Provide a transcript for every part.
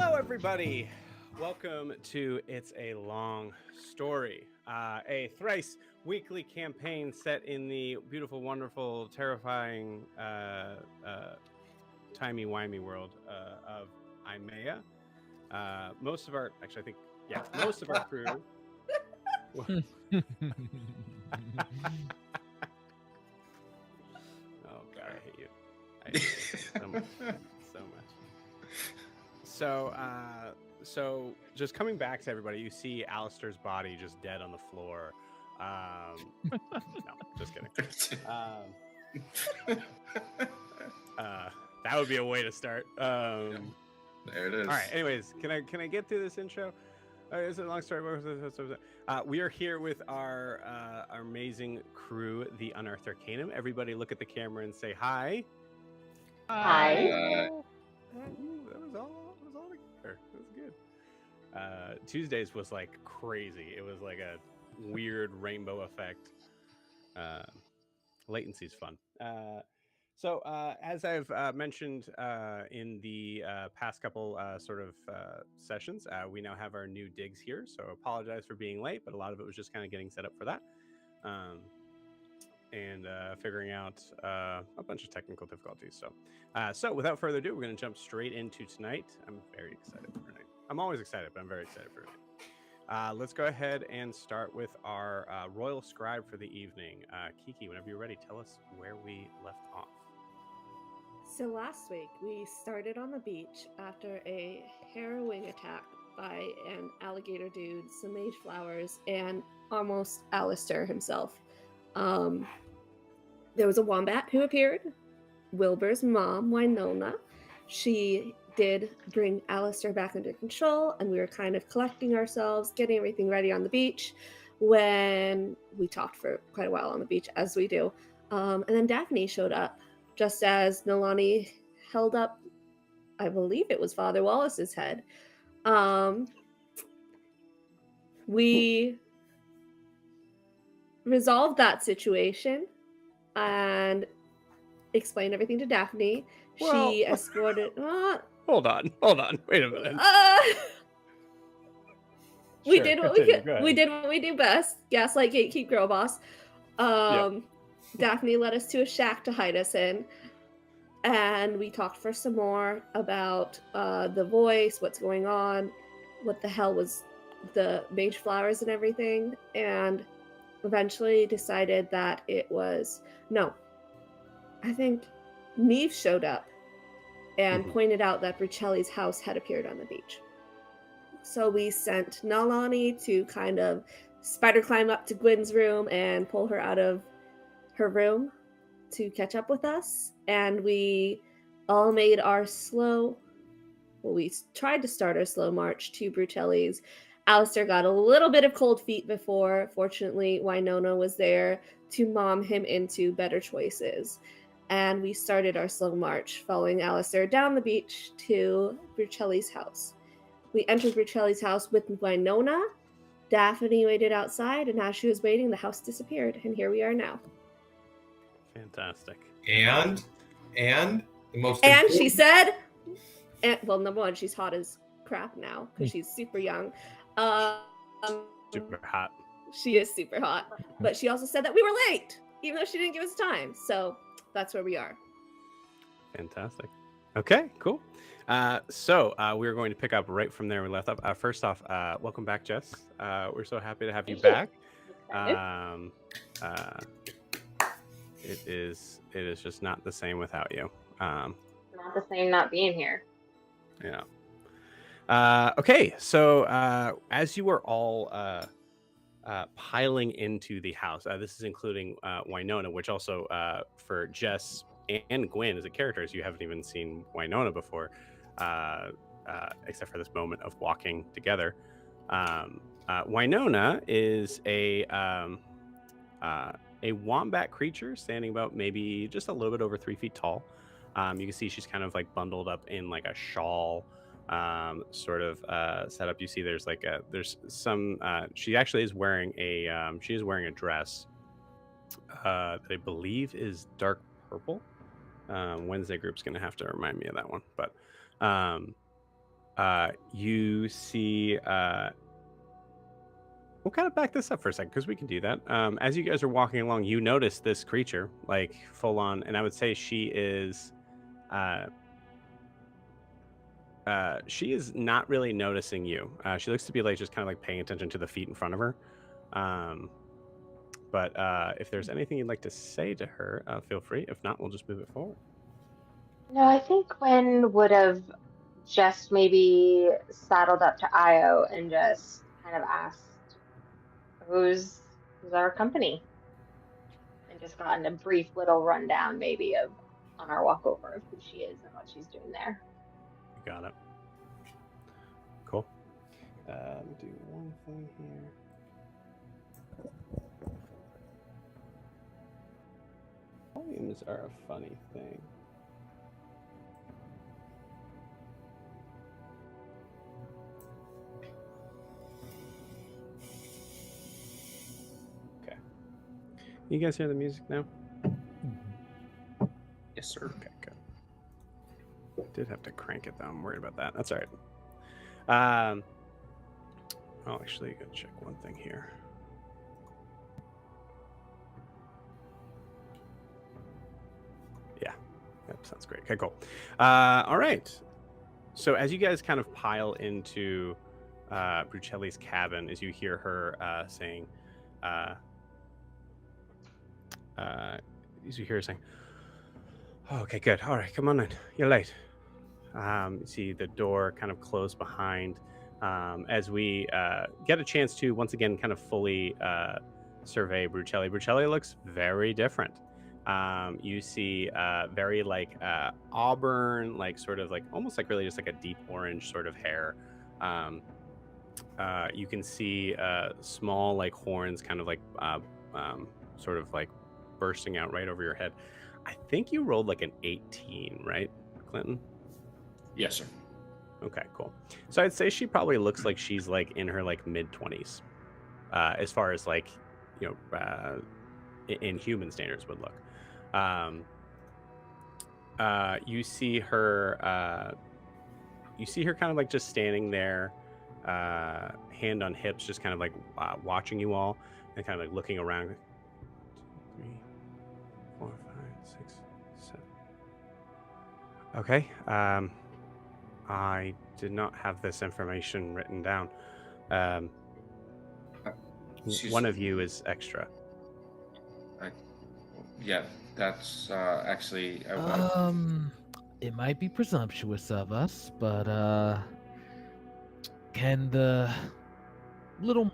Hello, everybody. Welcome to It's a Long Story, a thrice weekly campaign set in the beautiful, wonderful, terrifying, timey-wimey world of Imea. Most of our, actually, I think, yeah, most of our crew. Oh God, I hate you. I hate you so much, so much. So just coming back to everybody, you see Alastaire's body just dead on the floor. No, just kidding. That would be a way to start. There it is. All right. Anyways, can I get through this intro? It's a long story. We are here with our amazing crew, the Unearthed Arcanum. Everybody, look at the camera and say hi. Hi. That was all together. That was good. Tuesdays was like crazy. It was like a weird rainbow effect. Latency's fun. So as I've mentioned in the past couple sessions, we now have our new digs here. So apologize for being late, but a lot of it was just kind of getting set up for that. And figuring out a bunch of technical difficulties. So without further ado, we're going to jump straight into tonight. I'm very excited for tonight. I'm always excited, but I'm very excited for tonight. Let's go ahead and start with our royal scribe for the evening. Kiki, whenever you're ready, tell us where we left off. So last week we started on the beach after a harrowing attack by an alligator dude, some mage flowers, and almost Alastaire himself. There was a wombat who appeared, Wilbur's mom, Winona. She did bring Alastaire back under control, and we were kind of collecting ourselves, getting everything ready on the beach, when we talked for quite a while on the beach, as we do. And then Daphne showed up, just as Nolani held up, I believe it was Father Wallace's head. We resolved that situation and explained everything to Daphne. Well, she escorted. Hold on. Wait a minute. We Sure, did what continue. we could. We did what we do best. Gaslight, gatekeep, girl boss. Yep. Daphne led us to a shack to hide us in, and we talked for some more about the voice, what's going on, what the hell was the mage flowers and everything, and eventually decided that it was I think Neve showed up and pointed out that Brucelli's house had appeared on the beach. So we sent Nalani to kind of spider climb up to Gwen's room and pull her out of her room to catch up with us, and we all made our we tried to start our slow march to Brucelli's. Alastaire got a little bit of cold feet before. Fortunately, Winona was there to mom him into better choices. And we started our slow march, following Alastaire down the beach to Brucelli's house. We entered Brucelli's house with Winona. Daphne waited outside, and as she was waiting, the house disappeared. And here we are now. Fantastic. And the most And important... she said, well, number one, she's hot as crap now because she's super young. Super hot. She is super hot. But she also said that we were late, even though she didn't give us time. So that's where we are. Fantastic. Okay, cool. So we're going to pick up right from there we left off. First off, welcome back, Jess. We're so happy to have you back. It is just not the same without you. Not the same not being here. Yeah. Okay, so as you are all piling into the house, this is including Winona, which also for Jess and Gwen as a characters, you haven't even seen Winona before, except for this moment of walking together. Winona is a wombat creature standing about maybe just a little bit over 3 feet tall. You can see she's kind of like bundled up in like a shawl setup. You see there's some she actually is wearing a dress that I believe is dark purple. Wednesday group's gonna have to remind me of that one, but You see. We'll kind of back this up for a second because we can do that. As you guys are walking along, you notice this creature, like full on, and I would say she is not really noticing you. She looks to be like just kind of like paying attention to the feet in front of her. But if there's anything you'd like to say to her, feel free. If not, we'll just move it forward. No, I think Quinn would have just maybe saddled up to Io and just kind of asked, who's our company? And just gotten a brief little rundown maybe of on our walk over of who she is and what she's doing there. You got it. Cool. Let me do one thing here. Volumes are a funny thing. Okay. You guys hear the music now? Yes, sir. Okay, good. Did have to crank it though. I'm worried about that. That's all right. I'll actually go check one thing here. Yeah, that sounds great. Okay, cool. All right. So as you guys kind of pile into Brucelli's cabin, as you hear her saying, as you hear her saying, "Oh, okay, good. All right, come on in. You're late." You see the door kind of close behind as we get a chance to once again kind of fully survey Brucelli. Brucelli looks very different. You see very like auburn, like sort of like almost like really just like a deep orange sort of hair. You can see small like horns kind of like sort of like bursting out right over your head. I think you rolled like an 18, right, Clinton? Yes, sir. Okay, cool. So I'd say she probably looks like she's like in her like mid-20s, as far as like, you know, in human standards would look. You see her kind of like just standing there, hand on hips, just kind of like watching you all and kind of like looking around. 2, 3, 4, 5, 6, 7. Okay. I did not have this information written down. One of you is extra. Yeah, that's actually. It might be presumptuous of us, but can the little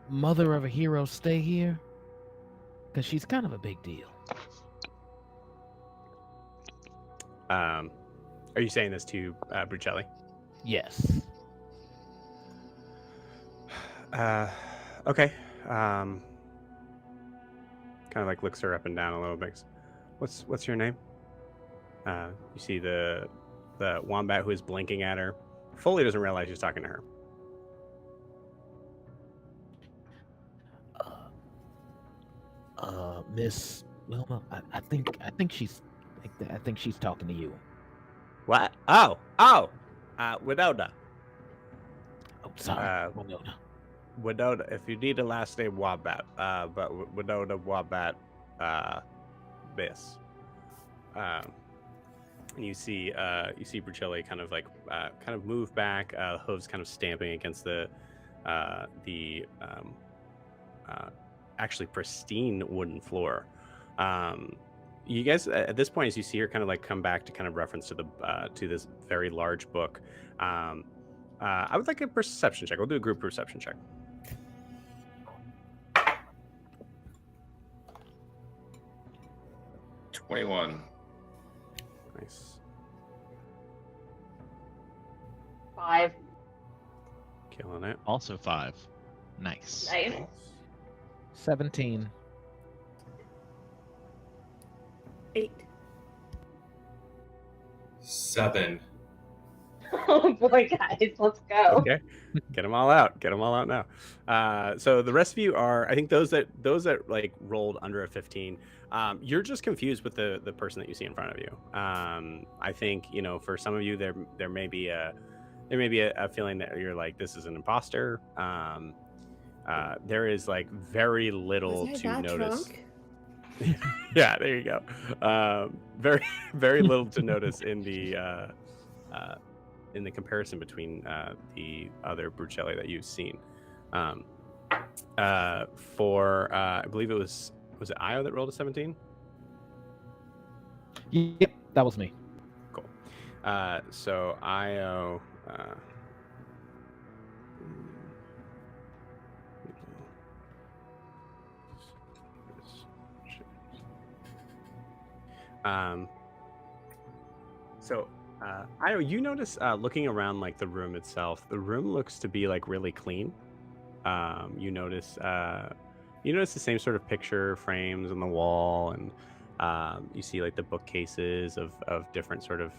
mother of a hero stay here? Because she's kind of a big deal. Are you saying this to Brucelli? Yes. Okay. Kind of like looks her up and down a little bit. What's your name? You see the wombat who is blinking at her. Fully doesn't realize she's talking to her. Miss Wilma, I think she's talking to you. What? Winona. Oh, sorry, Winona. Winona. If you need a last name, Wombat. But Winona Wombat. Miss. And you see Brucelli kind of like kind of move back, hooves kind of stamping against the actually pristine wooden floor. You guys at this point, as you see her kind of like come back to kind of reference to the to this very large book, I would like a perception check. We'll do a group perception check. $21. Nice. 5. Killing it. Also 5. Nice. Nice. 17. 8. 7. Oh boy, guys, let's go. Okay, get them all out. Get them all out now. So the rest of you are, I think those that like rolled under a 15. You're just confused with the person that you see in front of you. I think for some of you there may be a feeling that you're like, this is an imposter. There is like very little Was I to that notice. drunk? Yeah, there you go. Very very little to notice in the comparison between the other Brucelli that you've seen. For I believe was it Io that rolled a 17? Yep, that was me. Cool. So Io. So Io, you notice looking around like the room itself, the room looks to be like really clean. You notice the same sort of picture frames on the wall, and you see like the bookcases of different sort of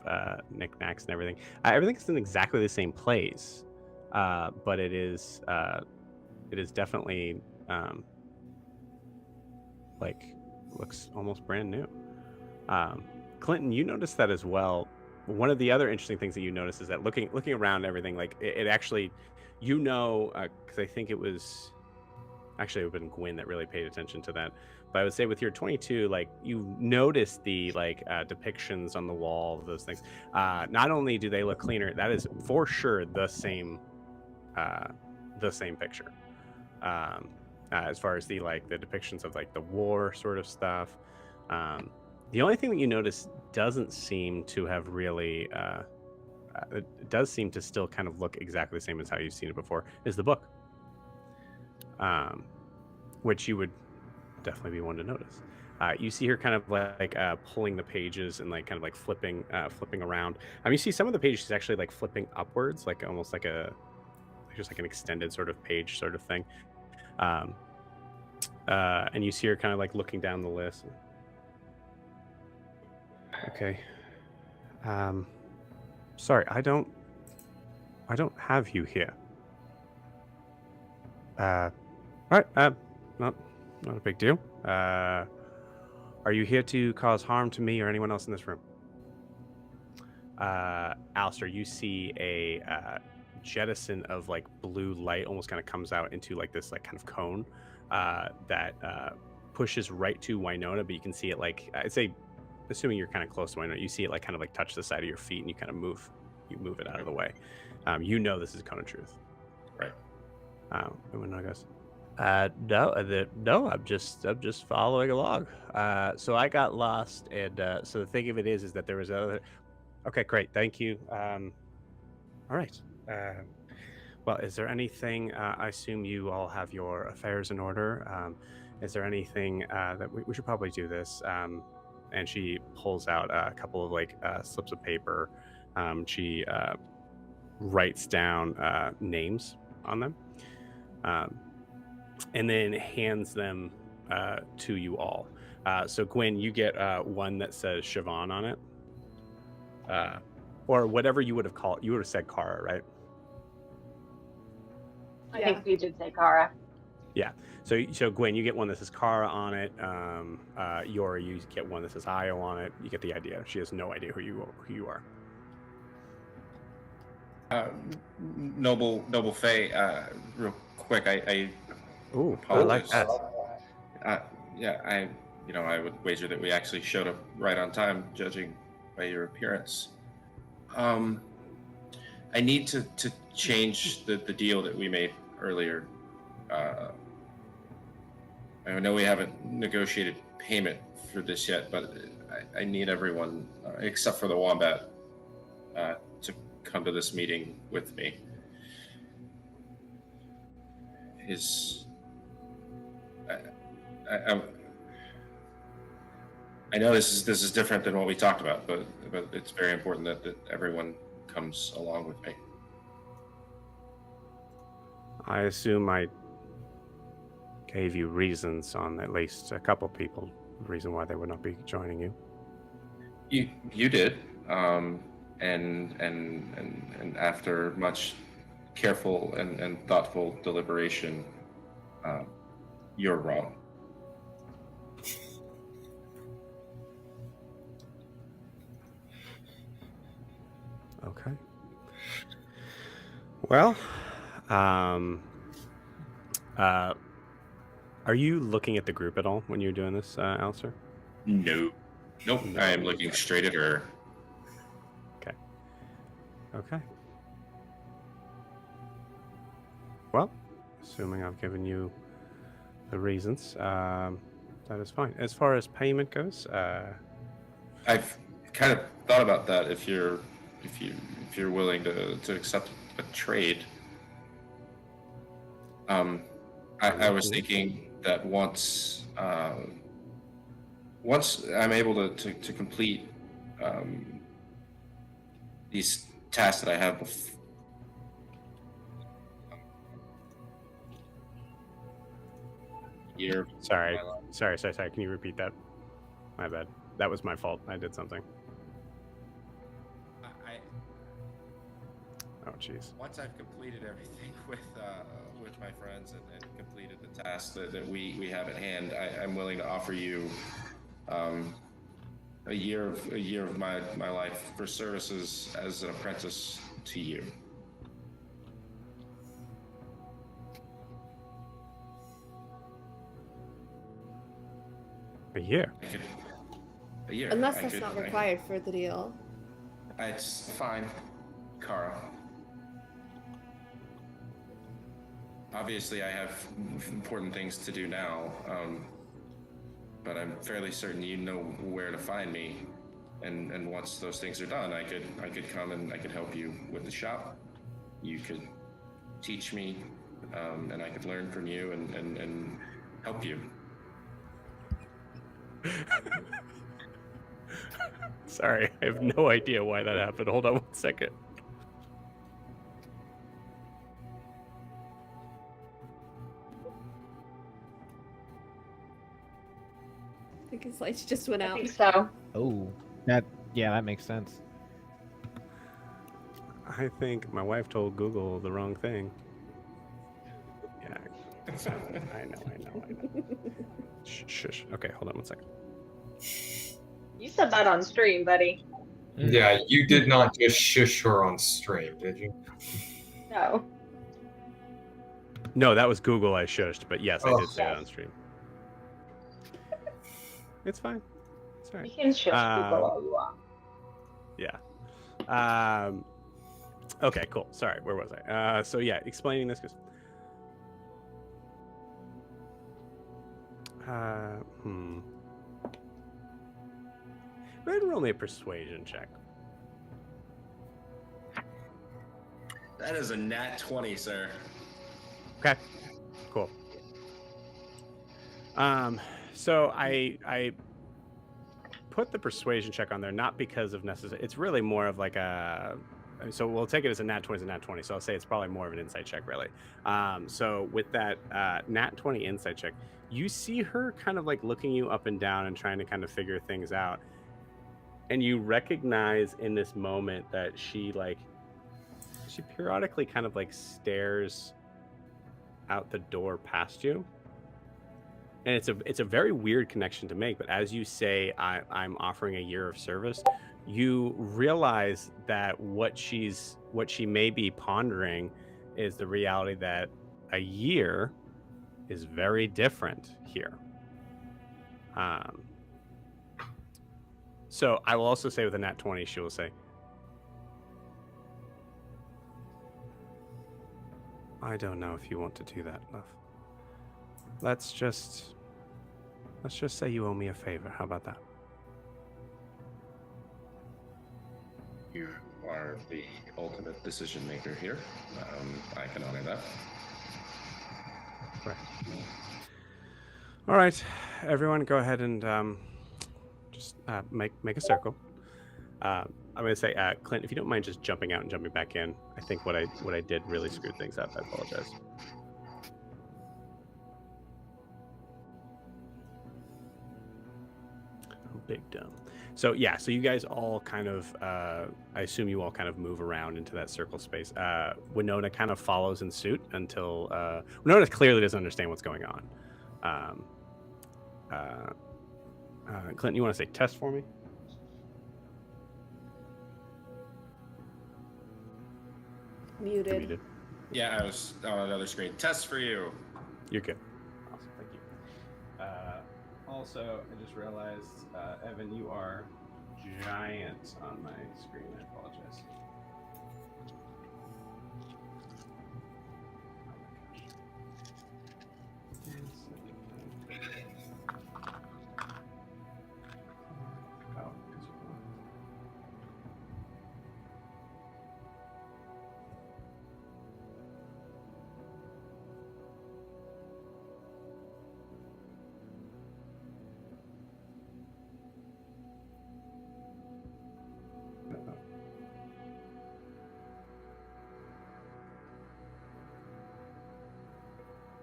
knickknacks and everything. Everything's in exactly the same place, but it is definitely like looks almost brand new. Clinton, you notice that as well. One of the other interesting things that you notice is that looking around everything, like it actually, because I think it would have been Gwyn that really paid attention to that. But I would say with your 22, like you notice the like depictions on the wall of those things. Not only do they look cleaner, that is for sure the same picture. As far as the depictions of like the war sort of stuff. The only thing that you notice doesn't seem to have really, it does seem to still kind of look exactly the same as how you've seen it before, is the book. Which you would definitely be one to notice. You see her kind of like pulling the pages and like kind of like flipping around. You see some of the pages she's actually like flipping upwards, like almost like just like an extended sort of page sort of thing. And you see her kind of like looking down the list. Okay. Sorry, I don't have you here. Right. Not a big deal. Are you here to cause harm to me or anyone else in this room? Alastaire, you see a jettison of like blue light almost kind of comes out into like this like kind of cone that pushes right to Winona, but you can see it like I'd say, assuming you're kind of close to Winona, you see it like kind of like touch the side of your feet and you kind of move it out of the way. This is a cone of truth. Right. Winona goes, no, I'm just following along. So I got lost, and so the thing of it is that there was other. Okay, great, thank you. All right. Well, is there anything? I assume you all have your affairs in order. Is there anything that we should probably do this? And she pulls out a couple of like slips of paper. She writes down names on them. And then hands them to you all. So Gwyn, you get one that says Siobhan on it, or whatever you would have called. You would have said Kara, right? I think we did say Kara. Yeah. So Gwyn, you get one that says Kara on it. Yori, you get one that says Io on it. You get the idea. She has no idea who you are. Noble Faye, real quick, I Ooh, I apologize. like that. I would wager that we actually showed up right on time, judging by your appearance. I need to change the deal that we made earlier. I know we haven't negotiated payment for this yet, but I need everyone, except for the wombat, to come to this meeting with me. I know this is different than what we talked about, but it's very important that everyone comes along with me. I assume I gave you reasons on at least a couple people, the reason why they would not be joining you. You did, and and after much careful and thoughtful deliberation, you're wrong. Okay. Well, are you looking at the group at all when you're doing this, Alastair? Nope. No, I am looking okay. straight at her. Okay. Well, assuming I've given you the reasons, that is fine. As far as payment goes, I've kind of thought about that. If you're willing to accept a trade, I was thinking that once I'm able to complete these tasks that I have year. sorry. Can you repeat that? My bad. That was my fault. I did something. Oh, jeez. Once I've completed everything with my friends and completed the tasks that we have at hand, I'm willing to offer you a year of my life for services as an apprentice to you. A year. A year. Unless that's not required for the deal. It's fine, Kara. Obviously, I have important things to do now, but I'm fairly certain you know where to find me. And once those things are done, I could come and I could help you with the shop. You could teach me, and I could learn from you and help you. Sorry, I have no idea why that happened. Hold on 1 second. I think his lights just went I out. think so. Oh, that makes sense. I think my wife told Google the wrong thing. Yeah, I know. Shush. Okay, hold on 1 second. You said that on stream, buddy. Yeah, you did not just shush her on stream, did you? No. No, that was Google I shushed, but yes, I did say it on stream. It's fine. It's all right. You can shush people all you want. Yeah. Okay, cool. Sorry, where was I? So yeah, explaining this because Go ahead and roll me a persuasion check. That is a nat 20, sir. Okay, cool. So I put the persuasion check on there not because of necessary. It's really more of like a. So we'll take it as a nat 20 is a nat 20. So I'll say it's probably more of an insight check, really. So with that nat 20 insight check, you see her kind of like looking you up and down and trying to kind of figure things out. And you recognize in this moment that she periodically kind of like stares out the door past you. And it's a very weird connection to make. But as you say, I'm offering a year of service, you realize that what she may be pondering is the reality that a year is very different here. So I will also say with a nat 20, she will say, I don't know if you want to do that, love. Let's just say you owe me a favor. How about that? You are the ultimate decision maker here. I can honor that. Right. All right, everyone, go ahead and just make a circle. I'm going to say, Clint, if you don't mind just jumping out and jumping back in. I think what I did really screwed things up. I apologize. Big dumb. So yeah, so you guys all kind of, I assume you all kind of move around into that circle space. Winona kind of follows in suit until Winona clearly doesn't understand what's going on. Clinton, you want to say test for me? Muted. Muted. Yeah, I was on another screen. Test for you. You're good. Awesome, thank you. Also, I just realized, Evan, you are giant on my screen. I apologize. Oh,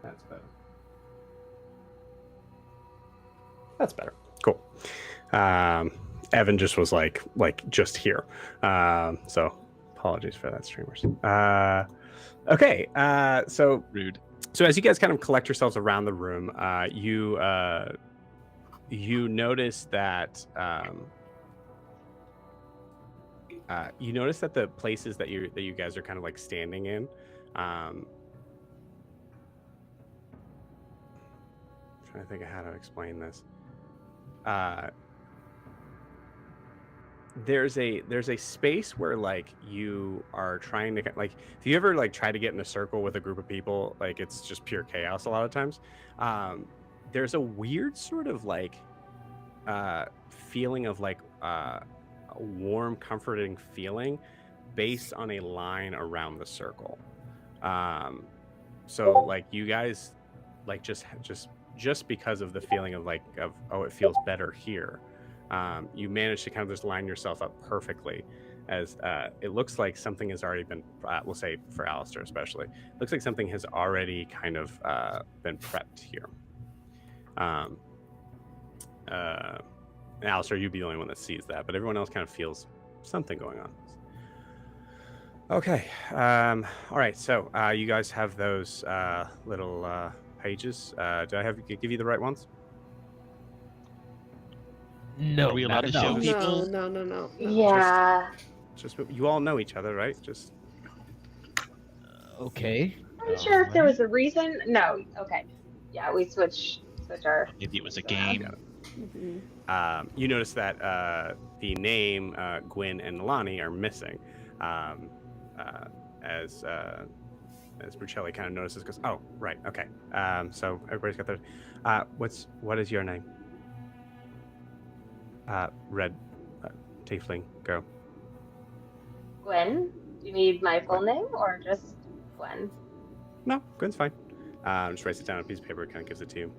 that's better. That's better. Cool. Evan just was like just here. So apologies for that, streamers. Okay. So Rude. So as you guys kind of collect yourselves around the room, you notice that the places that you guys are kind of like standing in, trying to think of how to explain this. There's a space where like you are trying to like, if you ever like try to get in a circle with a group of people, like it's just pure chaos a lot of times. There's a weird sort of like feeling of like a warm, comforting feeling based on a line around the circle. So like you guys like just because of the feeling of like oh, it feels better here. You manage to kind of just line yourself up perfectly, as it looks like something has already been, we'll say for Alastaire especially, looks like something has already kind of been prepped here. Alastaire, you'd be the only one that sees that, but everyone else kind of feels something going on. Okay. All right. So you guys have those little pages. Do I give you the right ones? No, Are we allowed to show no. people? No. Yeah. Just you all know each other, right? Just Okay. I'm not sure if there was a reason. No. Okay. Yeah, we switch our. Maybe it was a I game. got it. Mm-hmm. You notice that the name Gwyn and Nalani are missing, as Brucelli kind of notices, goes, "Oh, right, okay." So everybody's got their. What is your name? Red tiefling girl. Gwen. Do you need my full name or just Gwen? No, Gwyn's fine. Just writes it down on a piece of paper, kind of gives it to you.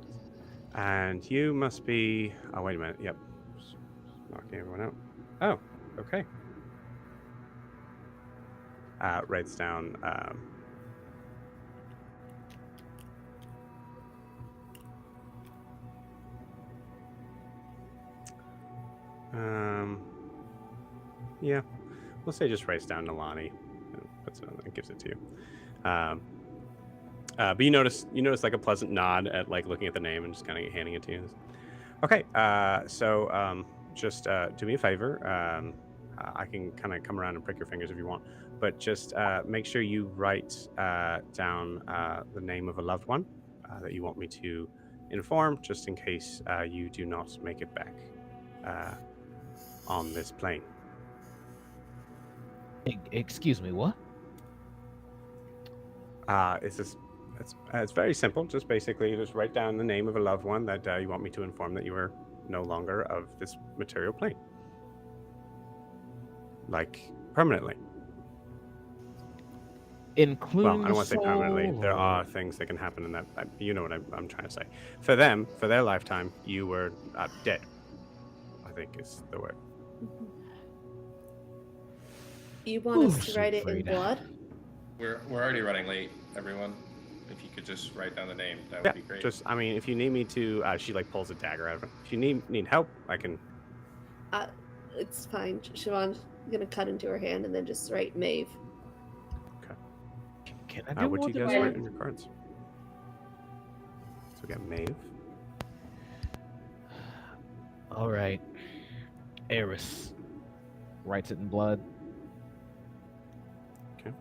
And you must be. Oh, wait a minute. Yep. Just knocking everyone out. Oh, okay. Writes down. Yeah, we'll say just writes down Nalani, and puts it on and gives it to you. But you notice like a pleasant nod at like looking at the name and just kind of handing it to you. Okay, so just do me a favor. I can kind of come around and prick your fingers if you want, but just make sure you write down the name of a loved one that you want me to inform, just in case you do not make it back on this plane. Excuse me, what? It's very simple. Just basically, just write down the name of a loved one that you want me to inform that you are no longer of this material plane, like permanently. Including Well, I don't want to say permanently. There soul? are things that can happen in that. You know what I'm trying to say. For them, for their lifetime, you were dead, I think is the word. You want us to write it in Siegfried. blood? We're already running late, everyone. If you could just write down the name, that would be great. Just, I mean, if you need me to, she like pulls a dagger out of it. If you need help, I can It's fine. Siobhan's gonna cut into her hand and then just write Maeve. Can I do What more do you than guys one? write in your cards? So we got Maeve. All right. Eris writes it in blood. Okay.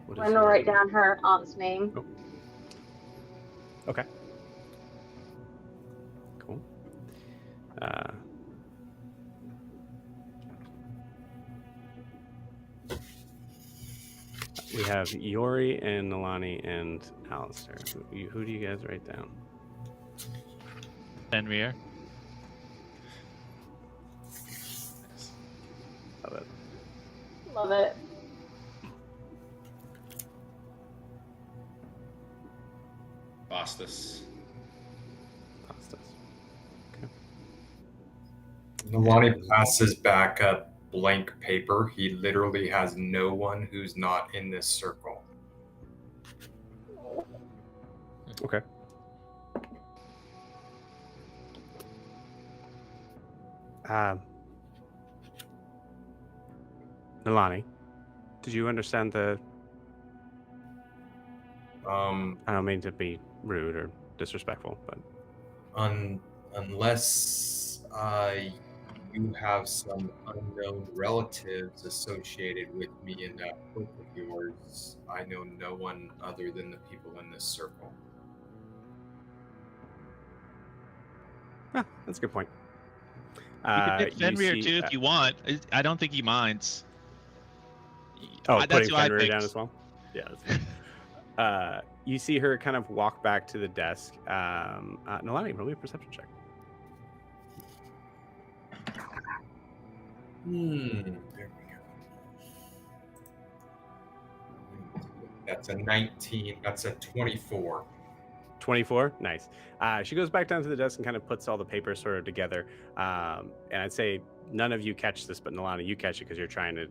What I'm is gonna your- write down her aunt's name. Oh. Okay. Cool. We have Yori and Nalani and Alastaire. Who do you guys write down? Fenrir. Love it. Love it. Bastus. Pastas. Nalani passes back a blank paper. He literally has no one who's not in this circle. Okay. Nalani, did you understand the? I don't mean to be rude or disrespectful, but Unless you have some unknown relatives associated with me in that book of yours, I know no one other than the people in this circle. that's a good point. You could pick you Fenrir see- too if you want. I don't think he minds. Oh, That's putting who I Fenrir picked. down as well? Yeah. That's fine. You see her kind of walk back to the desk. Nalani, roll me a perception check. There we go. That's a 19. That's a 24. 24. Nice. She goes back down to the desk and kind of puts all the papers sort of together. And I'd say none of you catch this, but Nalani, you catch it because you're trying to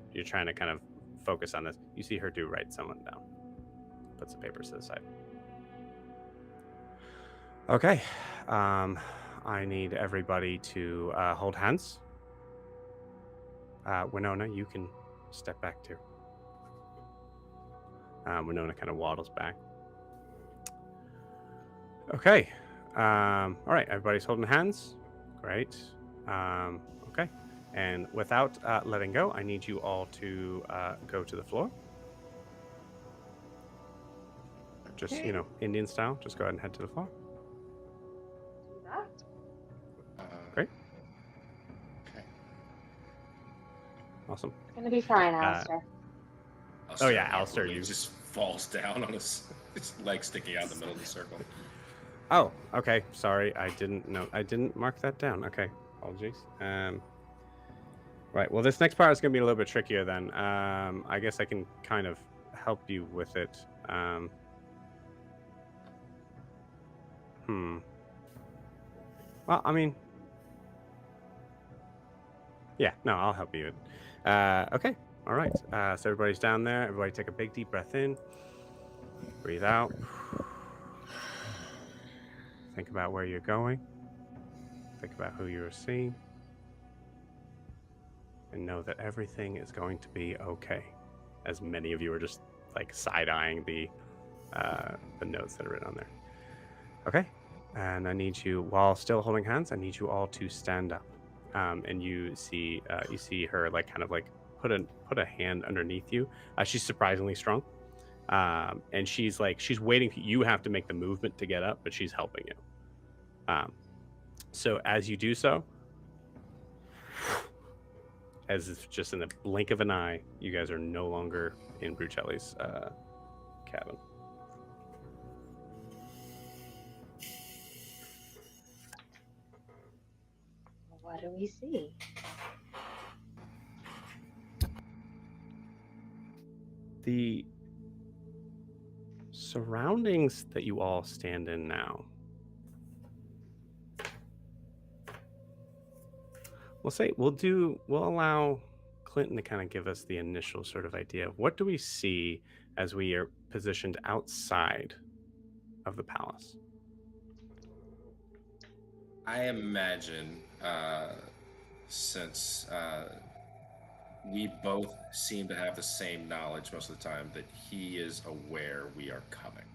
kind of focus on this. You see her write someone down. Puts the papers to the side. Okay. I need everybody to hold hands. Winona, you can step back too. Winona kind of waddles back. Okay. All right. Everybody's holding hands. Great. Okay. And without letting go, I need you all to go to the floor. Just, Okay. Indian style. Just go ahead and head to the floor. Great. Okay. Awesome. It's gonna be fine, Alastair. Oh, yeah, Alastair, Alastair you- just falls down on his leg sticking out in the middle of the circle. Oh, okay. Sorry. I didn't mark that down. Okay. Apologies. Right. Well, this next part is going to be a little bit trickier then. I guess I can kind of help you with it. Well, I mean, yeah, no, I'll help you. Okay. All right. So everybody's down there. Everybody take a big deep breath in. Breathe out. Think about where you're going. Think about who you're seeing. And know that everything is going to be okay. As many of you are just like side-eyeing the notes that are written on there. Okay. And I need you, while still holding hands, I need you all to stand up. And you see her like kind of like put a hand underneath you. She's surprisingly strong. And she's waiting. You have to make the movement to get up, but she's helping you. So as you do so, as if just in the blink of an eye, you guys are no longer in Brucelli's cabin. What do we see? The surroundings that you all stand in now, we'll allow Clinton to kind of give us the initial sort of idea of what do we see as we are positioned outside of the palace. I imagine, since we both seem to have the same knowledge most of the time, that he is aware we are coming.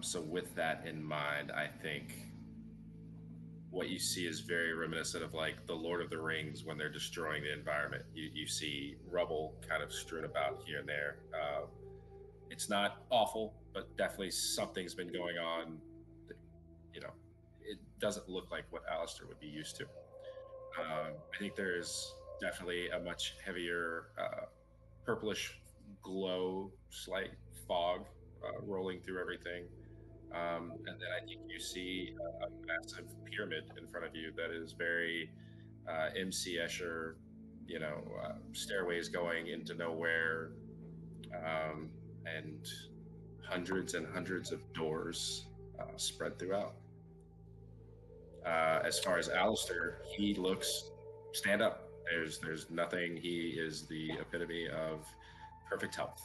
So, with that in mind, I think what you see is very reminiscent of like the Lord of the Rings when they're destroying the environment. You see rubble kind of strewn about here and there. It's not awful, but definitely something's been going on. That, you know, it doesn't look like what Alistair would be used to. I think there's definitely a much heavier purplish glow, slight fog rolling through everything. And then I think you see a massive pyramid in front of you that is very MC Escher, stairways going into nowhere, and hundreds and hundreds of doors spread throughout. As far as Alistair, he looks stand up. There's nothing. He is the epitome of perfect health.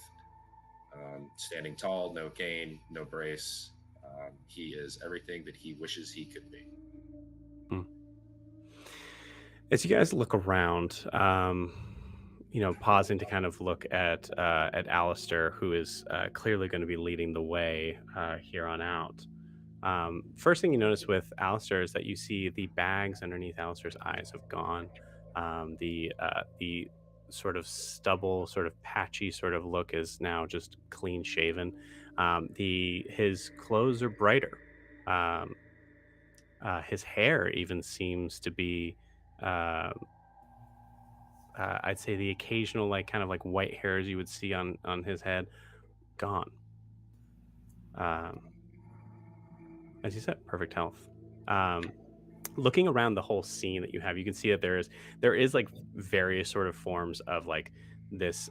Standing tall, no cane, no brace. He is everything that he wishes he could be. As you guys look around, pausing to kind of look at Alistair, who is clearly going to be leading the way here on out. First thing you notice with Alistair is that you see the bags underneath Alistair's eyes have gone. The sort of stubble, sort of patchy sort of look is now just clean shaven. The his clothes are brighter. Um, his hair even seems to be. Uh, I'd say the occasional like kind of like white hairs you would see on his head gone. Um, as you said, perfect health. Um, Looking around the whole scene that you have, you can see that there is like various sort of forms of like this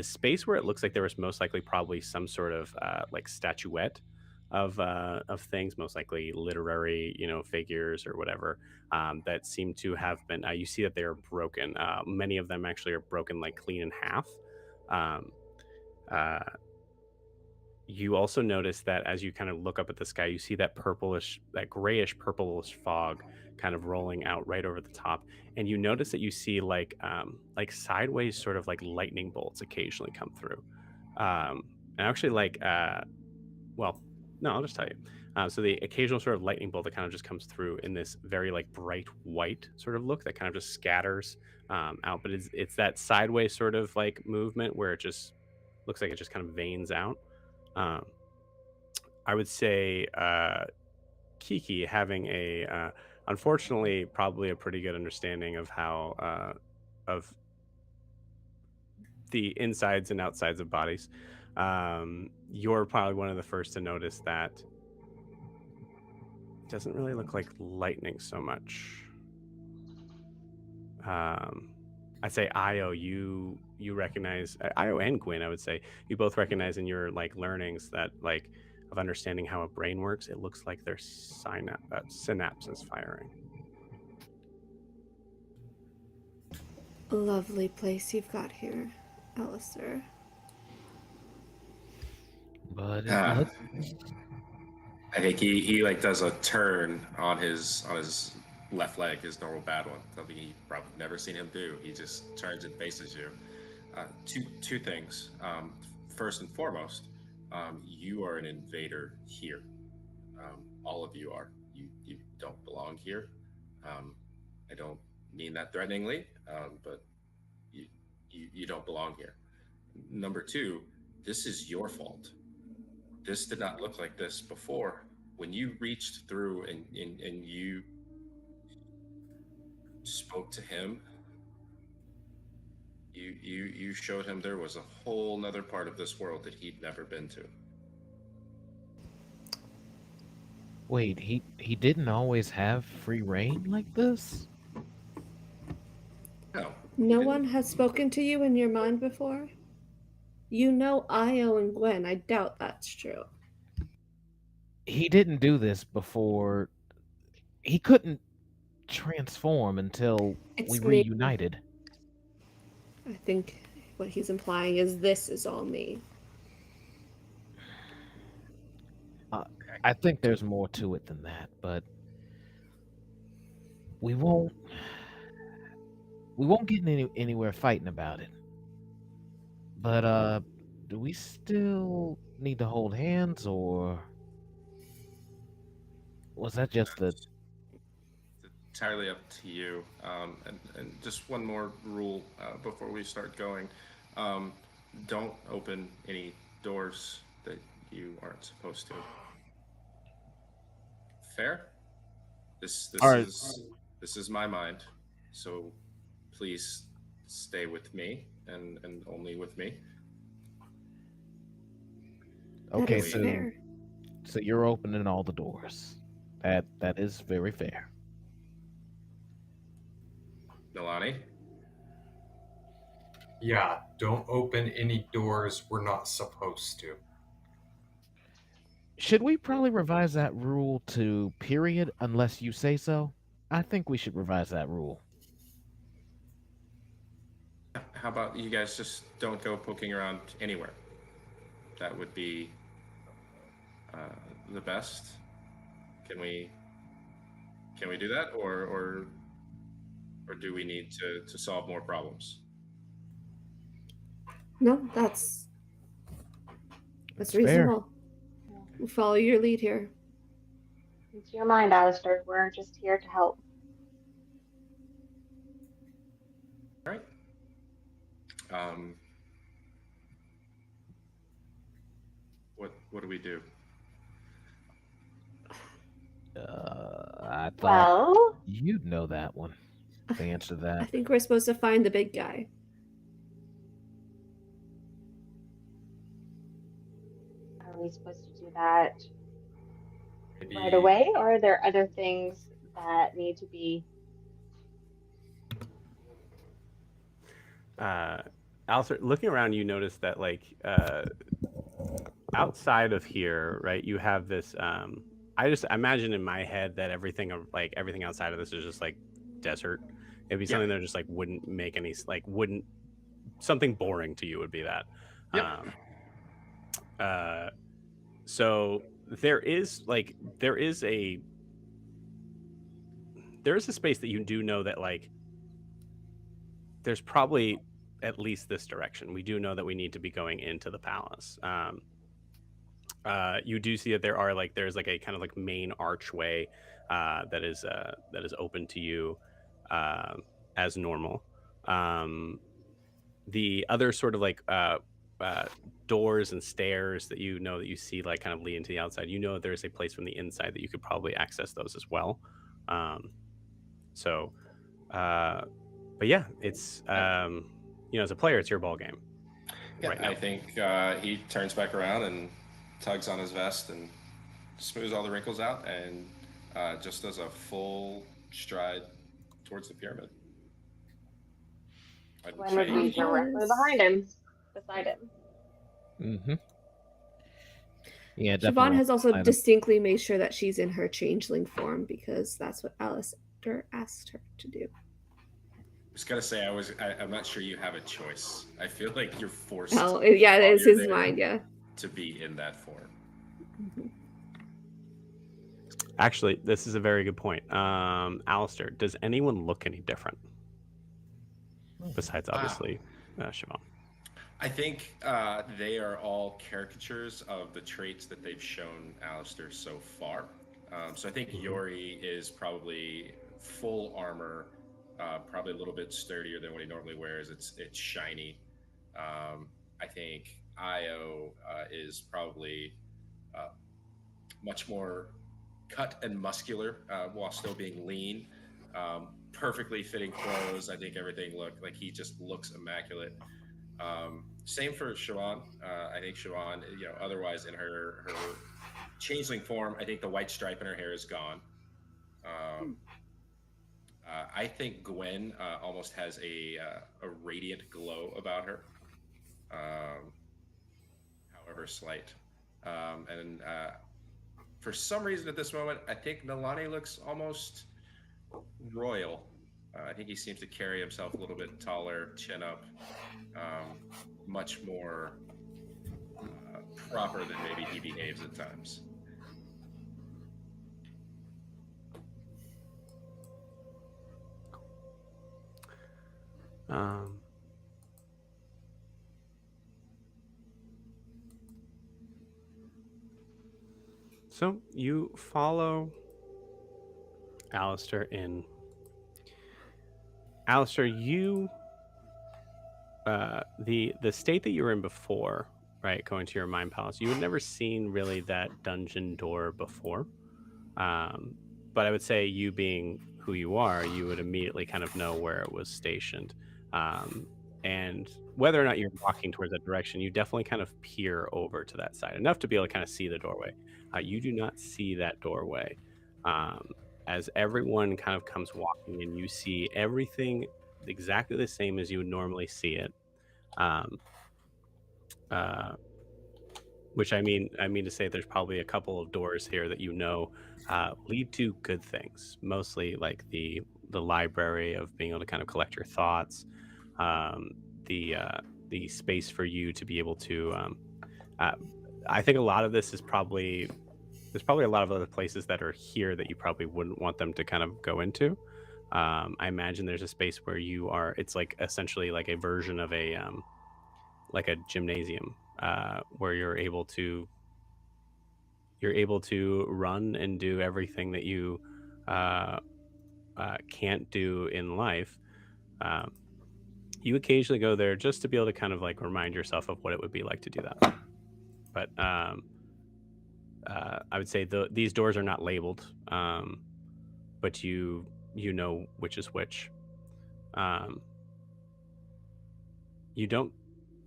space where it looks like there was most likely probably some sort of like statuette of things, most likely literary figures or whatever, that seem to have been. You see that they are broken. Many of them actually are broken like clean in half. Um, uh, you also notice that as you kind of look up at the sky, you see that grayish purplish fog kind of rolling out right over the top, and you notice that you see like sideways sort of like lightning bolts occasionally come through. And actually, well, no, I'll just tell you. So the occasional sort of lightning bolt that kind of just comes through in this very like bright white sort of look that kind of just scatters out, but it's that sideways sort of like movement where it just looks like it just kind of veins out. Um, I would say Kiki having unfortunately, probably a pretty good understanding of how of the insides and outsides of bodies. You're probably one of the first to notice that it doesn't really look like lightning so much. Um, I'd say Io, you recognize Io and Gwyn. I would say you both recognize in your like learnings that like of understanding how a brain works. It looks like their synapses firing. Lovely place you've got here, Alistair. But Ah, I think he like does a turn on his left leg, his normal bad one. Something he probably never seen him do. He just turns and faces you. Two things. First and foremost, you are an invader here. All of you are. You don't belong here. Um, I don't mean that threateningly, but you, you don't belong here. Number two, this is your fault. This did not look like this before. When you reached through and you spoke to him, you showed him there was a whole nother part of this world that he'd never been to. wait, he didn't always have free reign like this? No, No one has spoken to you in your mind before? You know Io and Gwen. I doubt that's true. He didn't do this before. He couldn't transform until we It's me. reunited. I think what he's implying is this is all me. I think there's more to it than that, but we won't get anywhere fighting about it. But do we still need to hold hands, or was that just the? It's entirely up to you. And just one more rule before we start going: don't open any doors that you aren't supposed to. Fair? This All this right. is this is my mind, so please stay with me and only with me. That Okay, is Wait. fair. so you're opening all the doors. That is very fair. Nilani? Yeah, don't open any doors we're not supposed to. Should we probably revise that rule to period unless you say so? I think we should revise that rule. How about you guys just don't go poking around anywhere? That would be uh, the best. Can we do that, or do we need to solve more problems? No, that's Fair. reasonable. We'll follow your lead here. It's your mind, Alastair. We're just here to help. All right. Um, what do we do? I thought Well, you'd know that one. The answer to I that. think we're supposed to find the big guy. are we supposed to do that Maybe right away, or are there other things that need to be? Alistair, looking around, you notice that like outside of here, right? You have this. I just imagine in my head that everything outside of this is just like desert. It'd be Yeah. something that just like wouldn't make any wouldn't something boring to you would be that. Yep. So there is a space that you do know that like there's probably at least this direction. We do know that we need to be going into the palace. You do see that there's like a kind of like main archway that is open to you as normal. The other sort of like doors and stairs that you see like kind of lead into the outside. You know there's a place from the inside that you could probably access those as well. But yeah, it's as a player, it's your ball game. Yeah, right now. I think he turns back around and tugs on his vest and smooths all the wrinkles out and just does a full stride towards the pyramid. When would be directly behind him, beside him. Mm-hmm. Yeah, Siobhan definitely. has also Line up. distinctly made sure that she's in her changeling form because that's what Alastair asked her to do. I was gonna say I'm not sure you have a choice. I feel like you're forced. Oh, yeah, it while is you're his there mind, yeah. to be in that form. Mhm. Actually, this is a very good point. Alastair, does anyone look any different? Besides, obviously, Siobhan. I think they are all caricatures of the traits that they've shown Alastair so far. So I think Yori is probably full armor, probably a little bit sturdier than what he normally wears. It's shiny. I think Io is probably much more cut and muscular while still being lean. Perfectly fitting clothes. I think everything he just looks immaculate. Same for Siobhan. I think Siobhan, otherwise in her changeling form, I think the white stripe in her hair is gone. I think Gwen almost has a radiant glow about her, however slight. And for some reason at this moment, I think Nilani looks almost royal. I think he seems to carry himself a little bit taller, chin up, much more proper than maybe he behaves at times. Um, so you follow Alastaire in. Alastaire, you the state that you were in before, right? Going to your mind palace, you had never seen really that dungeon door before. Um, but I would say you being who you are, you would immediately kind of know where it was stationed. Um, and whether or not you're walking towards that direction, you definitely kind of peer over to that side enough to be able to kind of see the doorway. You do not see that doorway. Um, as everyone kind of comes walking in, you see everything exactly the same as you would normally see it. Um, uh, which I mean to say there's probably a couple of doors here that lead to good things. Mostly like the library of being able to kind of collect your thoughts, um, the space for you to be able to. Uh, I think a lot of this is probably there's probably a lot of other places that are here that you probably wouldn't want them to kind of go into. I imagine there's a space where you are. It's like essentially like a version of a like a gymnasium where you're able to run and do everything that you uh, can't do in life. Um, you occasionally go there just to be able to kind of like remind yourself of what it would be like to do that. But I would say these doors are not labeled, but you know which is which. Um, you don't,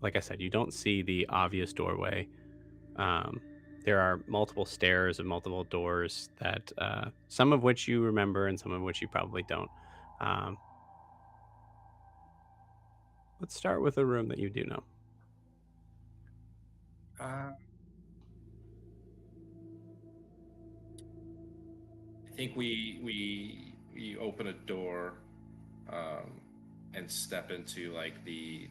like I said, you don't see the obvious doorway. Um, there are multiple stairs and multiple doors that some of which you remember and some of which you probably don't. Um, let's start with a room that you do know. I think we open a door and step into like the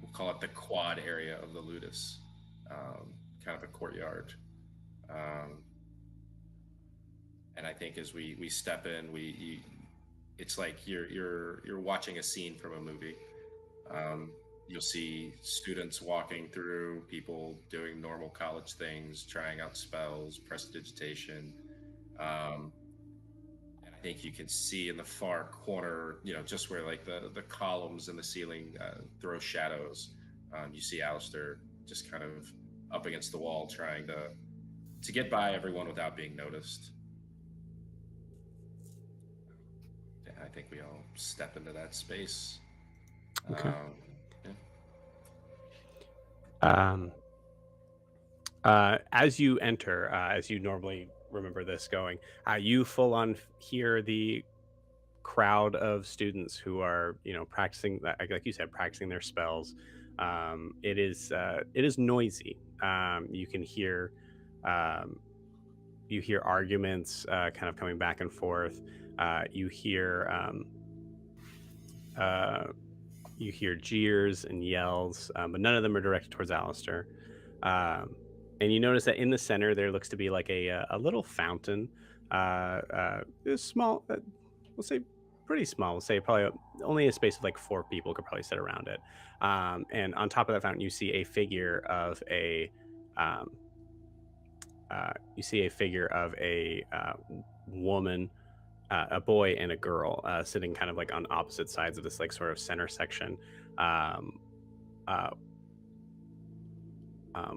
we'll call it the quad area of the Ludus, kind of a courtyard. Um, and I think as we step in, it's like you're watching a scene from a movie. Um, you'll see students walking through, people doing normal college things, trying out spells, prestidigitation. Um, and I think you can see in the far corner, just where like the columns in the ceiling throw shadows. You see Alistair just kind of up against the wall, trying to get by everyone without being noticed. And I think we all step into that space. Okay. Yeah. As you enter, as you normally remember this going, you full on hear the crowd of students who are, practicing, like you said, practicing their spells. It is noisy. You can hear, you hear arguments kind of coming back and forth. You hear, you hear jeers and yells, but none of them are directed towards Alastair. And you notice that in the center there looks to be like a little fountain, it's small, we'll say pretty small. We'll say probably only a space of like 4 people could probably sit around it. And on top of that fountain, you see a figure of um, a woman, a boy and a girl sitting kind of like on opposite sides of this like sort of center section. Um, uh,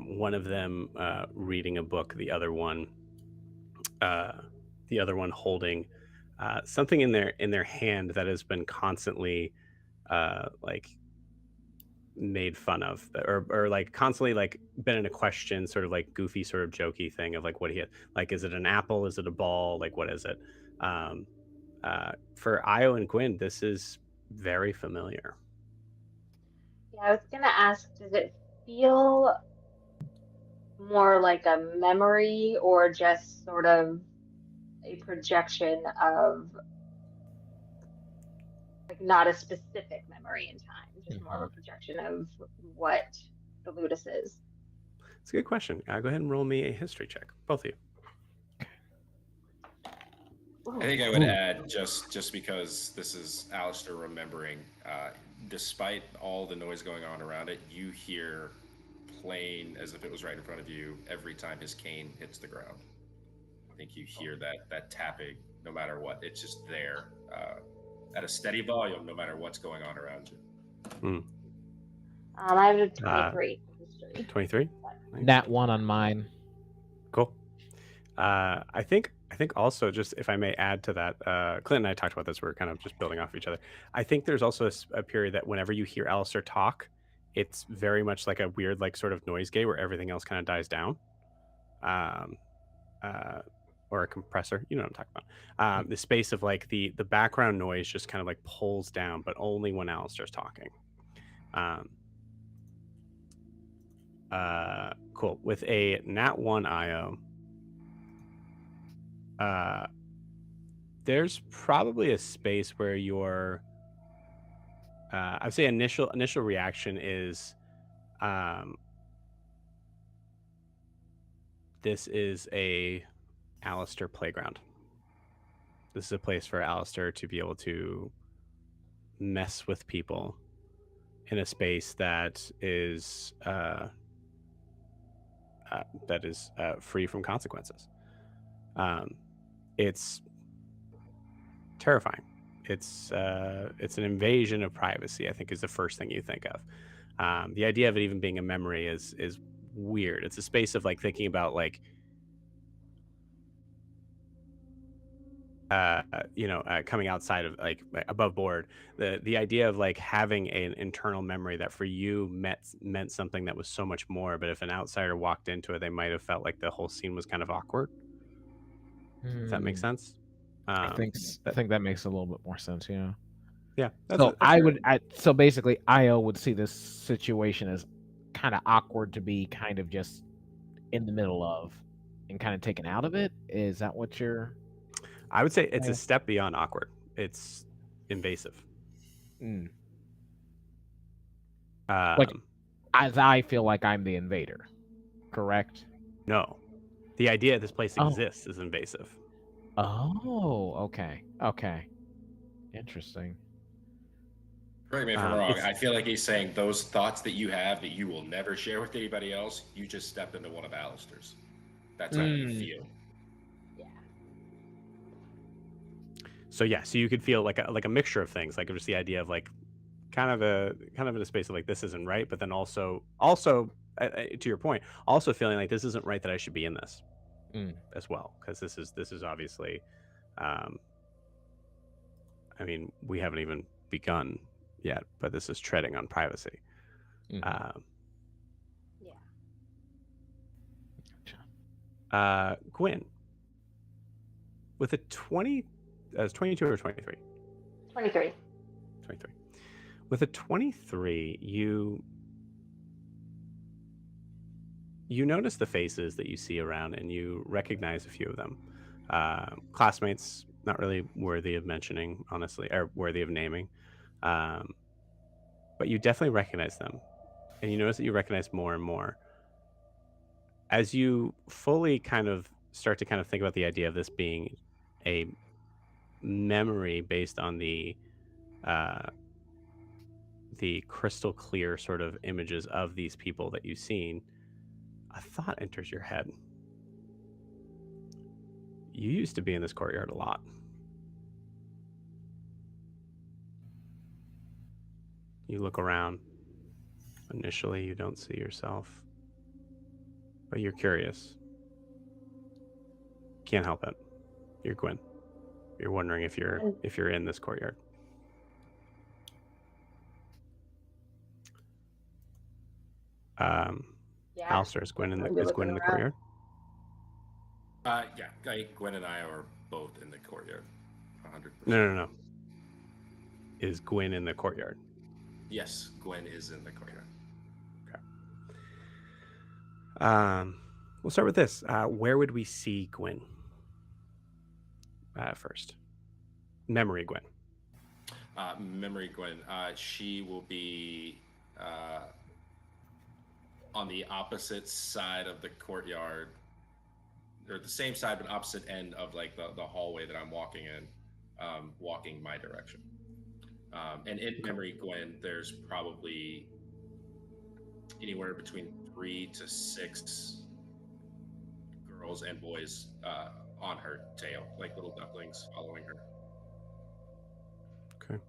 one of them reading a book, the other one holding something in their hand that has been constantly like made fun of, or like constantly like been in a question, sort of like goofy, sort of jokey thing of like what he had, like, is it an apple, is it a ball, like what is it? um for Io and Gwyn, this is very familiar. Yeah, I was gonna ask, does it feel more like a memory or just sort of a projection of like not a specific memory in time, just more of a projection of what the Ludus is? It's a good question. Go ahead and roll me a history check, both of you. I think I would add just because this is Alastaire remembering. Despite all the noise going on around it, you hear plain as if it was right in front of you every time his cane hits the ground. I think you hear that tapping no matter what. It's just there at a steady volume no matter what's going on around you. I have a 23 history. 23. Nat 1 on mine. Cool. I think also, just if I may add to that, Clint and I talked about this. We're kind of just building off each other. I think there's also a period that whenever you hear Alastaire talk, it's very much like a weird, like sort of noise gate where everything else kind of dies down. Or a compressor, you know what I'm talking about. The space of like the background noise just kind of like pulls down, but only when Alastaire's talking. Cool. With a nat 1 IO, there's probably a space where your I'd say initial reaction is this is a Alastaire playground. This is a place for Alastaire to be able to mess with people in a space that is free from consequences. It's terrifying. It's an invasion of privacy, I think, is the first thing you think of. The idea of it even being a memory is weird. It's a space of like thinking about like coming outside of like above board. The idea of like having an internal memory that for you meant something that was so much more, but if an outsider walked into it, they might have felt like the whole scene was kind of awkward. If that makes sense. I think that makes a little bit more sense. Yeah. So basically, IO would see this situation as kind of awkward to be kind of just in the middle of and kind of taken out of it. Is that what you're? I would say it's a step beyond awkward. It's invasive. Like, as I feel like I'm the invader, correct? No. The idea this place exists is invasive. Oh, okay. Interesting. Correct me if I'm wrong. I feel like he's saying those thoughts that you have that you will never share with anybody else, you just stepped into one of Alastaire's. That's how you feel. So you could feel like a mixture of things, like just the idea of like kind of in a space of like this isn't right, but then also to your point, also feeling like this isn't right that I should be in this as well, because this is obviously, I mean, we haven't even begun yet, but this is treading on privacy. Gwen, with a 20. As 22 or 23? 23. With a 23, you notice the faces that you see around, and you recognize a few of them. Classmates, not really worthy of mentioning, honestly, or worthy of naming. But you definitely recognize them. And you notice that you recognize more and more. As you fully kind of start to kind of think about the idea of this being a memory based on the crystal clear sort of images of these people that you've seen, a thought enters your head. You used to be in this courtyard a lot. You look around. Initially, you don't see yourself, but you're curious. Can't help it. You're Gwen. You're wondering if you're in this courtyard. Alastaire, is Gwen in the courtyard? Gwen and I are both in the courtyard. 100%. No. Is Gwen in the courtyard? Yes, Gwen is in the courtyard. Okay. We'll start with this. Where would we see Gwen? First. Memory Gwen. Memory Gwen. She will be on the opposite side of the courtyard, or the same side but opposite end of like the hallway that I'm walking in, walking my direction. And in memory, Gwen, there's probably anywhere between 3 to 6 girls and boys on her tail, like little ducklings following her. Okay.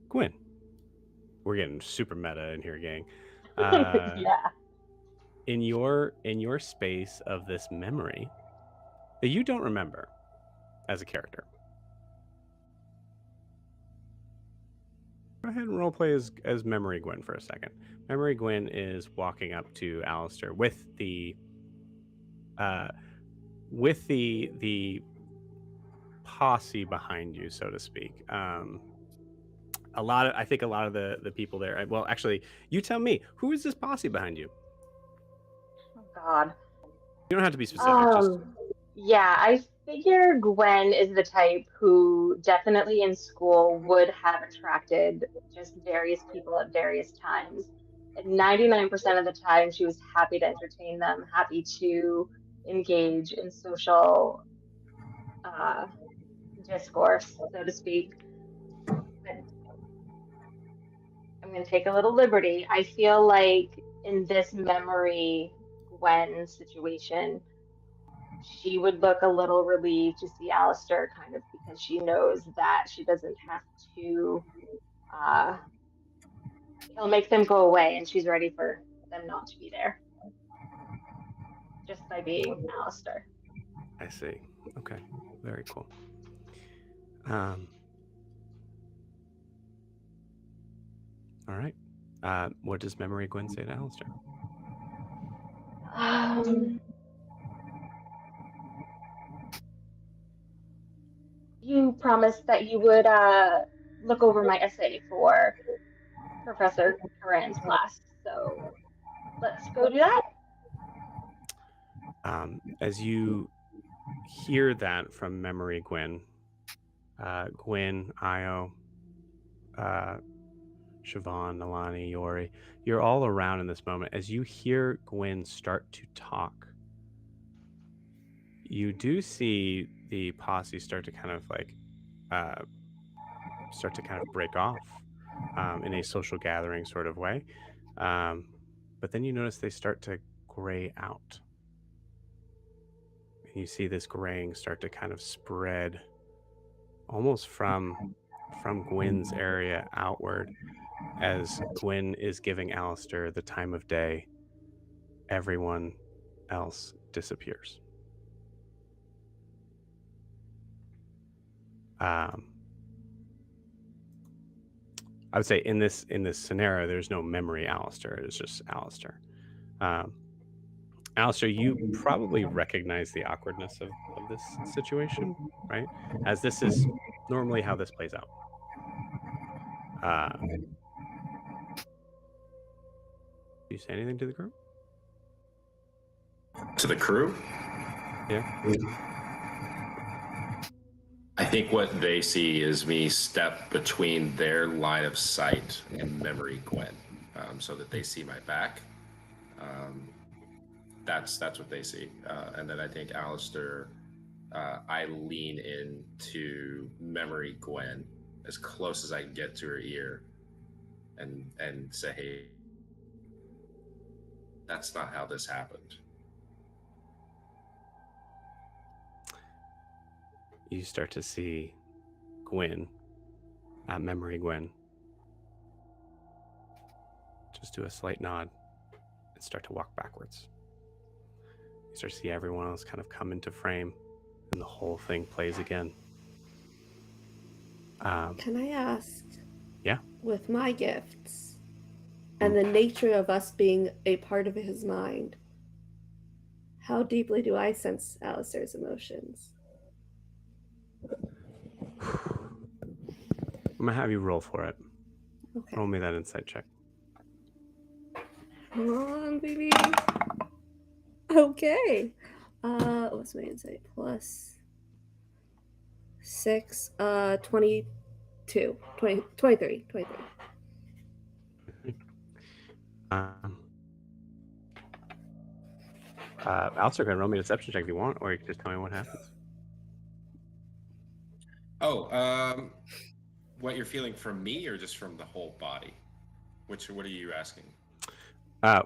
Gwen, we're getting super meta in here, gang. Yeah. In your space of this memory that you don't remember as a character, go ahead and roleplay as Memory Gwen for a second. Memory Gwen is walking up to Alastaire with the posse behind you, so to speak. I think a lot of the people there. Well, actually, you tell me, who is this posse behind you? Oh God. You don't have to be specific. Yeah, I figure Gwen is the type who definitely in school would have attracted just various people at various times. And 99% of the time, she was happy to entertain them, happy to engage in social discourse, so to speak. But I'm going to take a little liberty. I feel like in this memory Gwen situation, she would look a little relieved to see Alastaire, kind of because she knows that she doesn't have to, he'll make them go away and she's ready for them not to be there just by being Alastaire. I see. Okay. Very cool. All right. What does Memory Gwen say to Alastaire? You promised that you would look over my essay for Professor Karan's class, so let's go do that. As you hear that from Memory Gwen, Gwen, Io, Siobhan, Nalani, Yori, you're all around in this moment. As you hear Gwen start to talk, you do see the posse start to kind of break off in a social gathering sort of way. But then you notice they start to gray out. And you see this graying start to kind of spread almost from Gwen's area outward, as Gwen is giving Alastaire the time of day. Everyone else disappears. I would say in this scenario, there's no memory Alastaire. It's just Alastaire. Alastaire, you probably recognize the awkwardness of this situation, right? As this is normally how this plays out. Do you say anything to the group? To the crew? Yeah. I think what they see is me step between their line of sight and Memory Gwen, so that they see my back. That's what they see. And then I think Alastaire, I lean into Memory Gwen as close as I can get to her ear and say, hey, that's not how this happened. You start to see Gwen, Memory Gwen, just do a slight nod and start to walk backwards. You start to see everyone else kind of come into frame, and the whole thing plays again. Can I ask? Yeah. With my gifts and the nature of us being a part of his mind, how deeply do I sense Alastaire's emotions? I'm gonna have you roll for it. Okay. Roll me that insight check. Come on, baby. Okay. What's my insight? Plus 6, 22, 20, 23. Alastair can roll me a deception check if you want, or you can just tell me what happens. Oh, what you're feeling from me, or just from the whole body? What are you asking?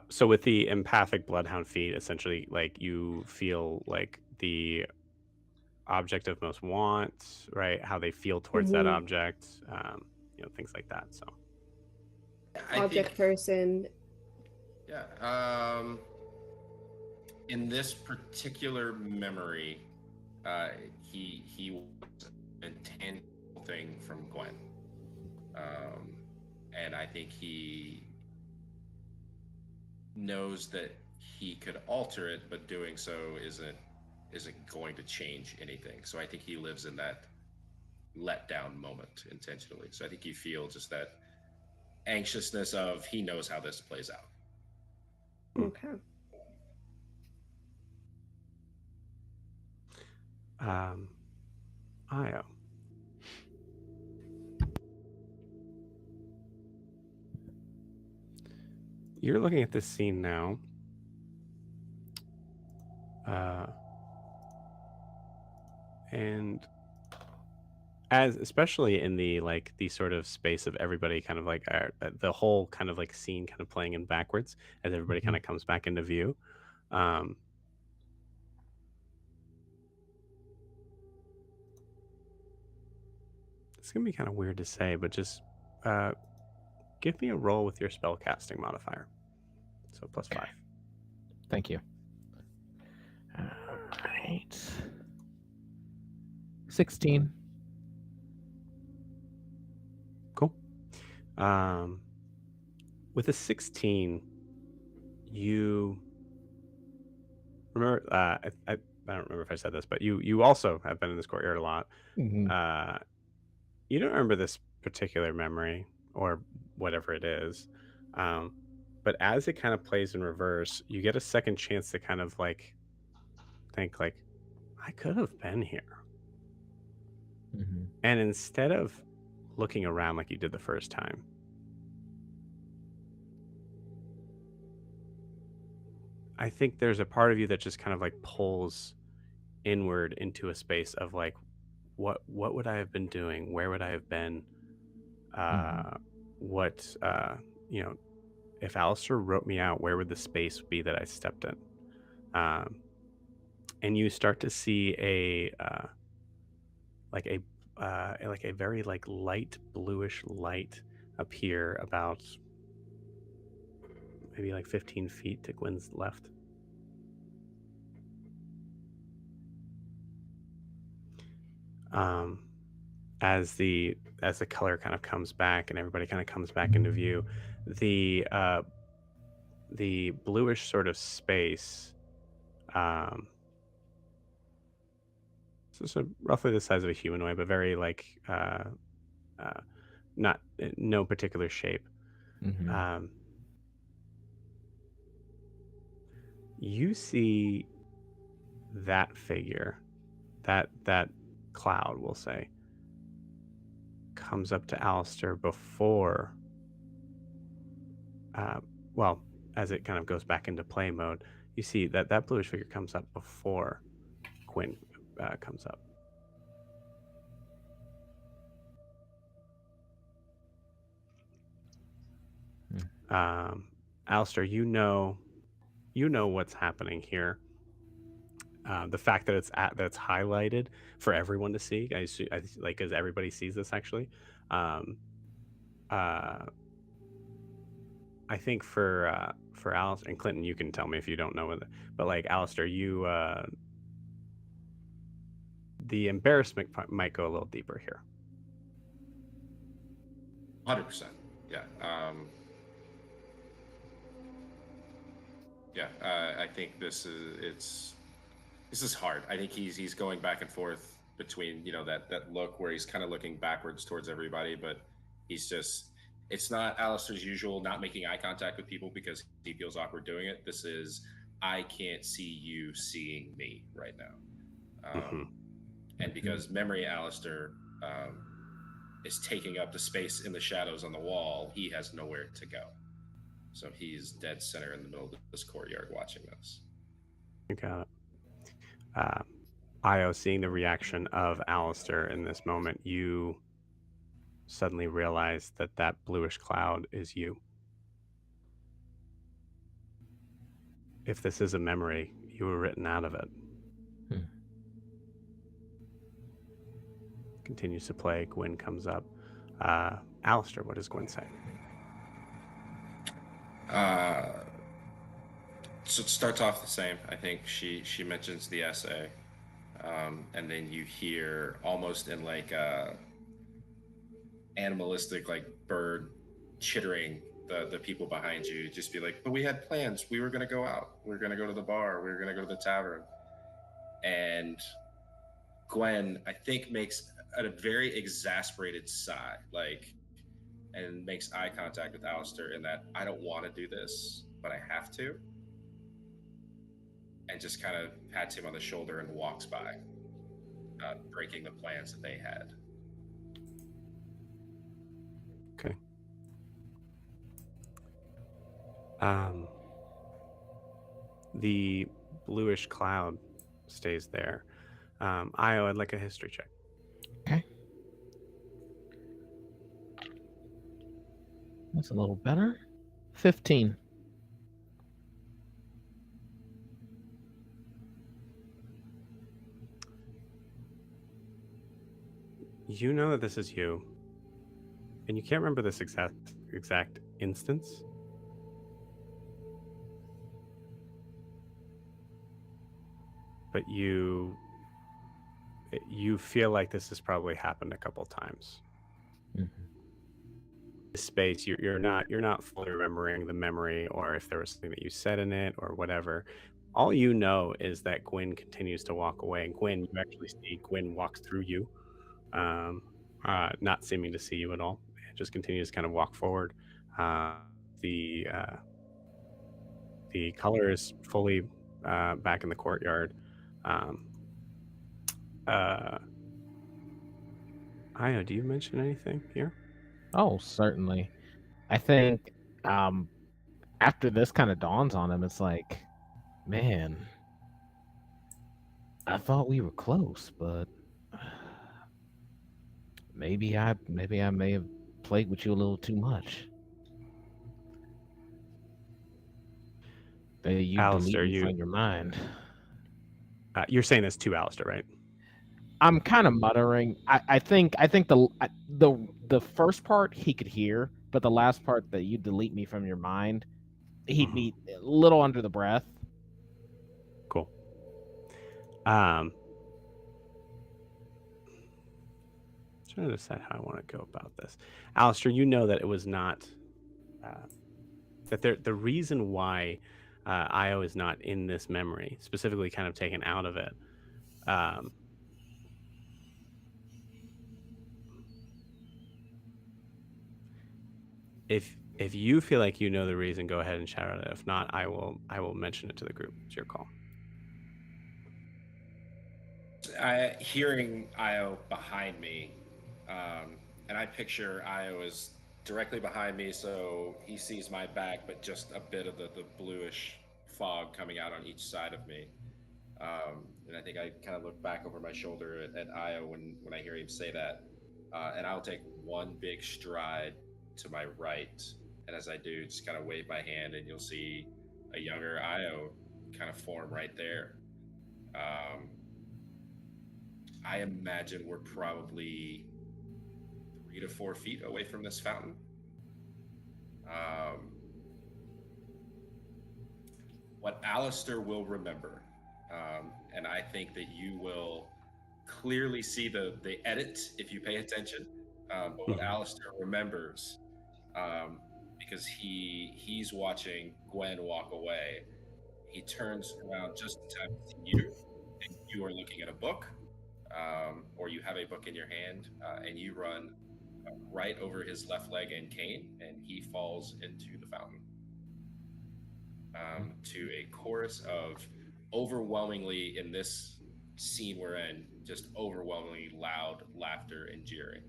So with the empathic bloodhound feat, essentially, like you feel like the object of most want, right? How they feel towards that object, things like that. So Object, person. Yeah. In this particular memory, he was an intangible thing from Gwen, and I think he knows that he could alter it, but doing so isn't going to change anything. So I think he lives in that letdown moment intentionally. So I think you feel just that anxiousness of he knows how this plays out. Okay. Io. You're looking at this scene now. And as especially in the sort of space of everybody kind of like the whole kind of like scene kind of playing in backwards as everybody kind of comes back into view. It's gonna be kind of weird to say, but just give me a roll with your spellcasting modifier. So +5. Thank you. All right. 16. Cool. With a 16, you remember. I don't remember if I said this, but you also have been in this courtyard a lot. Mm-hmm. You don't remember this particular memory or whatever it is, but as it kind of plays in reverse, you get a second chance to kind of like think like, I could have been here. Mm-hmm. And instead of looking around like you did the first time, I think there's a part of you that just kind of like pulls inward into a space of like, what would I have been doing? Where would I have been? What if Alastair wrote me out, where would the space be that I stepped in? And you start to see a very like light bluish light appear about maybe like 15 feet to Gwen's left. As the color kind of comes back and everybody kind of comes back into view, the bluish sort of space, so roughly the size of a humanoid, but very like not no particular shape. Mm-hmm. You see that figure, that cloud, we'll say, comes up to Alastair before, as it kind of goes back into play mode, you see that bluish figure comes up before Quinn comes up. Alastair, you know what's happening here. The fact that that's highlighted for everyone to see, I like, because everybody sees this actually. I think for Alastair and Clinton, you can tell me if you don't know it, but like Alastair, you the embarrassment might go a little deeper here. 100%. Yeah. I think this is hard. I think he's going back and forth between that look where he's kind of looking backwards towards everybody, but it's not Alastair's usual not making eye contact with people because he feels awkward doing it. This is, I can't see you seeing me right now. And because memory Alastair is taking up the space in the shadows on the wall, he has nowhere to go. So he's dead center in the middle of this courtyard watching this. You got it. Io, seeing the reaction of Alastaire in this moment, you suddenly realize that that bluish cloud is you. If this is a memory, you were written out of it. Continues to play. Gwen comes up. Alastaire, what does Gwen say? So it starts off the same. I think she mentions the essay, and then you hear almost in like animalistic, like bird chittering, the people behind you just be like, but we had plans. We were gonna go out. We were gonna go to the bar. We were gonna go to the tavern. And Gwen, I think, makes a very exasperated sigh, like, and makes eye contact with Alastaire in that I don't want to do this, but I have to. And just kind of pats him on the shoulder and walks by, breaking the plans that they had. Okay. The bluish cloud stays there. Io, I'd like a history check. Okay. That's a little better. 15. You know that this is you, and you can't remember this exact instance. But you feel like this has probably happened a couple times. Mhm. This space, you're not fully remembering the memory, or if there was something that you said in it, or whatever. All you know is that Gwen continues to walk away, and Gwen, you actually see Gwen walks through you, not seeming to see you at all. It just continues to kind of walk forward. The color is fully back in the courtyard. Io, do you mention anything here? Oh, certainly. I think after this kind of dawns on him, it's like, man, I thought we were close, but maybe I may have played with you a little too much. That you delete Alastaire, me from your mind. You're saying this to Alastaire, right? I'm kind of muttering. I think the first part he could hear, but the last part that you delete me from your mind, he'd be a little under the breath. Cool. Trying to decide how I want to go about this. Alastaire, you know that it was not that the reason why Io is not in this memory, specifically kind of taken out of it. If you feel like you know the reason, go ahead and shout out it. If not, I will mention it to the group. It's your call. Hearing Io behind me, and I picture Io as directly behind me, so he sees my back, but just a bit of the bluish fog coming out on each side of me. And I think I kind of look back over my shoulder at Io when I hear him say that, and I'll take one big stride to my right, and as I do, just kind of wave my hand, and you'll see a younger Io kind of form right there. I imagine we're probably 3 to 4 feet away from this fountain. What Alastaire will remember, and I think that you will clearly see the edit if you pay attention. But what Alastaire remembers, because he's watching Gwen walk away, he turns around just in time to see you, and you are looking at a book. Or you have a book in your hand, and you run right over his left leg and cane, and he falls into the fountain. To a chorus of overwhelmingly, in this scene we're in, just overwhelmingly loud laughter and jeering.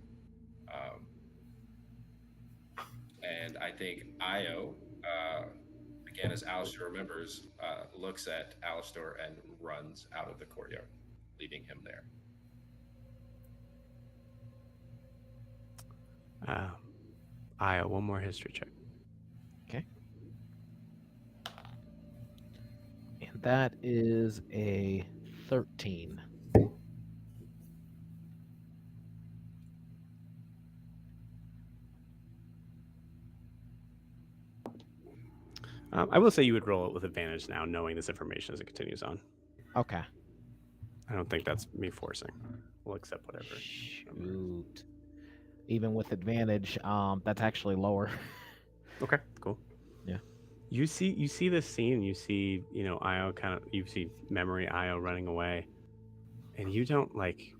And I think Io, again, as Alastair remembers, looks at Alastair and runs out of the courtyard, leaving him there. Io, one more history check. Okay. And that is a 13. I will say you would roll it with advantage now, knowing this information as it continues on. Okay. I don't think that's me forcing. We'll accept whatever. Shoot. Even with advantage, that's actually lower. Okay, cool. Yeah. You see this scene. You see, Io you see memory Io running away, and you don't like.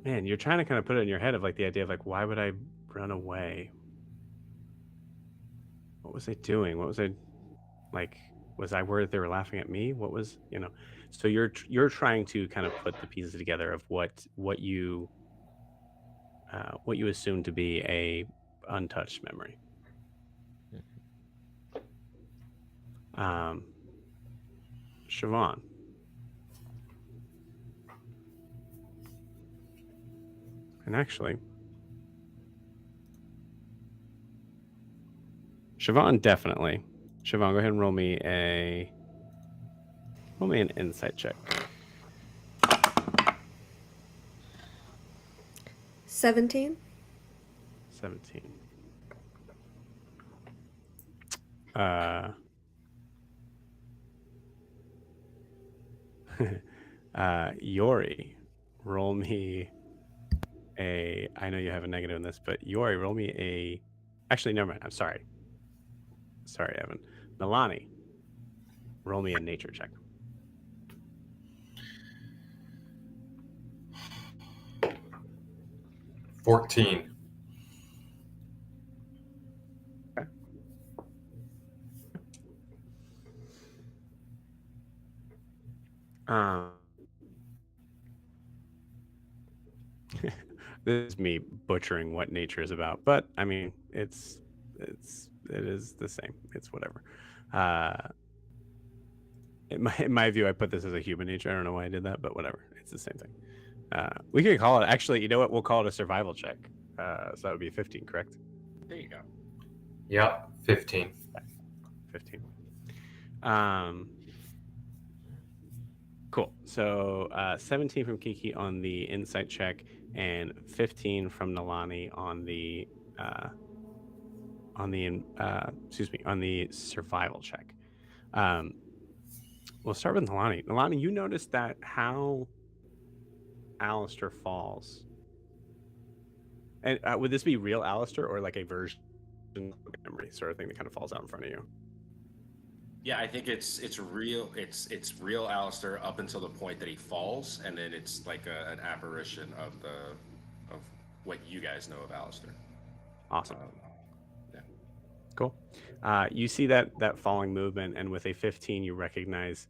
Man, you're trying to kind of put it in your head of like the idea of like, why would I run away? What was I doing? What was I like? Was I worried they were laughing at me? What was So you're trying to kind of put the pieces together of what you assume to be a untouched memory. Siobhan. And actually, Siobhan definitely. Siobhan, go ahead and roll me an insight check. 17. 17. Yori, roll me a. I know you have a negative in this, but Yori, roll me a. Actually, never mind. I'm sorry. Sorry, Evan. Nalani, roll me a nature check. $14. Okay. This is me butchering what nature is about, but I mean, it is the same. It's whatever. In my view, I put this as a human nature. I don't know why I did that, but whatever. It's the same thing. We could call it. Actually, you know what? We'll call it a survival check. So that would be 15, correct? There you go. Yep, 15. 15. Cool. So 17 from Kiki on the insight check, and 15 from Nalani on the survival check. We'll start with Nalani. Nalani, you noticed that how Alastair falls. And would this be real Alastair or like a version of memory sort of thing that kind of falls out in front of you? Yeah, I think it's real. It's real Alastair up until the point that he falls, and then it's like an apparition of what you guys know of Alastair. Awesome. Yeah. Cool. You see that falling movement, and with a 15, you recognize.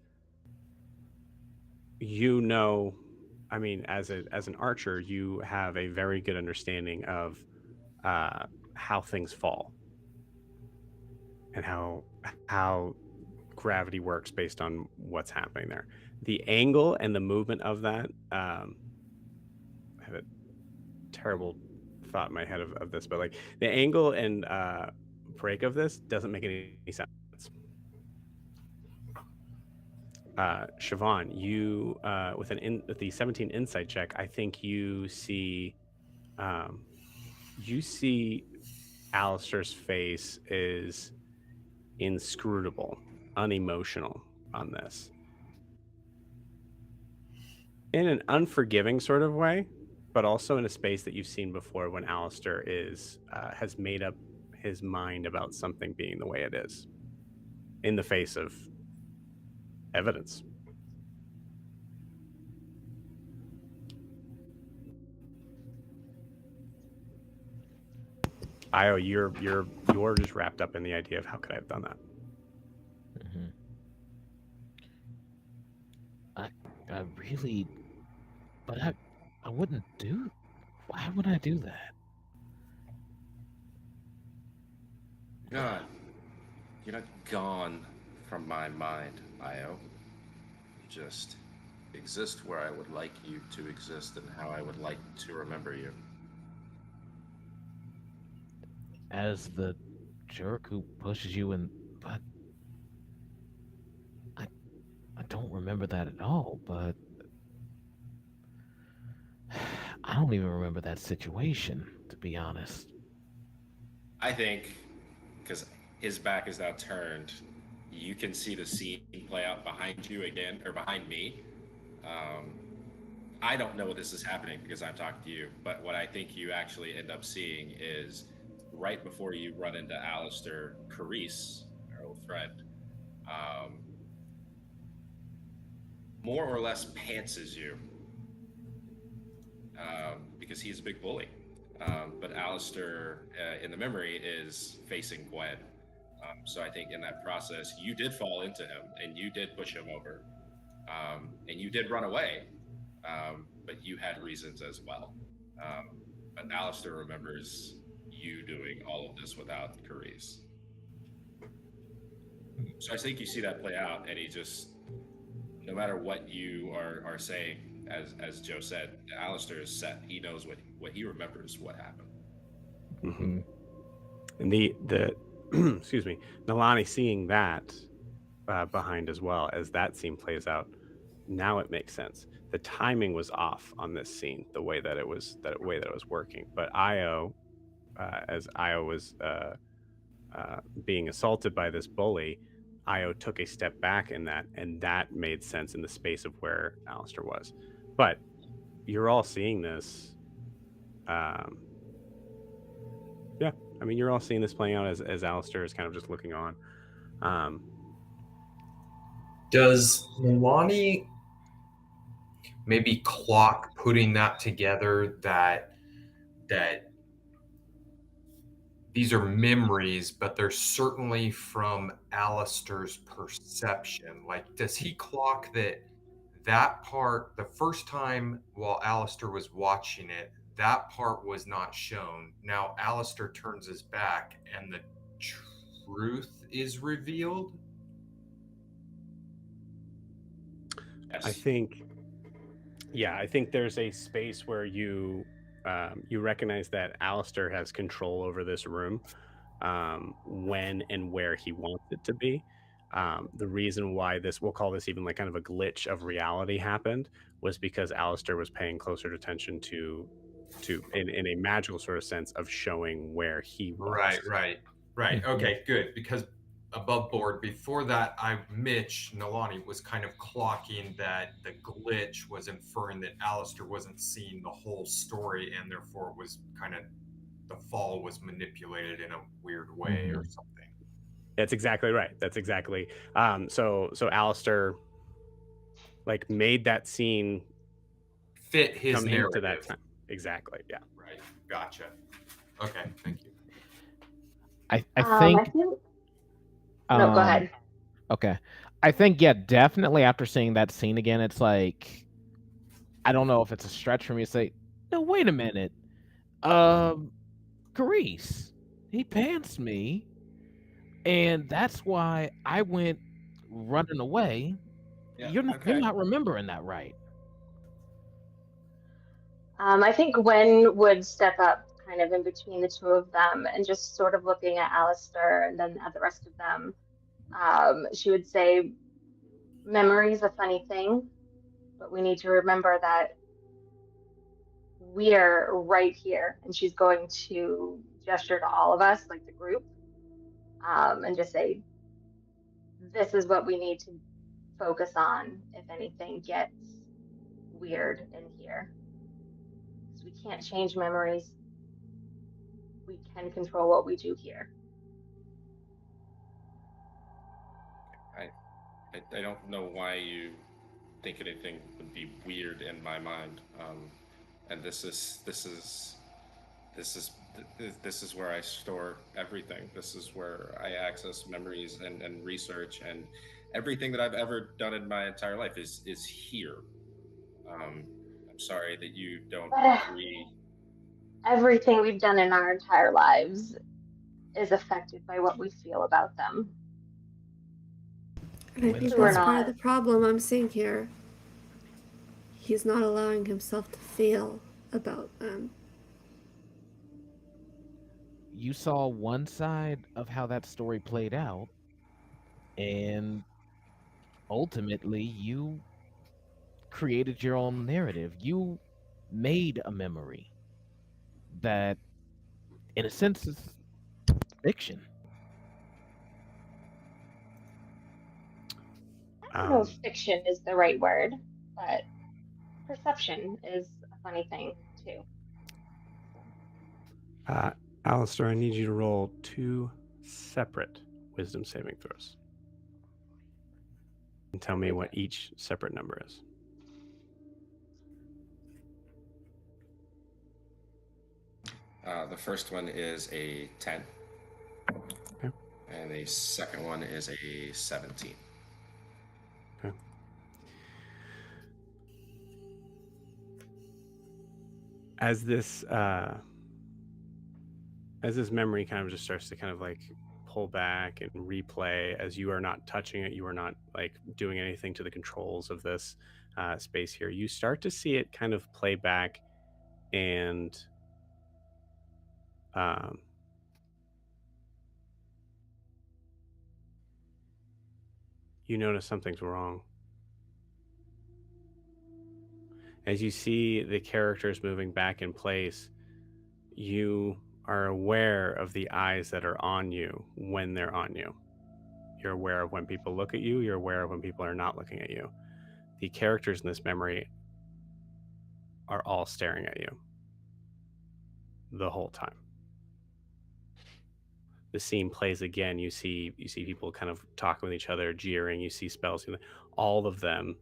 I mean, as an archer, you have a very good understanding of how things fall and how gravity works based on what's happening there. The angle and the movement of that, I have a terrible thought in my head of this, but like the angle and break of this doesn't make any sense. Siobhan, you with the 17 insight check, I think you see Alastair's face is inscrutable, unemotional on this, in an unforgiving sort of way, but also in a space that you've seen before when Alastair has made up his mind about something being the way it is, in the face of evidence. Io, you're just wrapped up in the idea of how could I have done that. Mm-hmm. I really, but I wouldn't do. Why would I do that? You're not gone from my mind, Io. You just exist where I would like you to exist and how I would like to remember you. As the jerk who pushes you in, but I don't remember that at all. But I don't even remember that situation, to be honest. I think, because his back is now turned, you can see the scene play out behind you again, or behind me. I don't know what this is happening because I'm talking to you, but what I think you actually end up seeing is right before you run into Alastaire, Carice, our old friend, more or less pantses you because he's a big bully. But Alastaire, in the memory, is facing Gwen. So I think in that process, you did fall into him and you did push him over. And you did run away, but you had reasons as well. But Alastaire remembers you doing all of this without Carice. So I think you see that play out, and he just, no matter what you are saying, as Joe said, Alastaire is set. He knows what he remembers what happened. Mm-hmm. And the excuse me, Nalani seeing that behind as well as that scene plays out. Now it makes sense. The timing was off on this scene, the way that it was working. But Io, as Io was being assaulted by this bully, Io took a step back in that, and that made sense in the space of where Alastaire was. But you're all seeing this. Yeah, I mean, you're all seeing this playing out as Alastaire is kind of just looking on. Does Milani maybe clock putting that together that these are memories, but they're certainly from Alastaire's perception? Like, does he clock that part, the first time while Alastaire was watching it, that part was not shown. Now Alastaire turns his back and the truth is revealed? Yes. I think there's a space where you recognize that Alastaire has control over this room when and where he wants it to be. The reason why we'll call this even like kind of a glitch of reality happened was because Alastaire was paying closer attention to in a magical sort of sense of showing where he was. Right. Okay, good. Because above board, before that, Mitch Nalani was kind of clocking that the glitch was inferring that Alastaire wasn't seeing the whole story, and therefore it was kind of, the fall was manipulated in a weird way or something. That's exactly right. That's exactly. So Alastaire like made that scene fit his come narrative. into that time. Exactly. Yeah. Right. Gotcha. Okay. Thank you. I think. No, go ahead. Okay. I think, yeah, definitely after seeing that scene again, it's like, I don't know if it's a stretch for me to say, no, wait a minute. Grease, he pants me, and that's why I went running away. Yeah, You're not remembering that right. I think Gwen would step up kind of in between the two of them and just sort of looking at Alastaire and then at the rest of them. She would say, memory is a funny thing, but we need to remember that we're right here. And she's going to gesture to all of us, like the group, and just say, this is what we need to focus on if anything gets weird in here. Because we can't change memories. We can control what we do here. I don't know why you think anything would be weird in my mind, and this is where I store everything. This is where I access memories and research, and everything that I've ever done in my entire life is here. I'm sorry that you don't agree. Everything we've done in our entire lives is affected by what we feel about them. And I think So we're that's part of not. the problem I'm seeing here. He's not allowing himself to feel about them. You saw one side of how that story played out, and ultimately you created your own narrative. You made a memory that, in a sense, is fiction. I don't know if fiction is the right word, but perception is a funny thing too. Alastaire, I need you to roll 2 separate wisdom saving throws. And tell me what each separate number is. The first one is a 10. Okay. And the second one is a 17. Okay. As this memory kind of just starts to kind of like pull back and replay, as you are not touching it, you are not like doing anything to the controls of this space here, you start to see it kind of play back, and you notice something's wrong. As you see the characters moving back in place, you are aware of the eyes that are on you when they're on you. You're aware of when people look at you. You're aware of when people are not looking at you. The characters in this memory are all staring at you the whole time. The scene plays again. You see people kind of talking with each other, jeering. You see spells. All of them,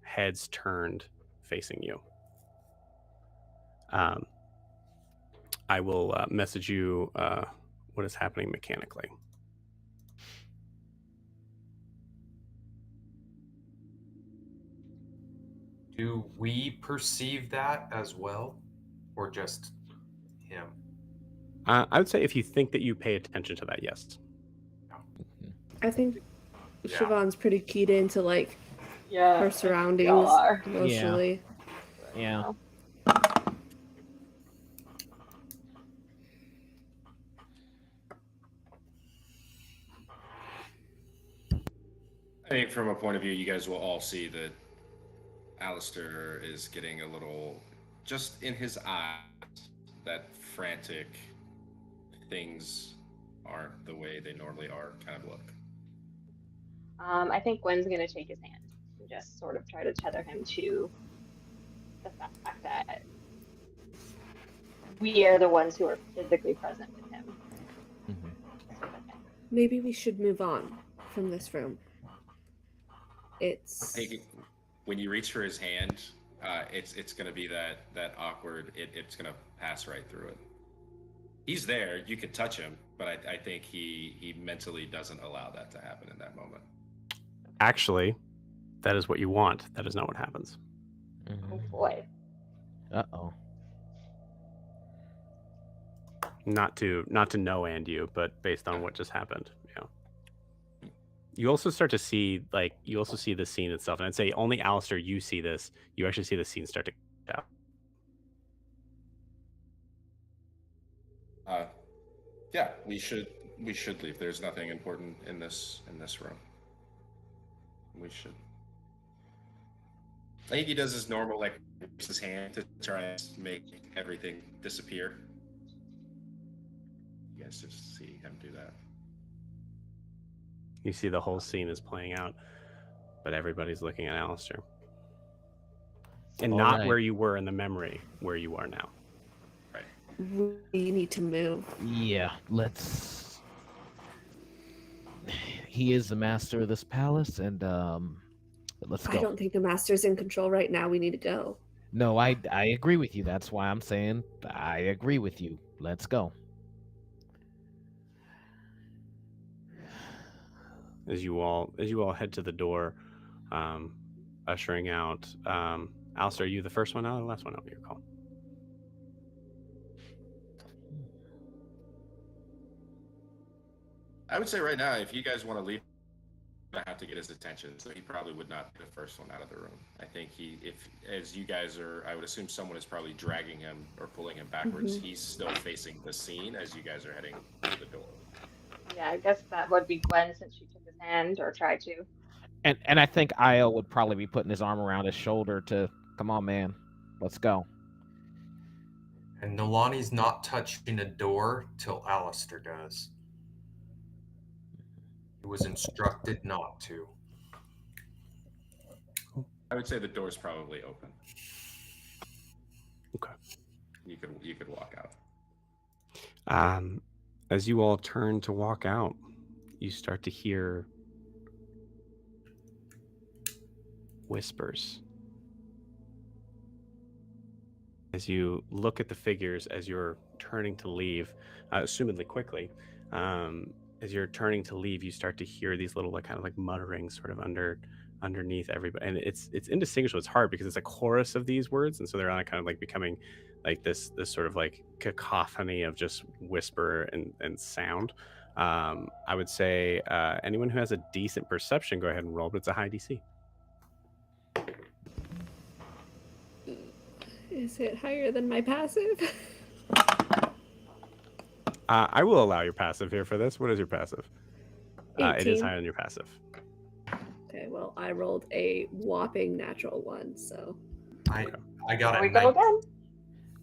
heads turned, facing you. I will message you what is happening mechanically. Do we perceive that as well, or just him? I would say if you think that you pay attention to that, yes. I think Siobhan's pretty keyed into like Yeah, her surroundings y'all are. emotionally. Yeah. I think from a point of view, you guys will all see that Alastaire is getting a little, just in his eyes, that frantic things aren't the way they normally are kind of look. I think Gwen's gonna take his hand and just sort of try to tether him to the fact that we are the ones who are physically present with him. Mm-hmm. Maybe we should move on from this room. It's I think when you reach for his hand, it's going to be that awkward. It's going to pass right through it. He's there. You could touch him, but I think he mentally doesn't allow that to happen in that moment. Actually, that is what you want. That is not what happens. Oh boy. Uh-oh. Not to no and you, but based on what just happened. Yeah. You also start to see the scene itself, and I'd say only Alastaire, you see this. You actually see the scene start to out. Yeah, we should leave. There's nothing important in this room. We should. I think he does his normal, like, raises his hand to try and make everything disappear. You guys just see him do that. You see the whole scene is playing out, but everybody's looking at Alastaire. And not right. where you were in the memory, where you are now. Right. we need to move. Yeah, let's. He is the master of this palace, and let's go. I don't think the master's in control right now. We need to go. No, I agree with you. That's why I'm saying I agree with you. Let's go. As you all head to the door, ushering out. Alastaire, are you the first one out or the last one out? Your call. I would say right now, if you guys want to leave, I have to get his attention, so he probably would not be the first one out of the room. I think as you guys are, I would assume someone is probably dragging him or pulling him backwards. He's still facing the scene as you guys are heading to the door. Yeah, I guess that would be Gwen since she took his hand or tried to. And I think Io would probably be putting his arm around his shoulder to, come on, man, let's go. And Nolani's not touching a door till Alastaire does. He was instructed not to. I would say the door's probably open. Okay. You could walk out. As you all turn to walk out, you start to hear whispers. As you look at the figures, as you're turning to leave, assumedly quickly, as you're turning to leave, you start to hear these little kind of mutterings sort of underneath everybody, and it's indistinguishable. It's hard because it's a chorus of these words, and so they're on kind of becoming this sort of cacophony of just whisper and sound. I would say anyone who has a decent perception, go ahead and roll, but it's a high DC. Is it higher than my passive? I will allow your passive here for this. What is your passive? It is 18. higher than your passive. Okay, well, I rolled a whopping natural 1, so. I got There we a go again.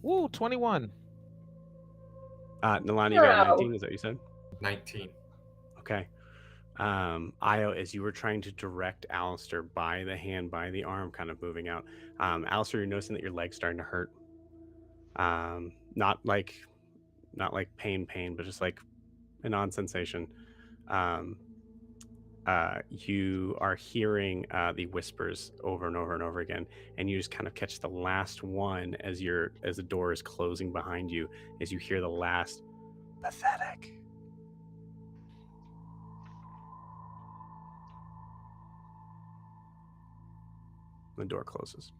Woo, 21. Nalani, you got 19, is that what you said? 19. Okay. Io, as you were trying to direct Alastaire by the hand, by the arm, kind of moving out, Alastaire, you're noticing that your leg's starting to hurt. Not like pain, but just an odd sensation. You are hearing the whispers over and over and over again, and you just kind of catch the last one as the door is closing behind you, as you hear the last pathetic. The door closes.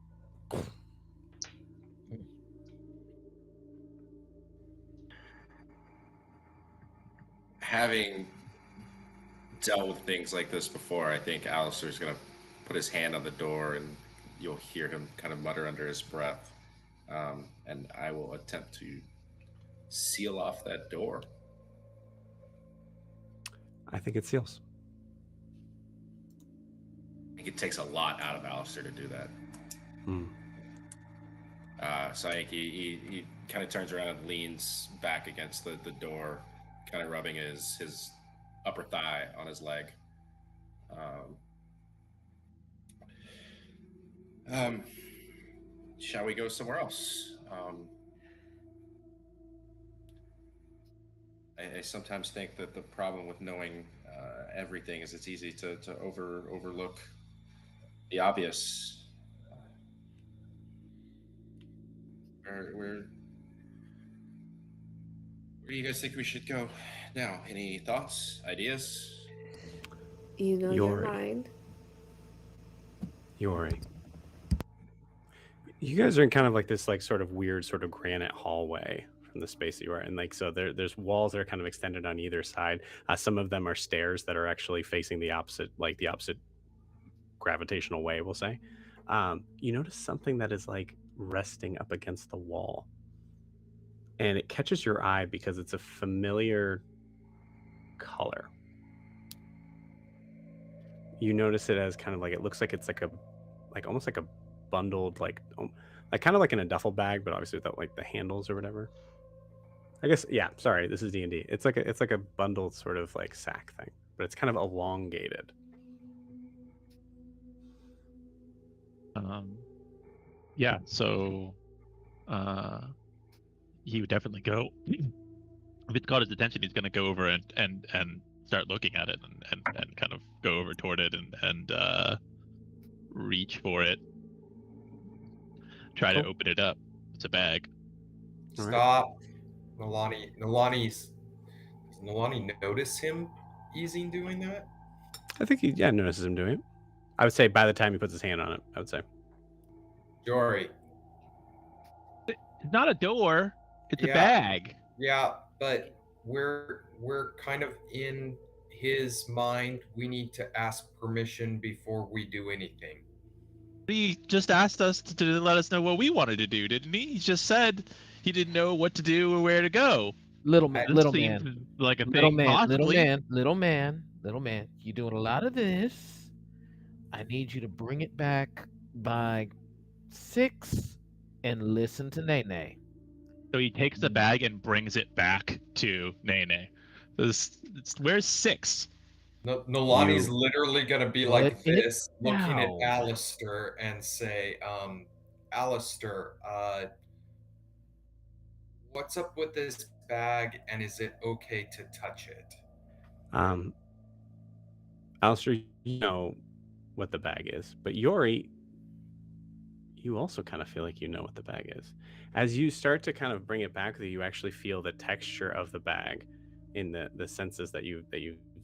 Having dealt with things like this before, I think Alastaire's going to put his hand on the door, and you'll hear him kind of mutter under his breath. And I will attempt to seal off that door. I think it seals. I think it takes a lot out of Alastaire to do that. So I think he kind of turns around and leans back against the door, kind of rubbing his upper thigh on his leg. Shall we go somewhere else? I sometimes think that the problem with knowing everything is it's easy to overlook the obvious. Where do you guys think we should go now? Any thoughts, ideas? You know your Yori. mind. Yori. You guys are in kind of this sort of weird sort of granite hallway from the space that you are in. So there's walls that are kind of extended on either side. Some of them are stairs that are actually facing the opposite gravitational way, we'll say. You notice something that is resting up against the wall, and it catches your eye because it's a familiar color. You notice it as kind of it looks like it's almost like a bundled kind of in a duffel bag, but obviously without the handles or whatever. I guess, yeah, sorry, this is D&D. It's like a bundled sort of sack thing, but it's kind of elongated. Yeah, so he would definitely go. If it's caught his attention, he's going to go over and start looking at it and kind of go over toward it and reach for it. Try to open it up. It's a bag. Stop. Does Nolani notice him easing doing that? I think he notices him doing it. I would say by the time he puts his hand on it, I would say. Jory. It's not a door. It's a bag. Yeah, but we're kind of in his mind, we need to ask permission before we do anything. He just asked us to let us know what we wanted to do, didn't he? He just said he didn't know what to do or where to go. Little man, This little seems man, like a little thing, man, little possibly. man, little man, little man. You doing a lot of this. I need you to bring it back by 6 and listen to Nene. So he takes the bag and brings it back to Nene. Where's 6? Nolani's literally gonna be Put like it this, looking at down. Alastaire and say, Alastaire, what's up with this bag, and is it okay to touch it? Alastaire, you know what the bag is, but Yori, you also kind of feel like you know what the bag is. As you start to kind of bring it back with you, you actually feel the texture of the bag in the senses that you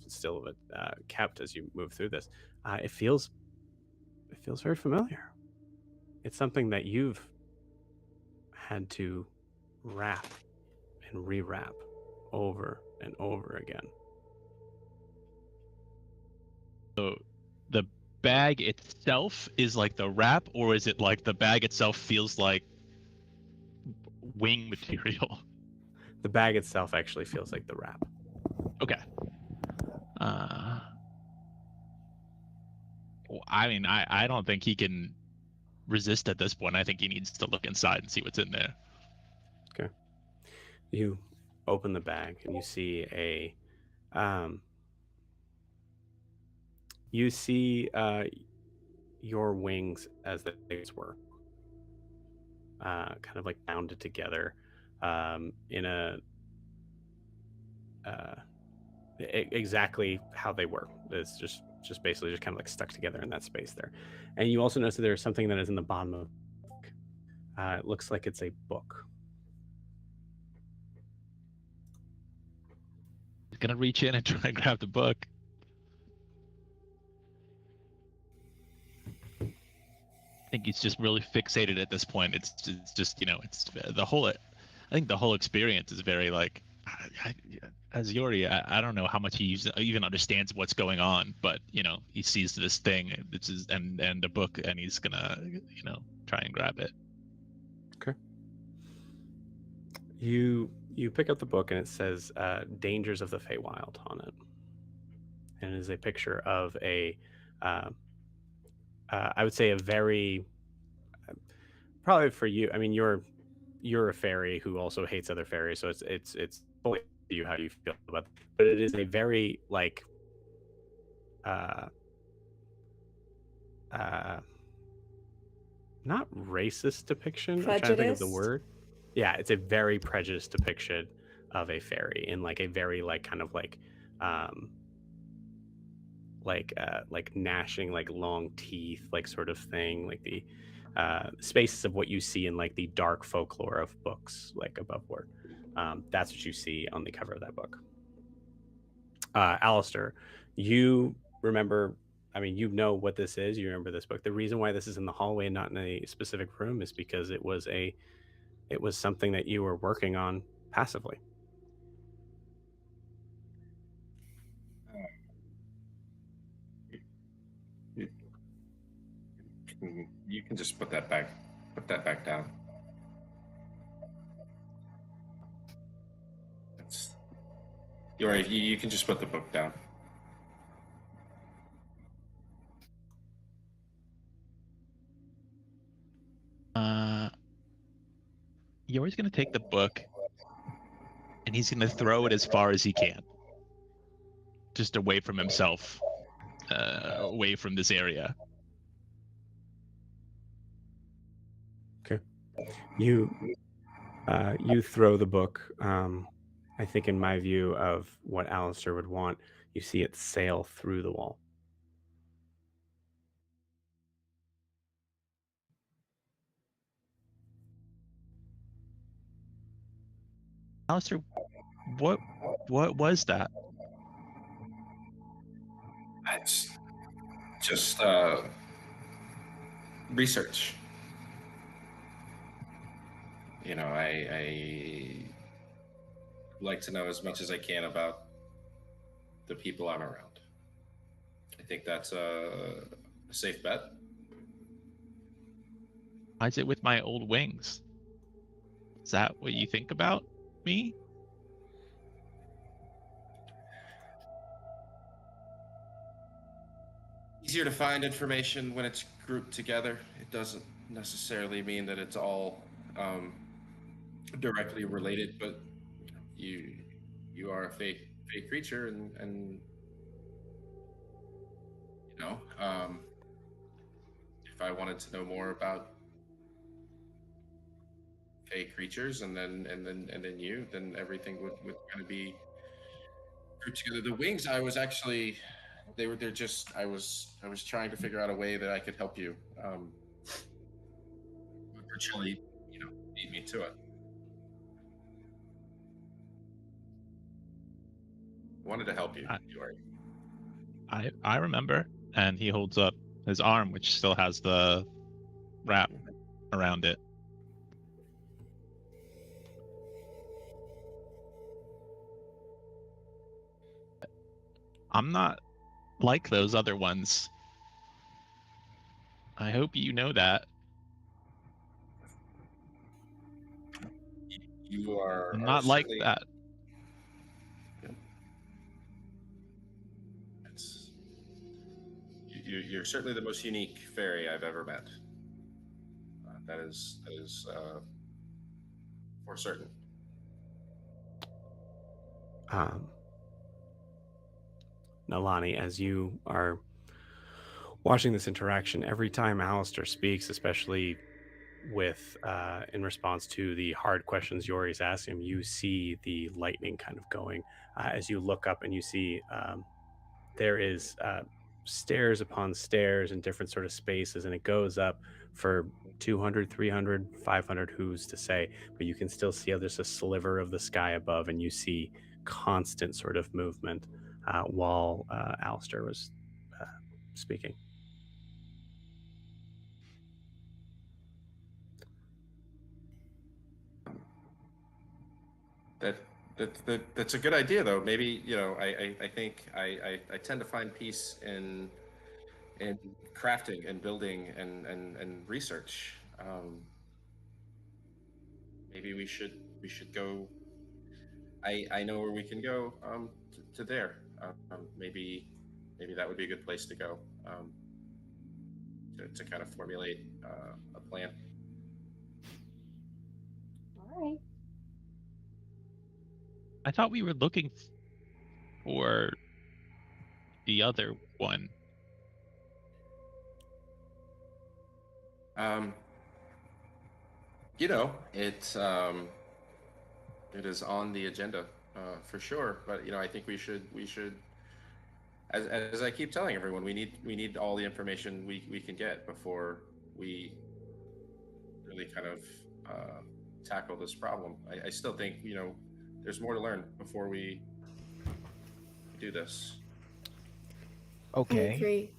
still kept as you move through this. It feels very familiar. It's something that you've had to wrap and rewrap over and over again. So the bag itself is like the wrap, or is it like the bag itself feels like wing material? The bag itself actually feels like the wrap. Okay. I mean, I don't think he can resist at this point. I think he needs to look inside and see what's in there. Okay. You open the bag and you see your wings as they were, kind of like bounded together in a exactly how they were. It's just basically just kind of like stuck together in that space there. And you also notice that there's something that is in the bottom of it looks like it's a book. He's gonna reach in and try and grab the book. I think he's just really fixated at this point. It's just it's the whole. I think the whole experience is very like, as Yori, I don't know how much he even understands what's going on, but he sees this thing, and the book, and he's gonna try and grab it. Okay. You pick up the book and it says "Dangers of the Feywild" on it, and it is a picture of a I would say a very probably for you. I mean, you're a fairy who also hates other fairies, so it's fully up to you how you feel about it. But it is a very like not racist depiction. I'm trying to think of the word. Yeah, it's a very prejudiced depiction of a fairy in like a very like kind of like gnashing, like long teeth, like sort of thing, like the spaces of what you see in like the dark folklore of books, like above board. That's what you see on the cover of that book. Alastaire, you remember, I mean, you know what this is. You remember this book. The reason why this is in the hallway and not in a specific room is because it was something that you were working on passively. You can just put that back down. You're right. You can just put the book down. Yori's gonna take the book, and he's gonna throw it as far as he can, just away from himself, away from this area. Okay. You throw the book. I think in my view of what Alastaire would want, you see it sail through the wall. Alastaire, what was that? It's just research. I like to know as much as I can about the people I'm around. I think that's a safe bet. Why is it with my old wings? Is that what you think about me? Easier to find information when it's grouped together. It doesn't necessarily mean that it's all directly related, but you you are a fake creature, and you know, if I wanted to know more about fake creatures, and then you, then everything would kind of be grouped together. The wings, I was actually, they're just, I was trying to figure out a way that I could help you. Brucelli, beat me to it. I wanted to help you. I- Yuri. I remember. And he holds up his arm, which still has the wrap around it. I'm not like those other ones. I hope you know that. You are, I'm are not like certainly. that. It's, you're certainly the most unique fairy I've ever met. That is for certain. Um, Nalani, as you are watching this interaction, every time Alastair speaks, especially with in response to the hard questions Yori's asking him, you see the lightning kind of going as you look up and you see there is stairs upon stairs in different sort of spaces, and it goes up for 200, 300, 500, who's to say, but you can still see how there's a sliver of the sky above, and you see constant sort of movement while Alistair was speaking. That that's a good idea, though. Maybe I think I tend to find peace in crafting and building and research. Maybe we should go. I know where we can go to there. Maybe that would be a good place to go to kind of formulate a plan. All right. I thought we were looking for the other one. Um, it is on the agenda for sure. But I think we should as I keep telling everyone, we need all the information we can get before we really kind of tackle this problem. I still think there's more to learn before we do this. I Okay. agree.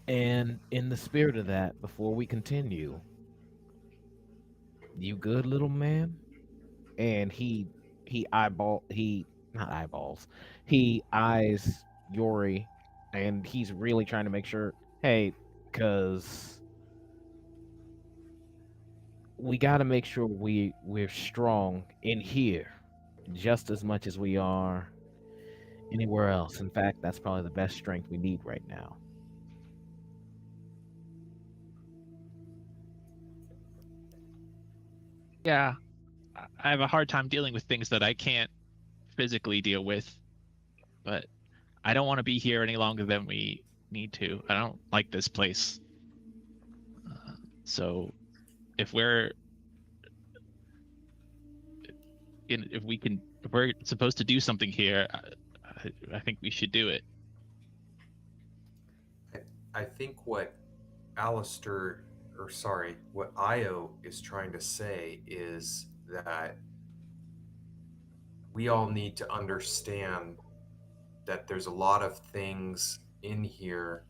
And in the spirit of that, before we continue, you good little man? And he eyeball he not eyeballs. He eyes Yori, and he's really trying to make sure, hey, cuz we got to make sure we're strong in here just as much as we are anywhere else. In fact, that's probably the best strength we need right now. Yeah, I have a hard time dealing with things that I can't physically deal with, but I don't want to be here any longer than we need to. I don't like this place. So if we're if we're supposed to do something here, I think we should do it. I think what Alistair, or sorry, what Io is trying to say is that we all need to understand that there's a lot of things in here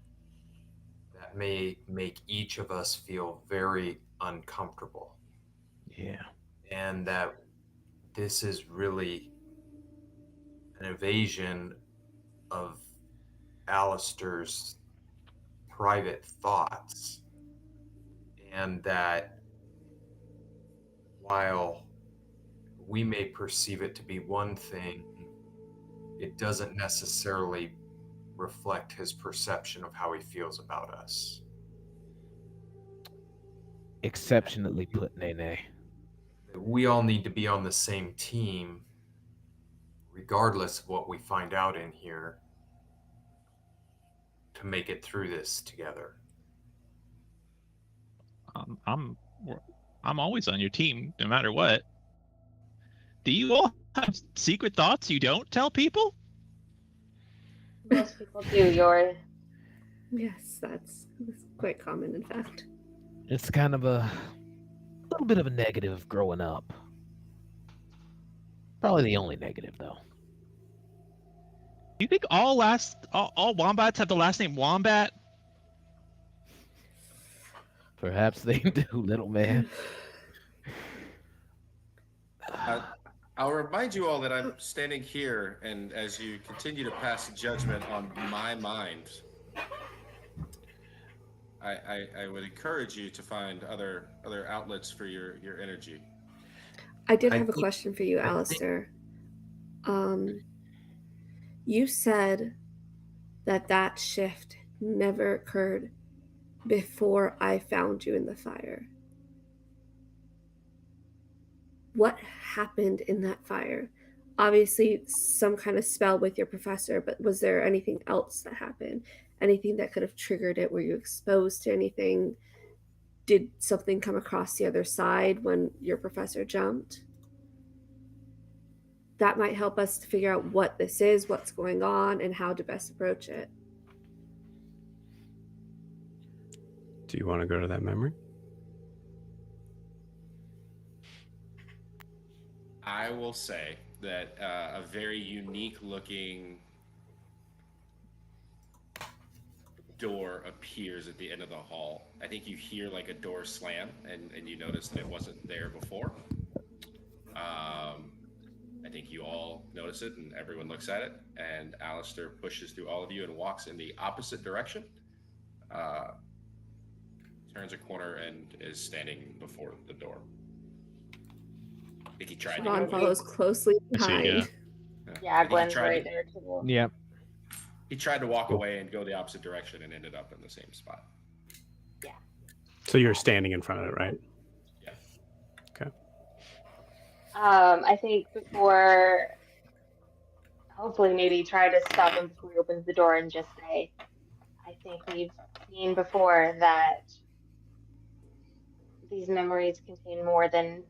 that may make each of us feel very uncomfortable, Yeah. and that this is really an invasion of Alastaire's private thoughts, and that while we may perceive it to be one thing, it doesn't necessarily reflect his perception of how he feels about us. Exceptionally put, Nene. We all need to be on the same team, regardless of what we find out in here, to make it through this together. I'm always on your team, no matter what. Do you all have secret thoughts you don't tell people? Most people do. You're Yes, that's quite common, in fact. It's kind of a little bit of a negative growing up. Probably the only negative, though. Do you think all wombats have the last name Wombat? Perhaps they do, little man. I'll remind you all that I'm standing here, and as you continue to pass judgment on my mind, I would encourage you to find other outlets for your energy. I did have a question for you, Alastaire. You said that shift never occurred before I found you in the fire. What happened in that fire? Obviously, some kind of spell with your professor, but was there anything else that happened? Anything that could have triggered it? Were you exposed to anything? Did something come across the other side when your professor jumped? That might help us to figure out what this is, what's going on, and how to best approach it. Do you want to go to that memory? I will say that a very unique looking door appears at the end of the hall. I think you hear like a door slam, and you notice that it wasn't there before. I think you all notice it, and everyone looks at it, and Alastaire pushes through all of you and walks in the opposite direction, turns a corner, and is standing before the door. I think he tried Siobhan follows closely behind. Yeah, Gwen's right there too. Yep. He tried to walk away and go the opposite direction and ended up in the same spot. Yeah. So you're standing in front of it, right? Yeah. Okay. I think before, hopefully maybe try to stop him before he opens the door and just say, I think we've seen before that these memories contain more than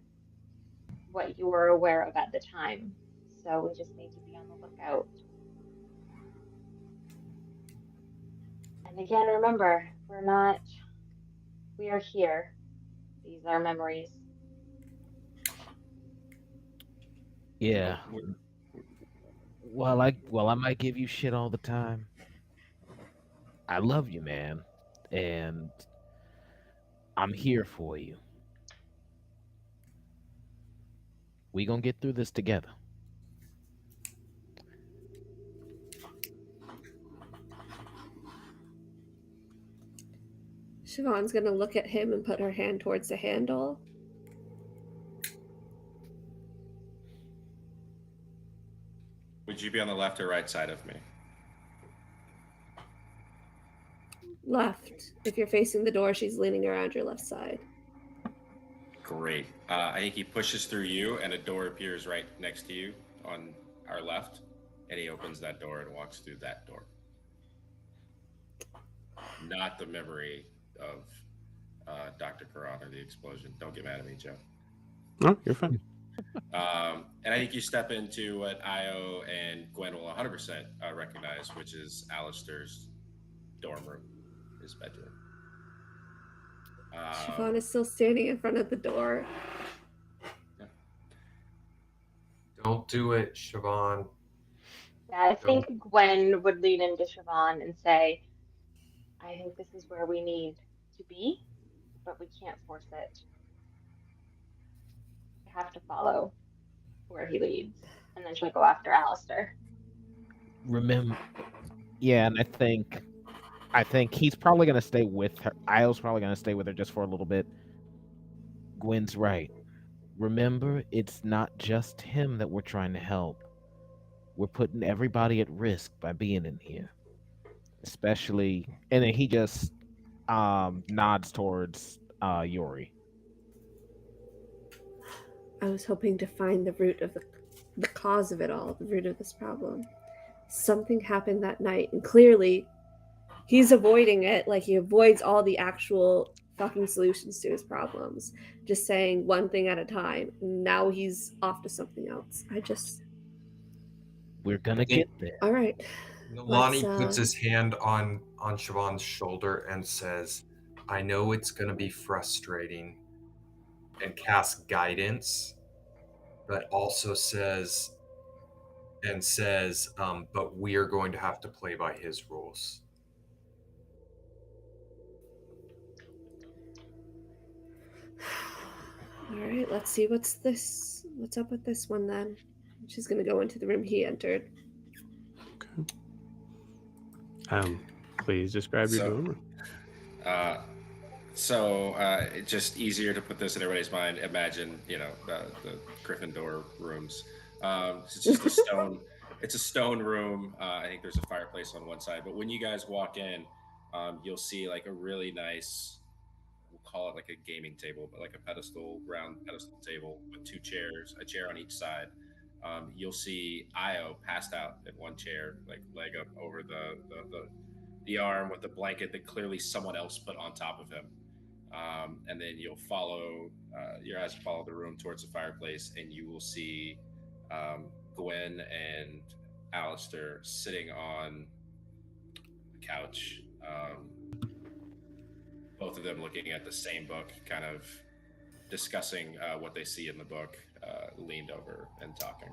what you were aware of at the time. So we just need to be on the lookout. And again, remember, we are here. These are memories. Yeah. Well, I might give you shit all the time. I love you, man. And I'm here for you. We gonna get through this together. Siobhan's gonna look at him and put her hand towards the handle. Would you be on the left or right side of me? Left. If you're facing the door, she's leaning around your left side. Great. I think he pushes through you, and a door appears right next to you on our left, and he opens that door and walks through that door. Not the memory of Dr. Karan or the explosion. Don't get mad at me, Joe. No, you're fine. And I think you step into what Io and Gwen will 100% recognize, which is Alastaire's dorm room, his bedroom. Siobhan is still standing in front of the door. Yeah. Don't do it, Siobhan. Yeah, I think Gwen would lean into Siobhan and say, I think this is where we need to be, but we can't force it. We have to follow where he leads. And then she'll go after Alastaire. Remember, yeah, and I think he's probably gonna stay with her. Io's probably gonna stay with her just for a little bit. Gwen's right. Remember, it's not just him that we're trying to help. We're putting everybody at risk by being in here, especially. And then he just nods towards Yori. I was hoping to find the root of the cause of it all, the root of this problem. Something happened that night, and clearly he's avoiding it. Like, he avoids all the actual fucking solutions to his problems, just saying one thing at a time. Now he's off to something else. We're gonna get there. All right. Lonnie puts his hand on Siobhan's shoulder and says, I know it's going to be frustrating, and casts guidance, but also says, but we are going to have to play by his rules. All right, let's see what's up with this one then. She's gonna go into the room he entered. Okay. Please describe your room. It's just easier to put this in everybody's mind. Imagine, the Gryffindor rooms. It's just a stone. It's a stone room. I think there's a fireplace on one side, but when you guys walk in, you'll see like a really nice, we'll call it like a gaming table, but like a round pedestal table with two chairs, a chair on each side. You'll see Io passed out in one chair, like leg up over the arm with the blanket that clearly someone else put on top of him. And then you'll follow, your eyes will follow the room towards the fireplace, and you will see Gwen and Alastaire sitting on the couch, both of them looking at the same book, kind of discussing what they see in the book, leaned over and talking.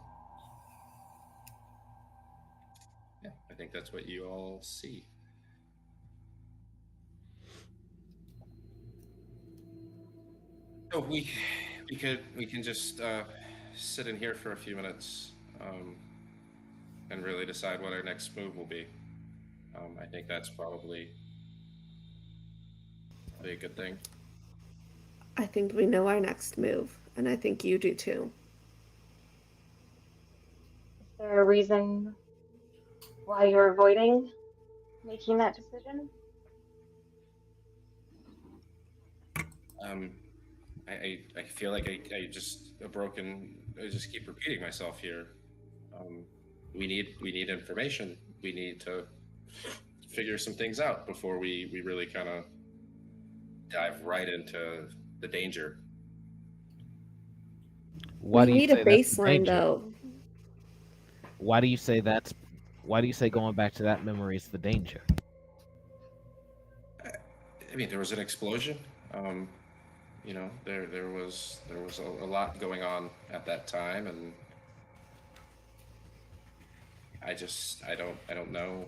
Yeah, I think that's what you all see. So we can just sit in here for a few minutes and really decide what our next move will be. I think that's probably a good thing. I think we know our next move, and I think you do too. Is there a reason why you're avoiding making that decision? I feel like I just keep repeating myself here. We need information. We need to figure some things out before we really kind of dive right into the danger. Why do you need a baseline though? Why do you say going back to that memory is the danger? I mean, there was an explosion. There was a lot going on at that time, and I don't know.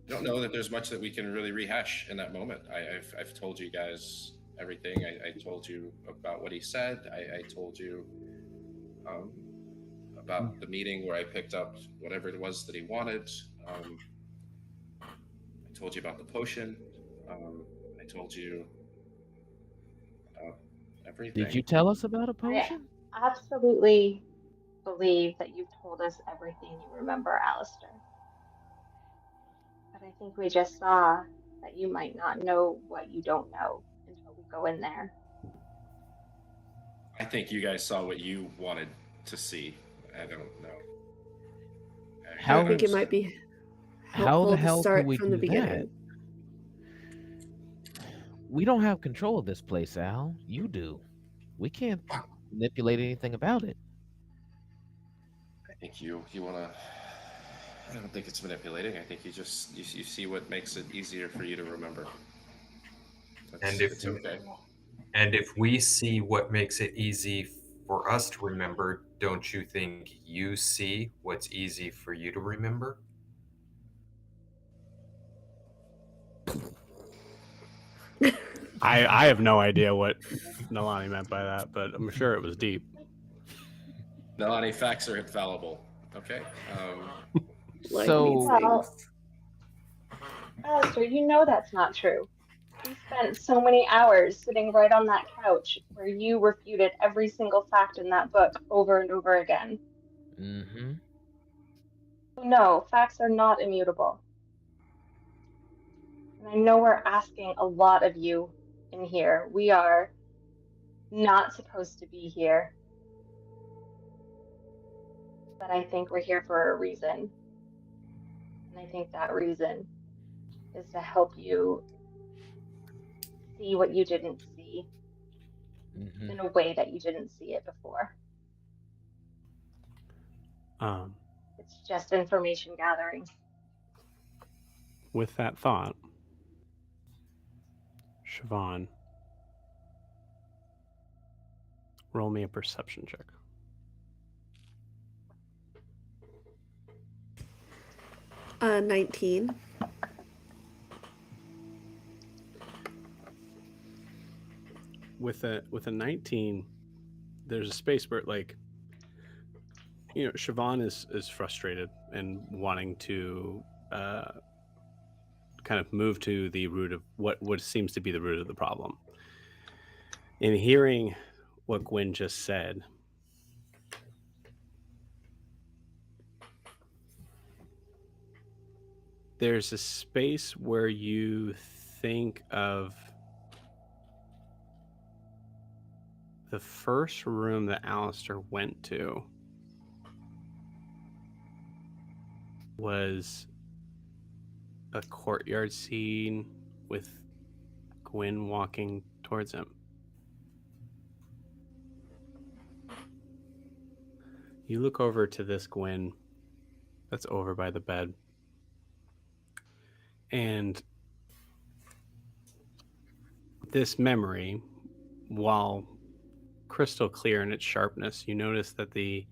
I don't know that there's much that we can really rehash in that moment. I've told you guys everything. I told you about what he said. I told you about the meeting where I picked up whatever it was that he wanted. I told you about the potion. I told you about everything. Did you tell us about a potion? I absolutely believe that you've told us everything you remember, Alastaire. But I think we just saw that you might not know what you don't know until we go in there. I think you guys saw what you wanted to see. I don't know. I think it might be how the helpful hell to start can we from do the beginning. that? We don't have control of this place, Al. You do. We can't manipulate anything about it. I think you want to. I don't think it's manipulating. I think you see what makes it easier for you to remember. And if we see what makes it easy for us to remember, don't you think you see what's easy for you to remember? I have no idea what Nalani meant by that, but I'm sure it was deep. Nalani, facts are infallible. Okay. Like So- these Well, things. Alastair, you know that's not true. We spent so many hours sitting right on that couch where you refuted every single fact in that book over and over again. Mm-hmm. No, facts are not immutable. And I know we're asking a lot of you in here. We are not supposed to be here. But I think we're here for a reason. And I think that reason is to help you see what you didn't see Mm-hmm. in a way that you didn't see it before. It's just information gathering. With that thought, Siobhan, roll me a perception check. 19. With a 19, there's a space where Siobhan is frustrated and wanting to kind of move to the root of what seems to be the root of the problem. In hearing what Gwen just said, there's a space where you think of the first room that Alastair went to was a courtyard scene with Gwen walking towards him. You look over to this Gwen that's over by the bed. And this memory, while crystal clear in its sharpness, you notice that the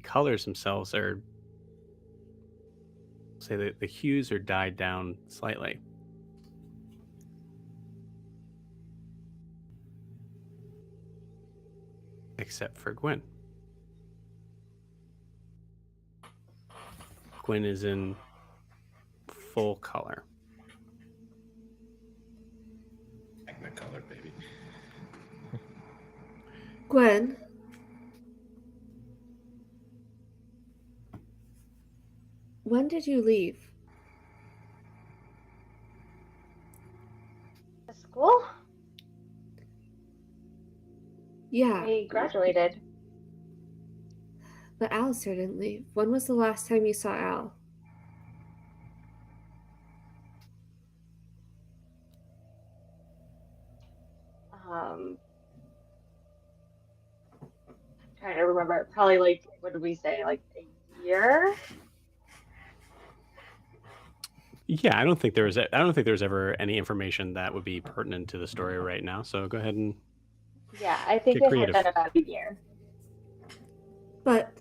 colors themselves are, say that the hues are dyed down slightly. Except for Gwen. Gwen is in full color. Technicolor, baby. Gwen. When did you leave? The school? Yeah, I graduated. but Alastair didn't leave. When was the last time you saw Al? Trying to remember. Probably like, what did we say? Like a year? Yeah, I don't think there was ever any information that would be pertinent to the story right now. So go ahead and Yeah, I think get it creative. had been about a year. But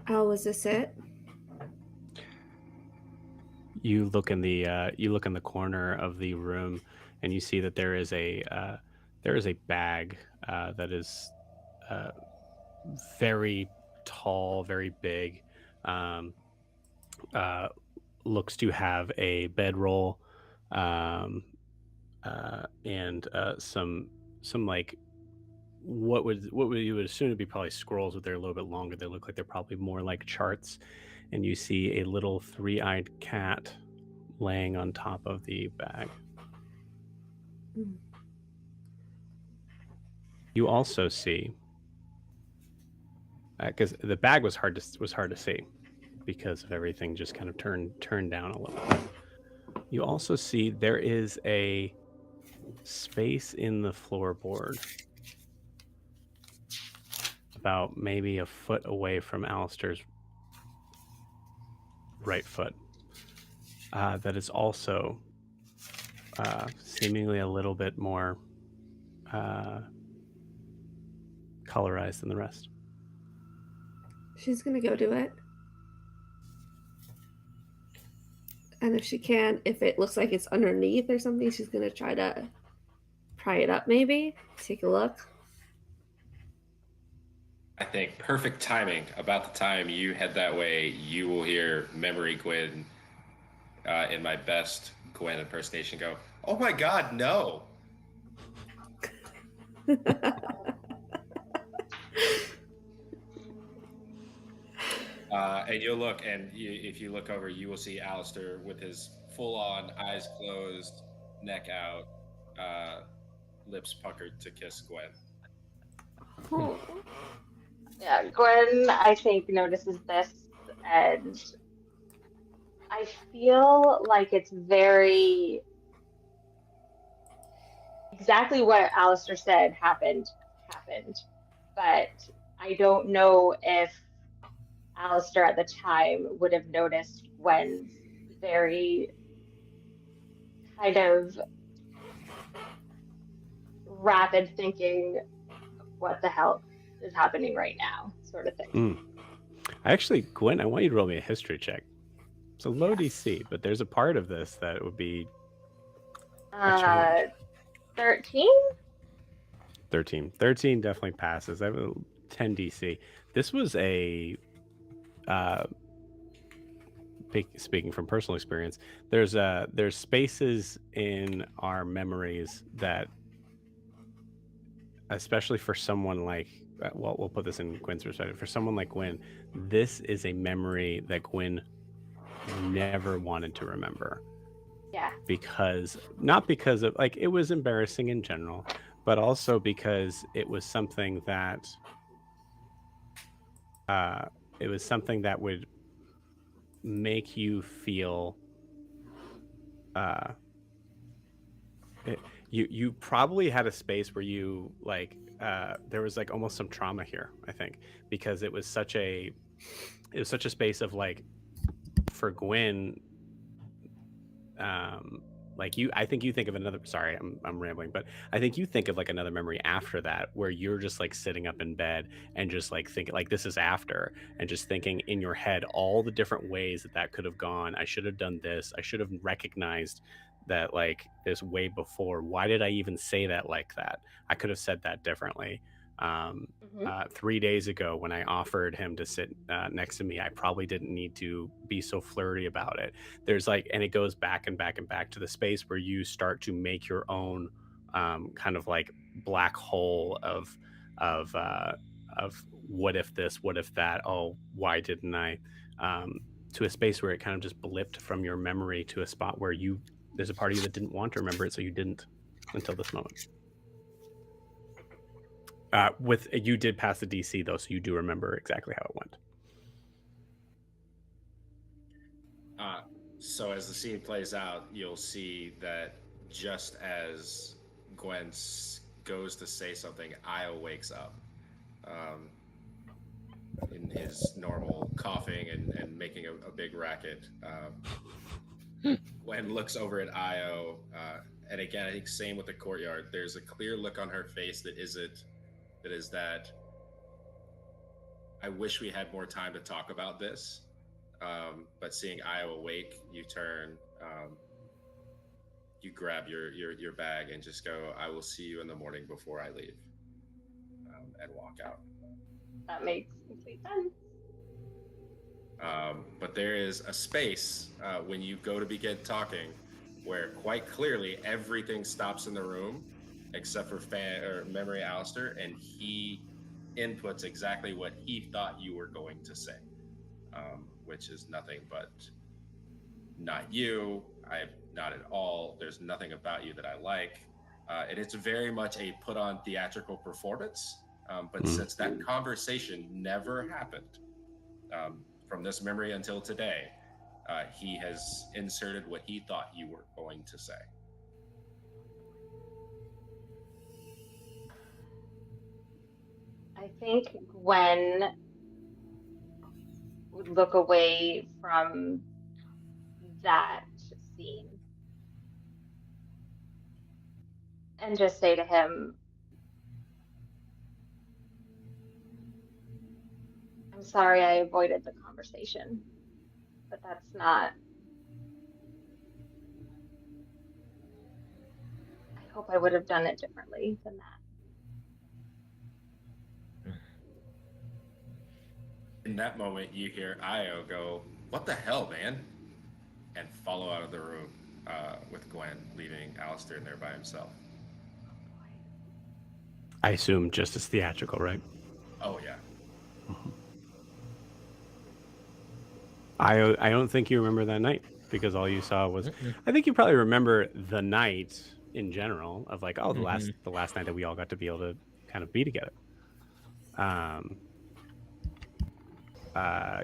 Al, was this it? You look in the corner of the room, and you see that there is a bag that is very tall, very big. Looks to have a bedroll, and some like what would you would assume to be probably scrolls, but they're a little bit longer. They look like they're probably more like charts. And you see a little three-eyed cat laying on top of the bag. Mm. You also see, because the bag was hard to see because of everything just kind of turned down a little bit. You also see there is a space in the floorboard about maybe a foot away from Alastair's right foot that is also seemingly a little bit more colorized than the rest. She's gonna go do it. And if she can, if it looks like it's underneath or something, she's gonna try to pry it up, maybe take a look. I think perfect timing. About the time you head that way, you will hear Memory Gwen in my best Gwen impersonation go, "Oh my God, no!" And you'll look, and if you look over, you will see Alastaire with his full-on eyes closed, neck out, lips puckered to kiss Gwen. Yeah, Gwen, I think, notices this, and I feel like it's very exactly what Alistair said happened, but I don't know if Alistair at the time would have noticed Gwen's very kind of rapid thinking, what the hell is happening right now, sort of thing. Actually, Gwen, I want you to roll me a history check. It's a low Yes. DC, but there's a part of this that would be 13? 13. 13 definitely passes. I have a 10 DC. This was a speaking from personal experience, there's spaces in our memories that, especially for someone like, well, we'll put this in Gwen's perspective. For someone like Gwen, this is a memory that Gwen never wanted to remember. Yeah. Not because of, like, it was embarrassing in general, but also because it was something that would make you feel you probably had a space where you like there was like almost some trauma here, I think, because it was such a space of like, for Gwen, like I think you think of another, sorry, I'm rambling, but I think you think of like another memory after that where you're just like sitting up in bed and just like thinking, like, this is after, and just thinking in your head all the different ways that could have gone. I should have done this. I should have recognized that, like, this way before. Why did I even say that like that? I could have said that differently. 3 days ago when I offered him to sit next to me, I probably didn't need to be so flirty about it. There's like, and it goes back and back and back to the space where you start to make your own kind of like black hole of what if this, what if that, oh, why didn't I, to a space where it kind of just blipped from your memory to a spot where there's a part of you that didn't want to remember it, so you didn't until this moment. With you did pass the DC though, so you do remember exactly how it went. So as the scene plays out, you'll see that just as Gwen goes to say something, Io wakes up in his normal coughing and making a big racket. Gwen looks over at Io, and again, I think same with the courtyard. There's a clear look on her face that is that I wish we had more time to talk about this. But seeing Io awake, you turn, you grab your bag and just go, "I will see you in the morning before I leave," and walk out. That makes complete sense. But there is a space when you go to begin talking where quite clearly everything stops in the room except for Memory Alastaire, and he inputs exactly what he thought you were going to say, which is nothing but, "Not you. Not at all. There's nothing about you that I like." And it's very much a put on theatrical performance. But since that conversation never happened, from this memory until today, he has inserted what he thought you were going to say. I think Gwen would look away from that scene and just say to him, "I'm sorry I avoided the conversation, but that's not, I hope I would have done it differently than that. In that moment, you hear Io go, "What the hell, man?" and follow out of the room with Gwen, leaving Alastaire in there by himself. I assume just as theatrical, right? Oh, yeah. I don't think you remember that night because all you saw was. I think you probably remember the night in general of like, oh, the last night that we all got to be able to kind of be together.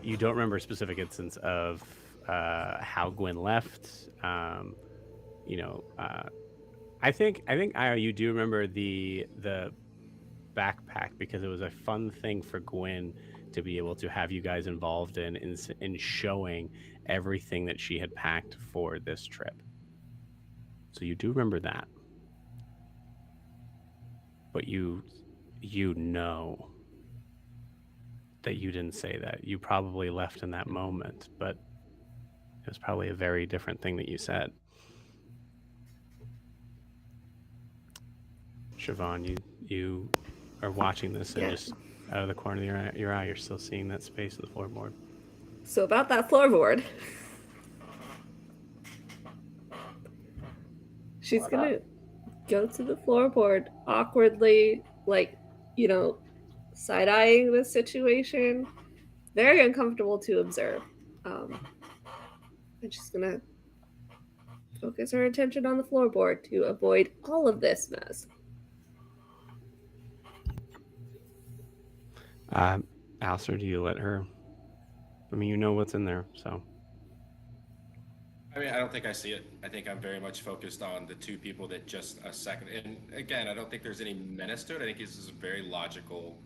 You don't remember a specific instance of how Gwen left. I think Io, you do remember the backpack because it was a fun thing for Gwen to be able to have you guys involved in showing everything that she had packed for this trip. So you do remember that. But you know that you didn't say that. You probably left in that moment, but it was probably a very different thing that you said. Siobhan, you are watching this and just out of the corner of your eye, you're still seeing that space of the floorboard. So about that floorboard, she's gonna go to the floorboard awkwardly, like, side-eyeing the situation. Very uncomfortable to observe. And she's gonna focus her attention on the floorboard to avoid all of this mess. Alastaire, do you let her? I mean, you know what's in there, so. I mean, I don't think I see it. I think I'm very much focused on the two people that just a second. And again, I don't think there's any menace to it. I think this is a very logical,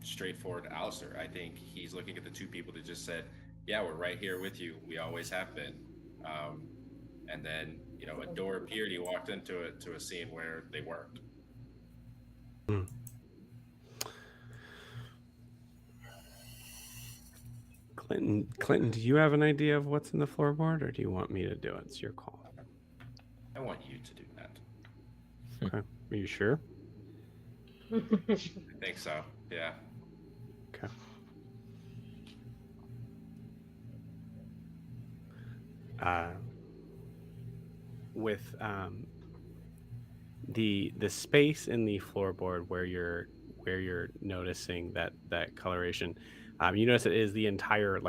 straightforward Alastaire. I think he's looking at the two people that just said, yeah, we're right here with you. We always have been. And then, a door appeared. He walked into a scene where they weren't. Clinton, do you have an idea of what's in the floorboard, or do you want me to do it? It's your call. I want you to do that. Okay. Are you sure? I think so. Yeah. Okay. With the space in the floorboard where you're noticing that coloration, you notice it is the entire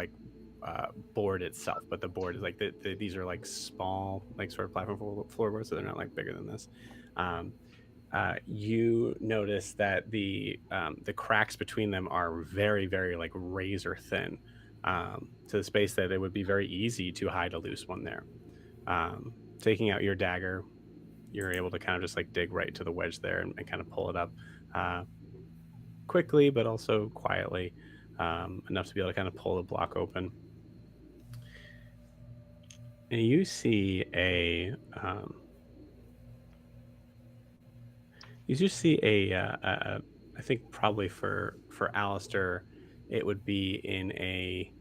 board itself, but the board is like these are like small, like sort of platform floorboards, so they're not like bigger than this. You notice that the cracks between them are very, very like razor thin, to the space that it would be very easy to hide a loose one there. Taking out your dagger, you're able to kind of just like dig right to the wedge there and kind of pull it up quickly, but also quietly, enough to be able to kind of pull the block open. And you see I think probably for Alastaire, it would be in a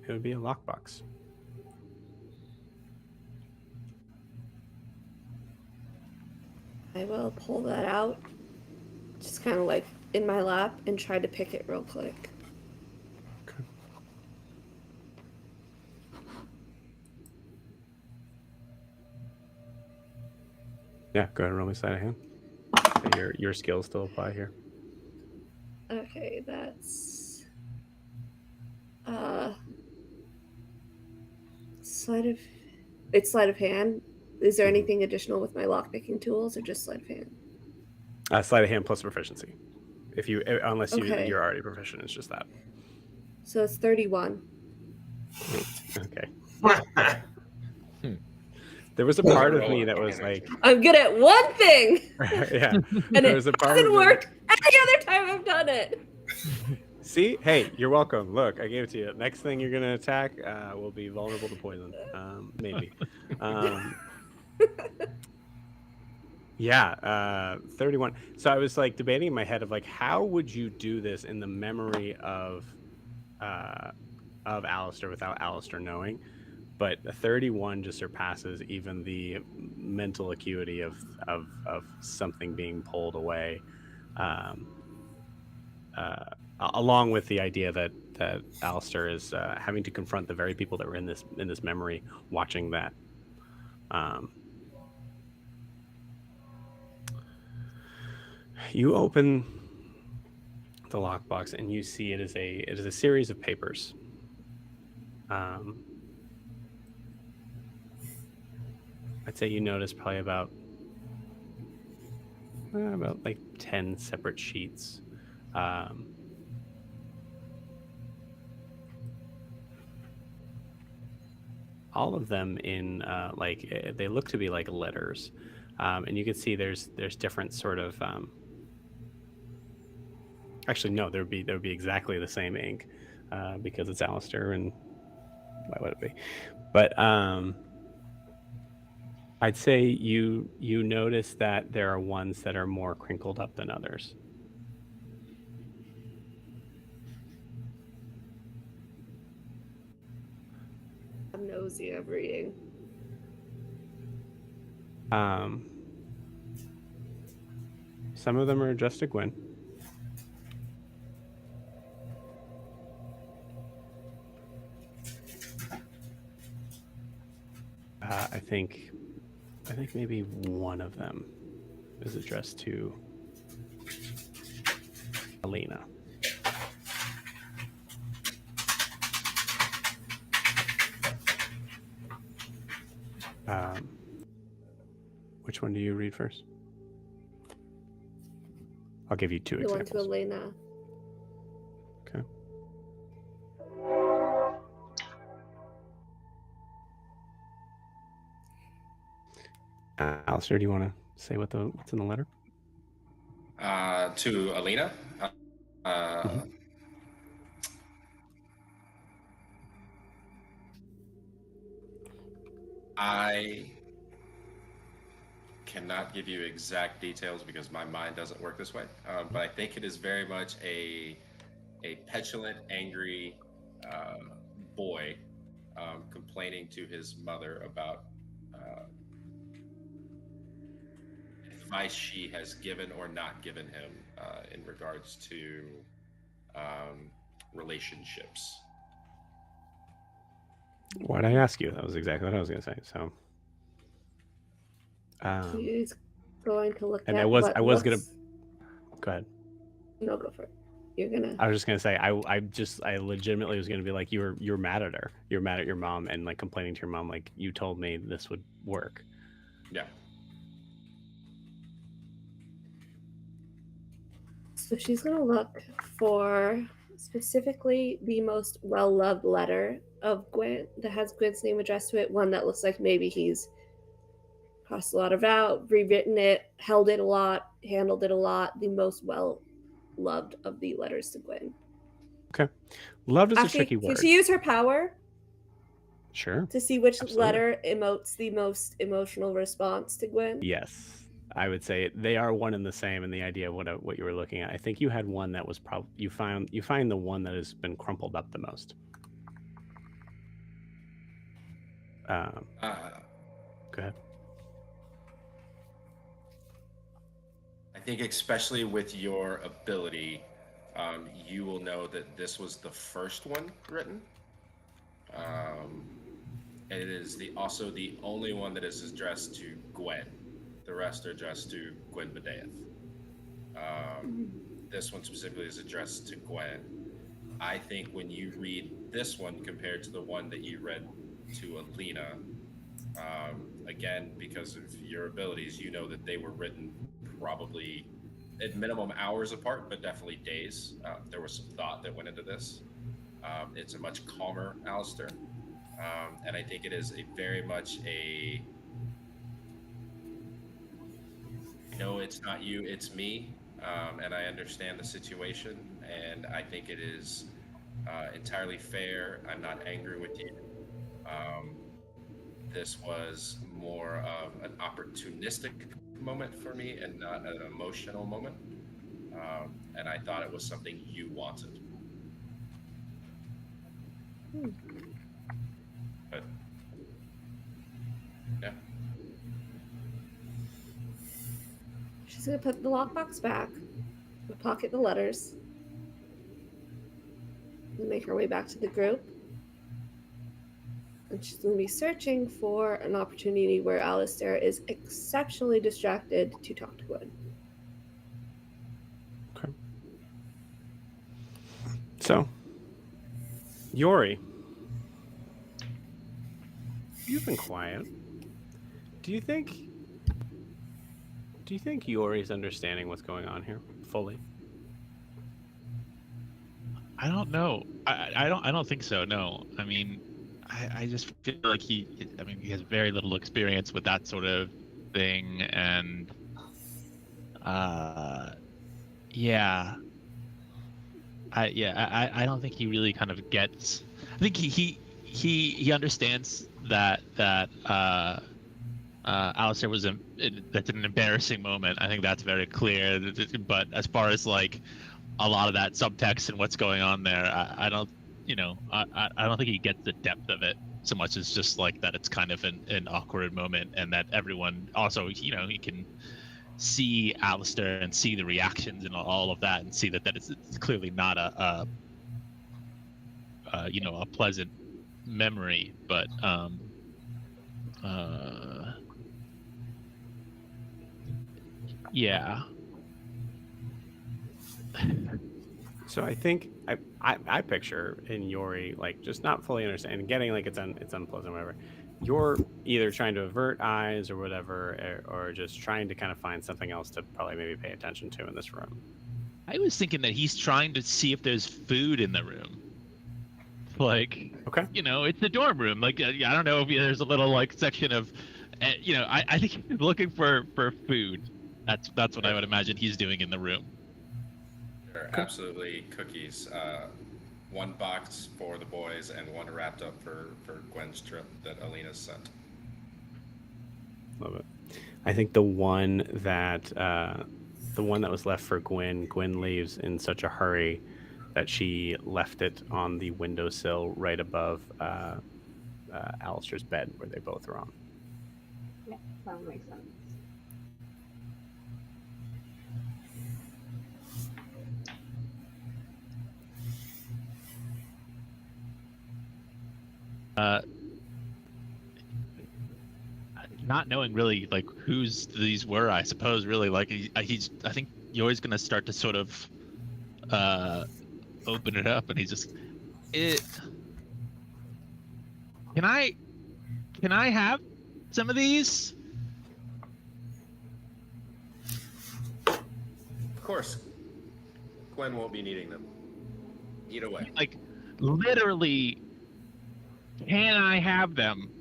it would be a lockbox. I will pull that out, just kind of like in my lap, and try to pick it real quick. Okay. Yeah, go ahead and roll me sleight of hand. Your skills still apply here. Okay, that's sleight of hand. Is there anything additional with my lockpicking tools, or just sleight of hand? Sleight of hand plus proficiency. Unless you're already proficient, it's just that. So it's 31. Okay. There was a part of me that was like, I'm good at one thing. Yeah. And it doesn't work any other time I've done it. See, hey, you're welcome. Look, I gave it to you. Next thing you're gonna attack will be vulnerable to poison. Maybe. Yeah, 31. So I was like debating in my head of like, how would you do this in the memory of of Alastaire without Alastaire knowing. But a 31 just surpasses even the mental acuity of something being pulled away, um, along with the idea that Alistair is having to confront the very people that were in this memory, watching that. Um, you open the lockbox and you see it is a series of papers. I'd say you notice probably about like 10 separate sheets. All of them in they look to be like letters, and you can see there's different sort of actually no, there would be exactly the same ink, because it's Alistair, and why would it be? But I'd say you notice that there are ones that are more crinkled up than others. I'm nosy. I'm reading. Some of them are addressed to Gwen. I think maybe one of them is addressed to Alina. Which one do you read first? I'll give you two examples. The one to Elena. Okay. Alistair, do you want to say what's in the letter? To Alina. I cannot give you exact details because my mind doesn't work this way. But I think it is very much a petulant, angry boy complaining to his mother about advice she has given or not given him in regards to relationships. Why'd I ask you? That was exactly what I was going to say. So, He's going to look and at. I was going to. Go ahead. No, go for it. You're gonna. I was just gonna say I legitimately was gonna be like you're mad at her. You're mad at your mom and like complaining to your mom like you told me this would work. Yeah. So she's gonna look for specifically the most well-loved letter of Gwen that has Gwen's name addressed to it. One that looks like maybe he's crossed a lot of out, rewritten it, held it a lot, handled it a lot. The most well-loved of the letters to Gwen. Okay. Loved is a tricky word. Can she use her power? Sure. To see which Absolutely. letter emotes the most emotional response to Gwen? Yes. I would say they are one and the same in the idea of what you were looking at. I think you had one that was probably you find the one that has been crumpled up the most. Go ahead. I think especially with your ability, you will know that this was the first one written. And it is also the only one that is addressed to Gwen. The rest are addressed to Gwen Bedeath. This one specifically is addressed to Gwen. I think when you read this one compared to the one that you read to Alina, again, because of your abilities, you know that they were written probably at minimum hours apart, but definitely days. There was some thought that went into this. It's a much calmer Alastaire. And I think it is very much I know it's not you, it's me. And I understand the situation. And I think it is entirely fair. I'm not angry with you. This was more of an opportunistic moment for me and not an emotional moment. And I thought it was something you wanted. But yeah, She's gonna put the lockbox back, pocket the letters, and make her way back to the group. And she's gonna be searching for an opportunity where Alastaire is exceptionally distracted to talk to Gwen. Okay. So, Yori, you've been quiet. Do you think Yori's understanding what's going on here fully? I don't know. I don't think so. No. I mean, I just feel like he has very little experience with that sort of thing, and yeah. I don't think he really kind of gets. I think he understands that Alastaire was that's an embarrassing moment. I think that's very clear. But as far as like a lot of that subtext and what's going on there, I don't, I don't think he gets the depth of it so much as just like that it's kind of an awkward moment, and that everyone also, he can see Alastaire and see the reactions and all of that, and see that it's clearly not a pleasant memory, but yeah. So I think I picture in Yori, like, just not fully understanding, getting like it's unpleasant, whatever. You're either trying to avert eyes or whatever, or just trying to kind of find something else to probably maybe pay attention to in this room. I was thinking that he's trying to see if there's food in the room. Like, okay, it's the dorm room. Like, I don't know if there's a little like section of, I think he's looking for food. That's what I would imagine he's doing in the room. there are absolutely cookies. One box for the boys and one wrapped up for Gwen's trip that Alina sent. Love it. I think the one that was left for Gwen leaves in such a hurry that she left it on the windowsill right above Alistaire's bed, where they both are on. Yeah, that makes sense. Not knowing really like whose these were, I suppose, really, like I think Yori's gonna start to sort of open it up, and he's just can I have some of these? Of course, Gwen won't be needing them. Eat away. Like, literally, can I have them?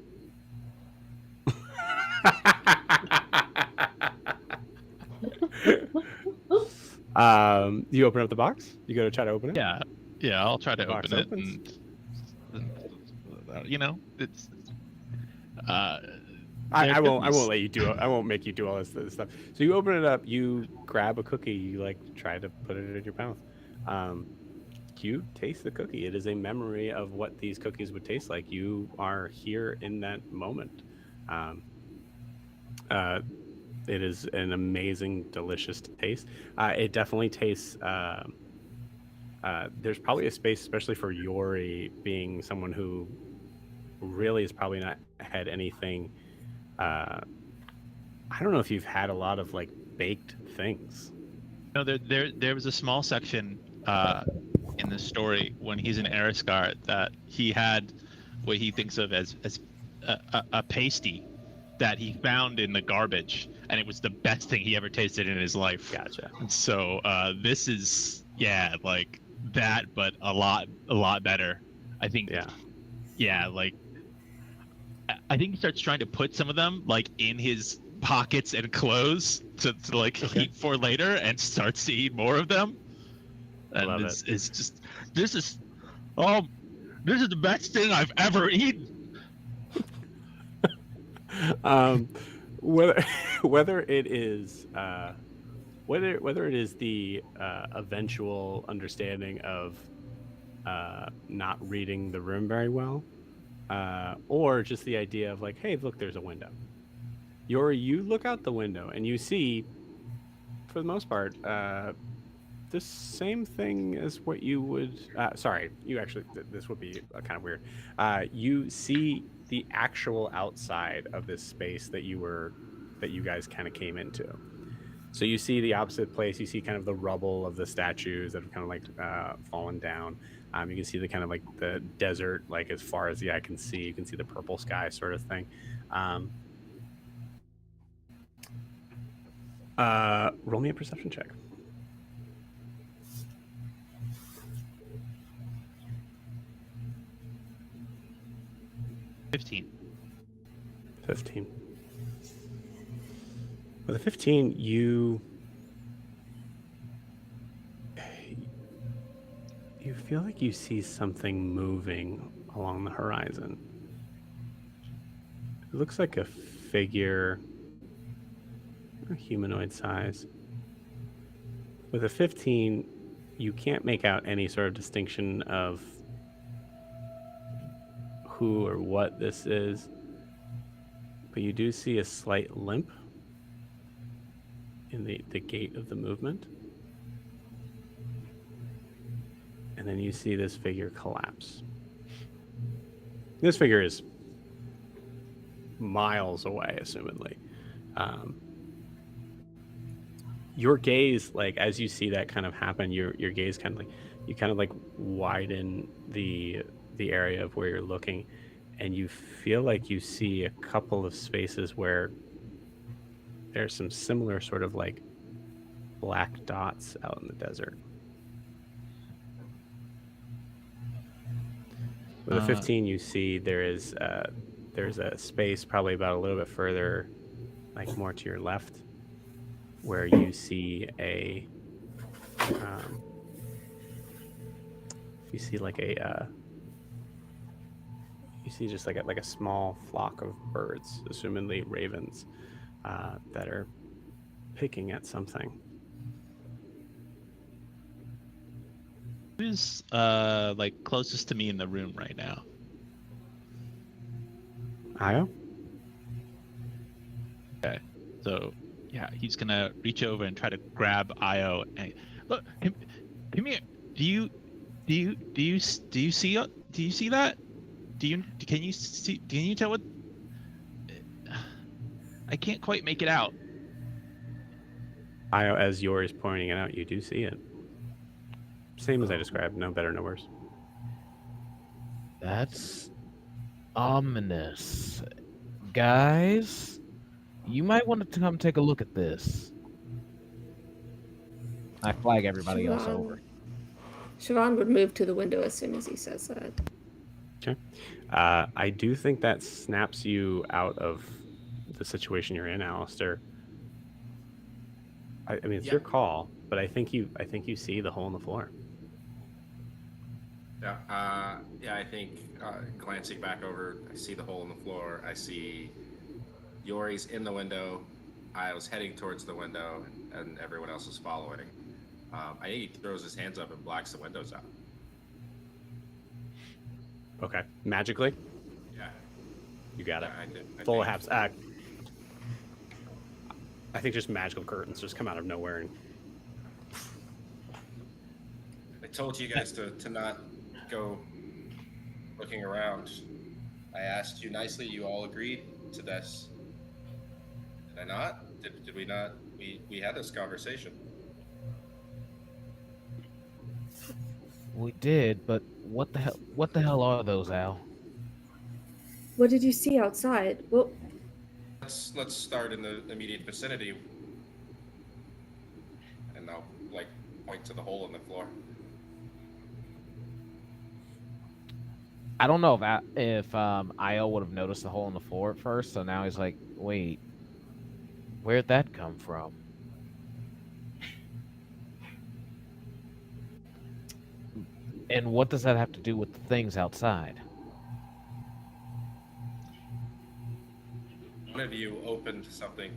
You open up the box? You go to try to open it? Yeah, I'll try to Box open it, opens. and it's I won't let you do it. I won't make you do all this stuff. So you open it up, you grab a cookie, you like try to put it in your mouth. You taste the cookie. It is a memory of what these cookies would taste like. You are here in that moment. It is an amazing, delicious taste. It definitely tastes. There's probably a space, especially for Yori, being someone who really has probably not had anything. I don't know if you've had a lot of like baked things. No, there was a small section in the story when he's in Ariscar that he had what he thinks of as a pasty that he found in the garbage, and it was the best thing he ever tasted in his life. Gotcha. And so this is like that, but a lot better. I think. Yeah, like I think he starts trying to put some of them like in his pockets and clothes to like keep for later, and starts to eat more of them. And Love it's just this is the best thing I've ever eaten. Whether it is whether it is the eventual understanding of not reading the room very well, or just the idea of like, hey, look, there's a window. Yori, you look out the window and you see, for the most part, the same thing as what you would. Sorry, you actually. This would be kind of weird. You see the actual outside of this space that you guys kind of came into. So you see the opposite place. You see kind of the rubble of the statues that have kind of like fallen down. You can see the kind of like the desert, like as far as the eye can see. You can see the purple sky, sort of thing. Roll me a perception check. 15. 15. With a 15, you feel like you see something moving along the horizon. It looks like a figure, a humanoid size. With a 15, you can't make out any sort of distinction of who or what this is, but you do see a slight limp in the gait of the movement. And then you see this figure collapse. This figure is miles away, assumedly. Your gaze, like as you see that kind of happen, your gaze kind of like widen the area of where you're looking, and you feel like you see a couple of spaces where there's some similar sort of like black dots out in the desert. With a 15, you see there's a space probably about a little bit further, like more to your left, where you see a you see just like a small flock of birds, assumedly ravens, that are picking at something. Who's like closest to me in the room right now? Io? Okay. So yeah, he's gonna reach over and try to grab Io. And look, come here. Do you see that? Can you tell what? I can't quite make it out. Io, as Yori's pointing it out, you do see it. Same as I described, no better, no worse. That's ominous. Guys, you might want to come take a look at this. I flag everybody else over. Siobhan would move to the window as soon as he says that. Okay. I do think that snaps you out of the situation you're in, Alastaire. I mean, it's your call, but I think you see the hole in the floor. Yeah, I think glancing back over, I see the hole in the floor. I see Yori's in the window. I was heading towards the window, and everyone else is following. I think he throws his hands up and blacks the windows out. Okay. Magically? Yeah. You got it. I did. Full of haps. I think just magical curtains just come out of nowhere. And I told you guys to not go looking around. I asked you nicely. You all agreed to this. Did I not? Did we not? We had this conversation. We did, but what the hell are those, Al? What did you see outside? Well, Let's start in the immediate vicinity, and I'll like point to the hole in the floor. I don't know if Io would have noticed the hole in the floor at first, so now he's like, wait, where'd that come from? And what does that have to do with the things outside? One of you opened something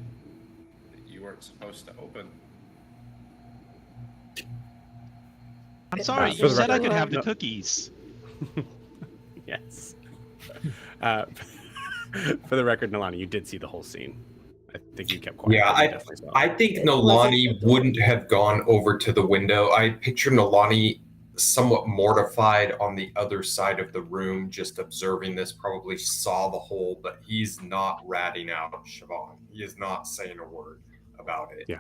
that you weren't supposed to open. I'm It sorry, was you for the said I record, could have the no. cookies. Yes. Uh, for the record, Nalani, you did see the whole scene. I think you kept quiet. Yeah, but you definitely saw I it. think It wasn't the Nolani door. wouldn't have gone over to the window. I picture Nolani somewhat mortified on the other side of the room, just observing this, probably saw the hole, but he's not ratting out Siobhan. He is not saying a word about it. Yeah.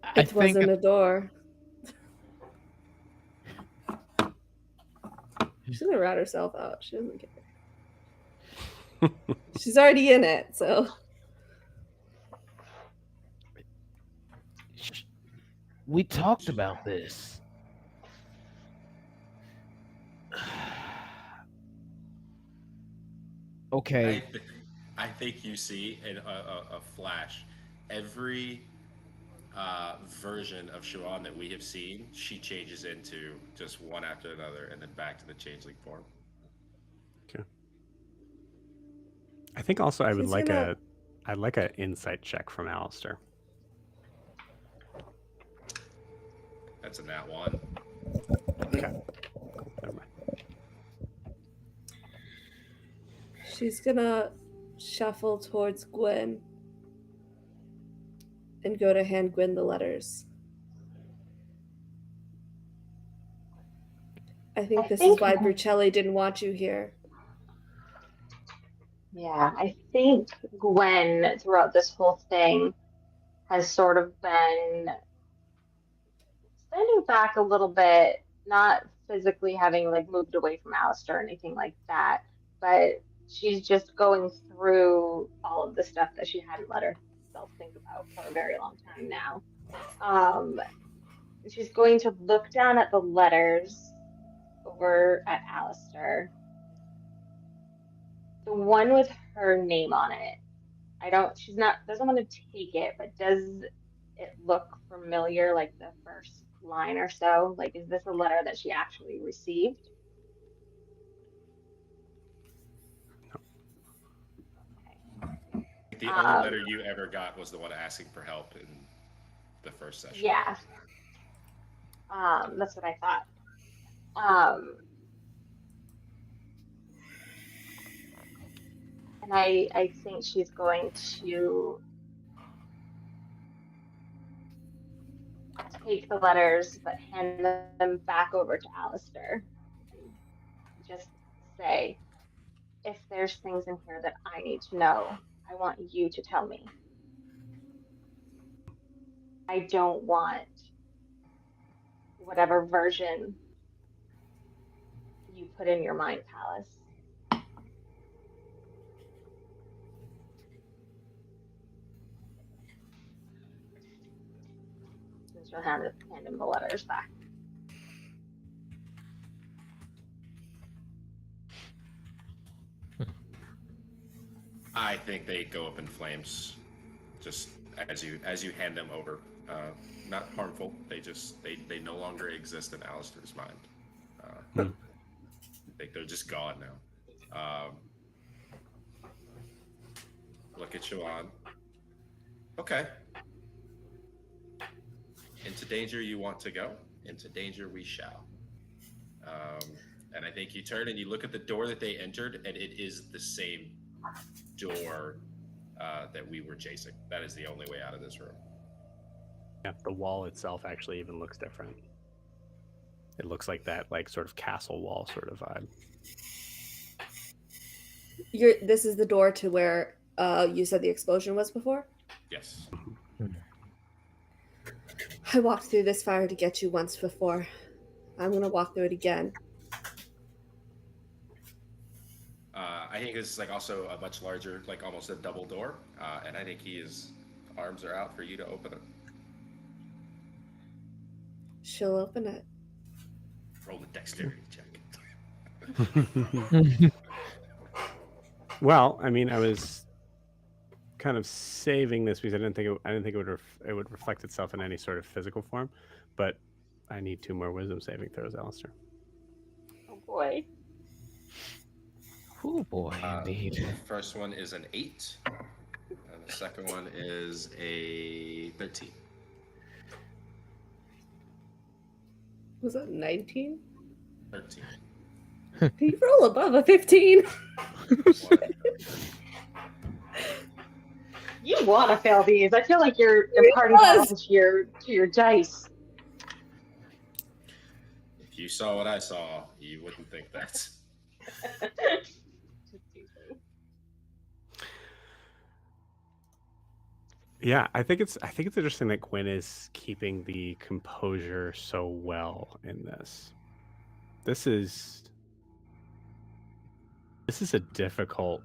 I It think wasn't a door. She's gonna rat herself out. She doesn't care. She's already in it, so we talked about this. Okay. I think you see in a flash every version of Siobhan that we have seen. She changes into just one after another, and then back to the changeling form. Okay. I think also I would She's like gonna- I'd like an insight check from Alastaire. That's a nat 1. Okay. Cool. Never mind. she's gonna shuffle towards Gwen and go to hand Gwen the letters. I think I this think- is why Brucelli didn't want you here. Yeah, I think Gwen throughout this whole thing has sort of been standing back a little bit, not physically having like moved away from Alistair or anything like that, but she's just going through all of the stuff that she hadn't let herself think about for a very long time now. She's going to look down at the letters over at Alistair. The one with her name on it. Doesn't want to take it, but does it look familiar, like the first line or so? Like, is this a letter that she actually received? The only letter you ever got was the one asking for help in the first session. Yeah. That's what I thought. And I think she's going to take the letters but hand them back over to Alistair. Just say, if there's things in here that I need to know, I want you to tell me. I don't want whatever version you put in your mind palace. And she'll hand him the letters back. I think they go up in flames, just as you hand them over. Not harmful. They no longer exist in Alistair's mind. I think they're just gone now. Look at Siobhan. Okay. Into danger you want to go. Into danger we shall. And I think you turn and you look at the door that they entered, and it is the same door that we were chasing. That is the only way out of this room. Yeah, the wall itself actually even looks different. It looks like that, like sort of castle wall sort of vibe. This is the door to where you said the explosion was before? Yes. I walked through this fire to get you once before. I'm gonna walk through it again. I think this is like also a much larger, like almost a double door, and I think his arms are out for you to open it. She'll open it. Roll the dexterity check. Well, I mean, I was kind of saving this because I didn't think it would reflect itself in any sort of physical form, but I need 2 more wisdom saving throws, Alastair. Oh boy. Oh boy, indeed. The first one is an 8, and the second one is a 13. Was that 19? 13. Did you roll above a 15? You want to fail these. I feel like you're imparting was. knowledge to your dice. If you saw what I saw, you wouldn't think that. Just teasing. Yeah, I think it's interesting that Gwen is keeping the composure so well in this. This is a difficult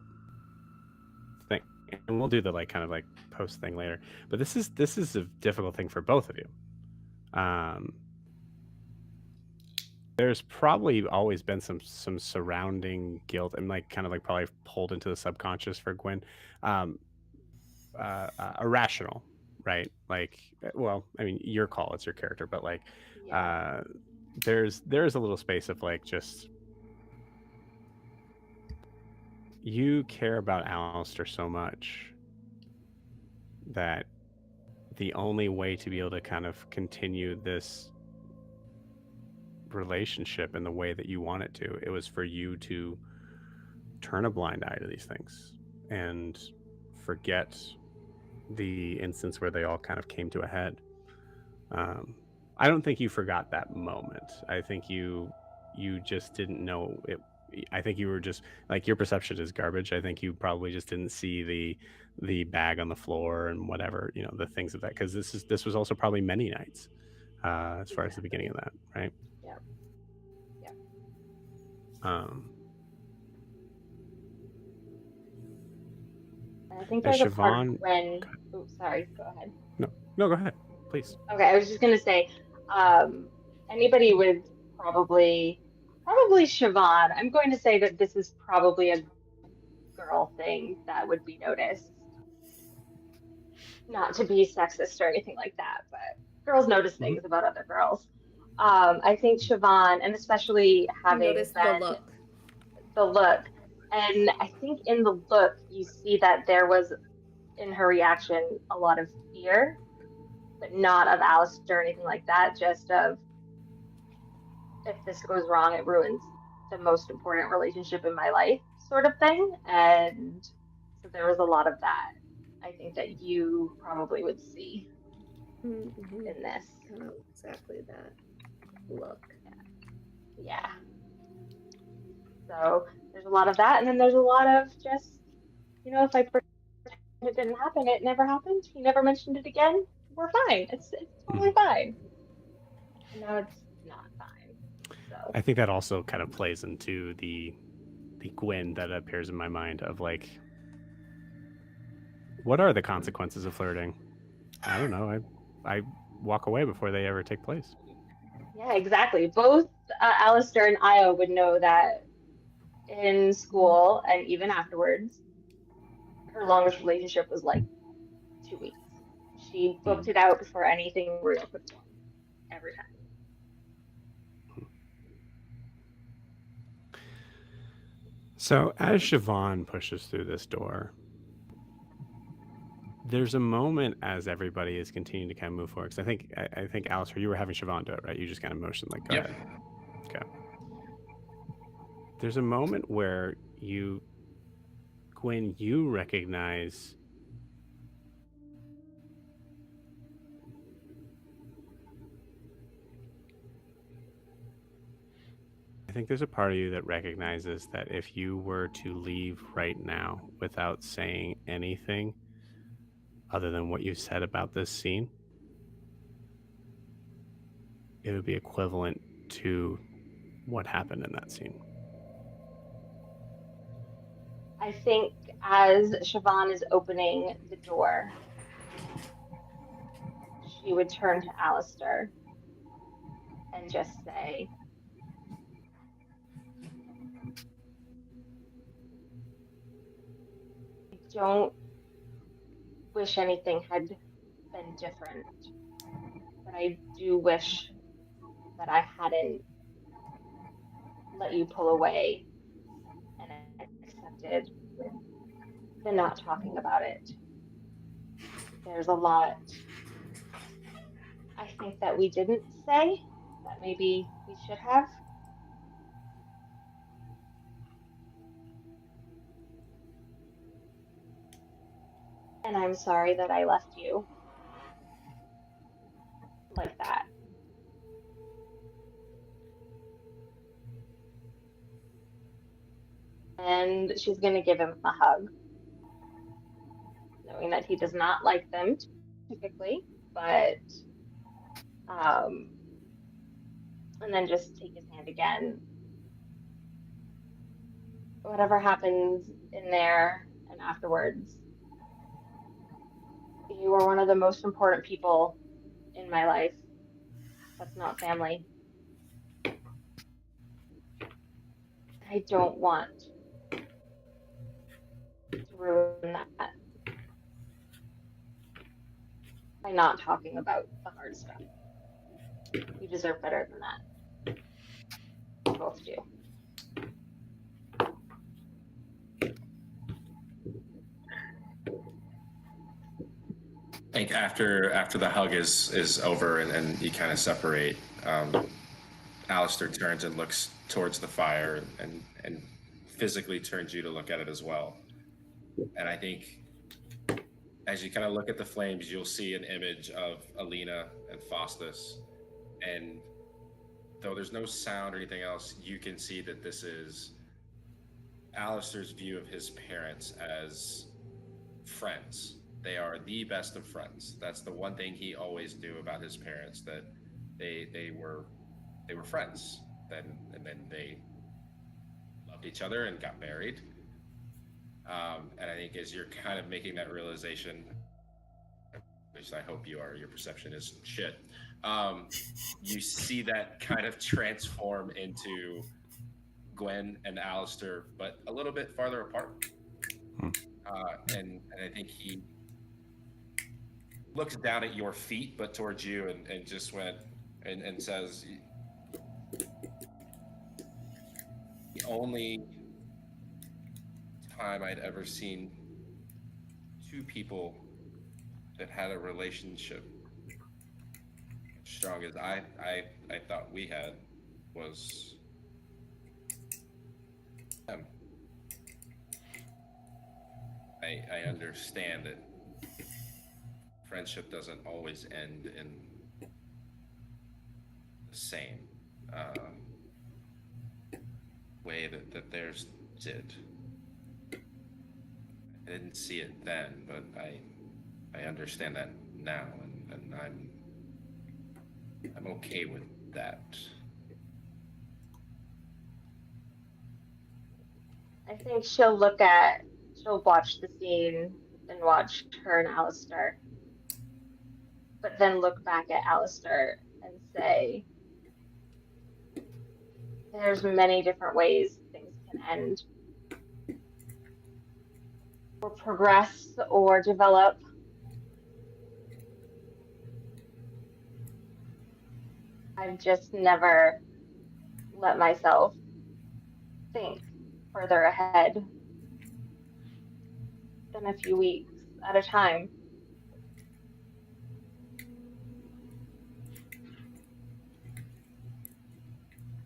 thing, and we'll do the like kind of like post thing later. But this is a difficult thing for both of you. There's probably always been some surrounding guilt and like kind of like probably pulled into the subconscious for Gwen, irrational, right? Like, well, I mean, your call, it's your character, but like, Yeah. there's a little space of like just you care about Alastaire so much that the only way to be able to kind of continue this relationship in the way that you want it to, it was for you to turn a blind eye to these things and forget the instance where they all kind of came to a head. I don't think you forgot that moment. I think you just didn't know it. I think you were just like, your perception is garbage. I think you probably just didn't see the bag on the floor and whatever, you know, the things of that, because this was also probably many nights as far as the beginning of that, right? Yeah. I think As there's a part Siobhan, when. Oh, sorry. Go ahead. no, go ahead, please. Okay, I was just gonna say, anybody with probably Siobhan. I'm going to say that this is probably a girl thing that would be noticed. Not to be sexist or anything like that, but girls notice things about other girls. I think Siobhan, and especially having Notice the been look. the look, and I think in the look you see that there was in her reaction a lot of fear, but not of Alastaire or anything like that, just of if this goes wrong, it ruins the most important relationship in my life, sort of thing. And so there was a lot of that. I think that you probably would see in this. Kind of exactly that look. Yeah. So there's a lot of that, and then there's a lot of just, you know, if I pretend it didn't happen, it never happened. You never mentioned it again. We're fine. It's totally fine. And now it's not fine. So I think that also kind of plays into the Gwen that appears in my mind of like, what are the consequences of flirting? I don't know. I walk away before they ever take place. yeah, exactly. Both Alastaire and Io would know that in school and even afterwards, her longest relationship was like 2 weeks. She booked it out before anything real could form every time. So as Siobhan pushes through this door, there's a moment as everybody is continuing to kind of move forward. Because I think Alastaire, you were having Siobhan do it, right? You just kind of motioned like, go ahead. Okay. There's a moment where Gwen, you recognize I think there's a part of you that recognizes that if you were to leave right now without saying anything other than what you said about this scene, it would be equivalent to what happened in that scene. I think as Siobhan is opening the door, she would turn to Alastaire and just say, I don't wish anything had been different, but I do wish that I hadn't let you pull away and accepted the not talking about it. There's a lot I think that we didn't say that maybe we should have. And I'm sorry that I left you like that. And she's going to give him a hug, knowing that he does not like them typically, but and then just take his hand again. Whatever happens in there and afterwards, you are one of the most important people in my life. That's not family. I don't want to ruin that by not talking about the hard stuff. You deserve better than that. You both do. I think after the hug is over and you kind of separate, Alastaire turns and looks towards the fire and physically turns you to look at it as well. And I think as you kind of look at the flames, you'll see an image of Alina and Faustus. And though there's no sound or anything else, you can see that this is Alastaire's view of his parents as friends. They are the best of friends. That's the one thing he always knew about his parents, that they were friends. And then they loved each other and got married. And I think as you're kind of making that realization, which I hope you are, your perception is shit. You see that kind of transform into Gwen and Alastaire, but a little bit farther apart. And I think he looks down at your feet, but towards you, and just went and says, the only time I'd ever seen two people that had a relationship as strong as I thought we had was them. I understand that friendship doesn't always end in the same way that theirs did. I didn't see it then, but I understand that now, and I'm okay with that. I think she'll watch the scene and watch her and Alastaire, but then look back at Alastaire and say, there's many different ways things can end, or progress, or develop. I've just never let myself think further ahead than a few weeks at a time.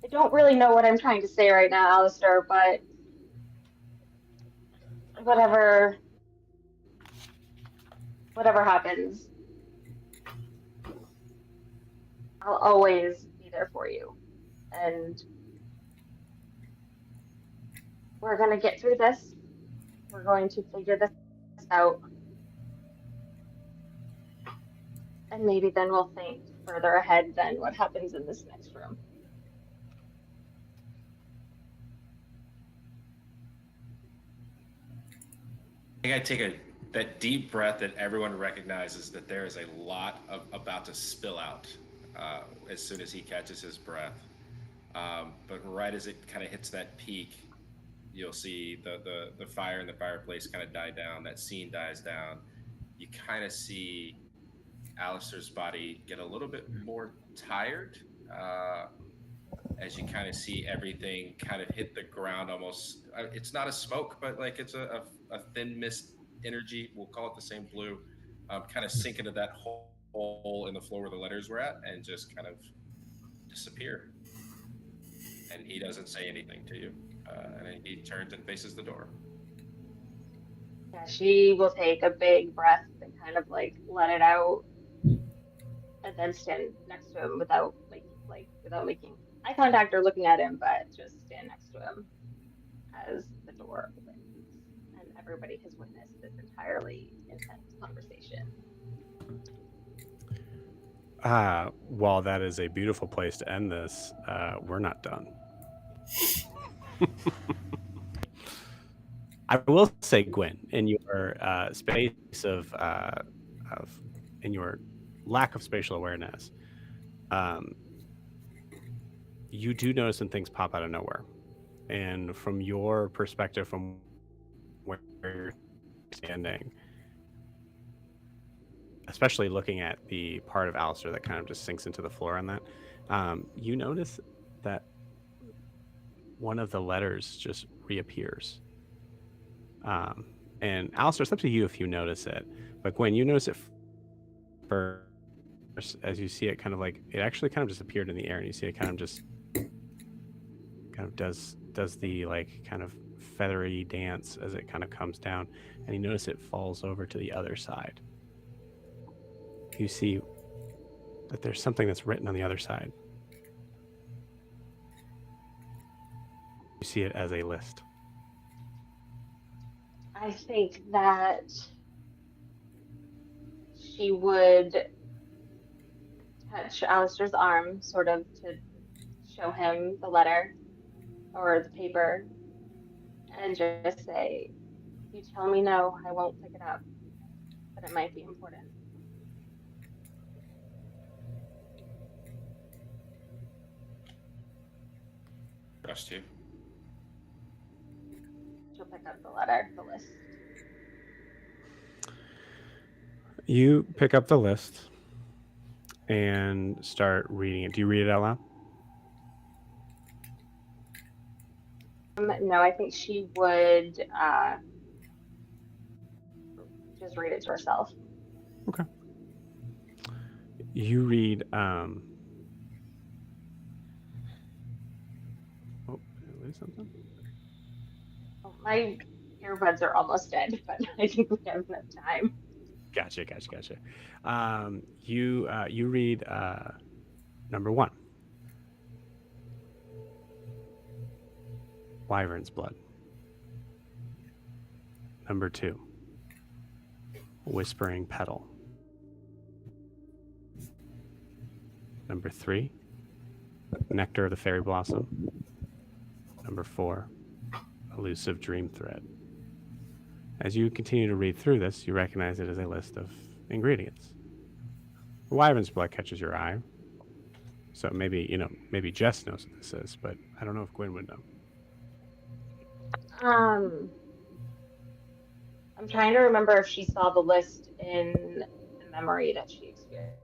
I don't really know what I'm trying to say right now, Alastaire, but whatever happens, I'll always be there for you. And we're going to get through this. We're going to figure this out. And maybe then we'll think further ahead than what happens in this next room. I think I take that deep breath that everyone recognizes that there is a lot about to spill out as soon as he catches his breath. But right as it kind of hits that peak, you'll see the fire in the fireplace kind of die down. That scene dies down. You kind of see Alastaire's body get a little bit more tired as you kind of see everything kind of hit the ground almost. It's not a smoke, but like it's a thin mist energy. We'll call it the same blue. Kind of sink into that hole in the floor where the letters were at and just kind of disappear. And he doesn't say anything to you. And then he turns and faces the door. Yeah, she will take a big breath and kind of like let it out, and then stand next to him without without making eye contact or looking at him, but just stand next to him as the door opens and everybody has witnessed this entirely intense conversation. While that is a beautiful place to end this, we're not done. I will say, Gwen, in your space of in your lack of spatial awareness, you do notice when things pop out of nowhere. And from your perspective, from where you're standing, especially looking at the part of Alastaire that kind of just sinks into the floor on that, you notice that one of the letters just reappears. And Alastaire, it's up to you if you notice it. But Gwen, you notice it first as you see it kind of like, it actually kind of just appeared in the air, and you see it kind of just kind of does the like kind of feathery dance as it kind of comes down, and you notice it falls over to the other side. You see that there's something that's written on the other side. You see it as a list. I think that she would touch Alistaire's arm, sort of to show him the letter or the paper, and just say, if you tell me no, I won't pick it up, but it might be important. Trust you. She'll pick up the letter, the list. You pick up the list and start reading it. Do you read it out loud? No, I think she would just read it to herself. Okay. You read, oh, did I lose something? Oh, my earbuds are almost dead, but I think we have enough time. Gotcha. You read number 1. Wyvern's blood. Number 2. Whispering petal. Number 3. Nectar of the fairy blossom. Number 4. Elusive dream thread. As you continue to read through this, you recognize it as a list of ingredients. Wyvern's blood catches your eye. So maybe Jess knows what this is, but I don't know if Gwen would know. I'm trying to remember if she saw the list in the memory that she experienced.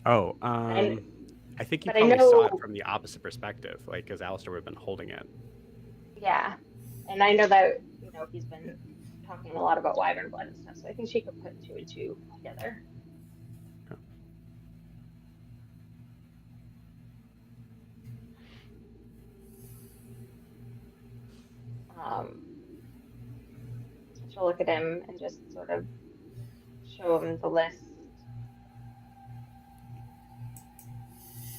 Oh, I think you probably saw it from the opposite perspective, like because Alastaire would have been holding it. Yeah, and I know that he's been talking a lot about wyvern blood and stuff, so I think she could put 2 and 2 together. Okay. She'll look at him and just sort of show him the list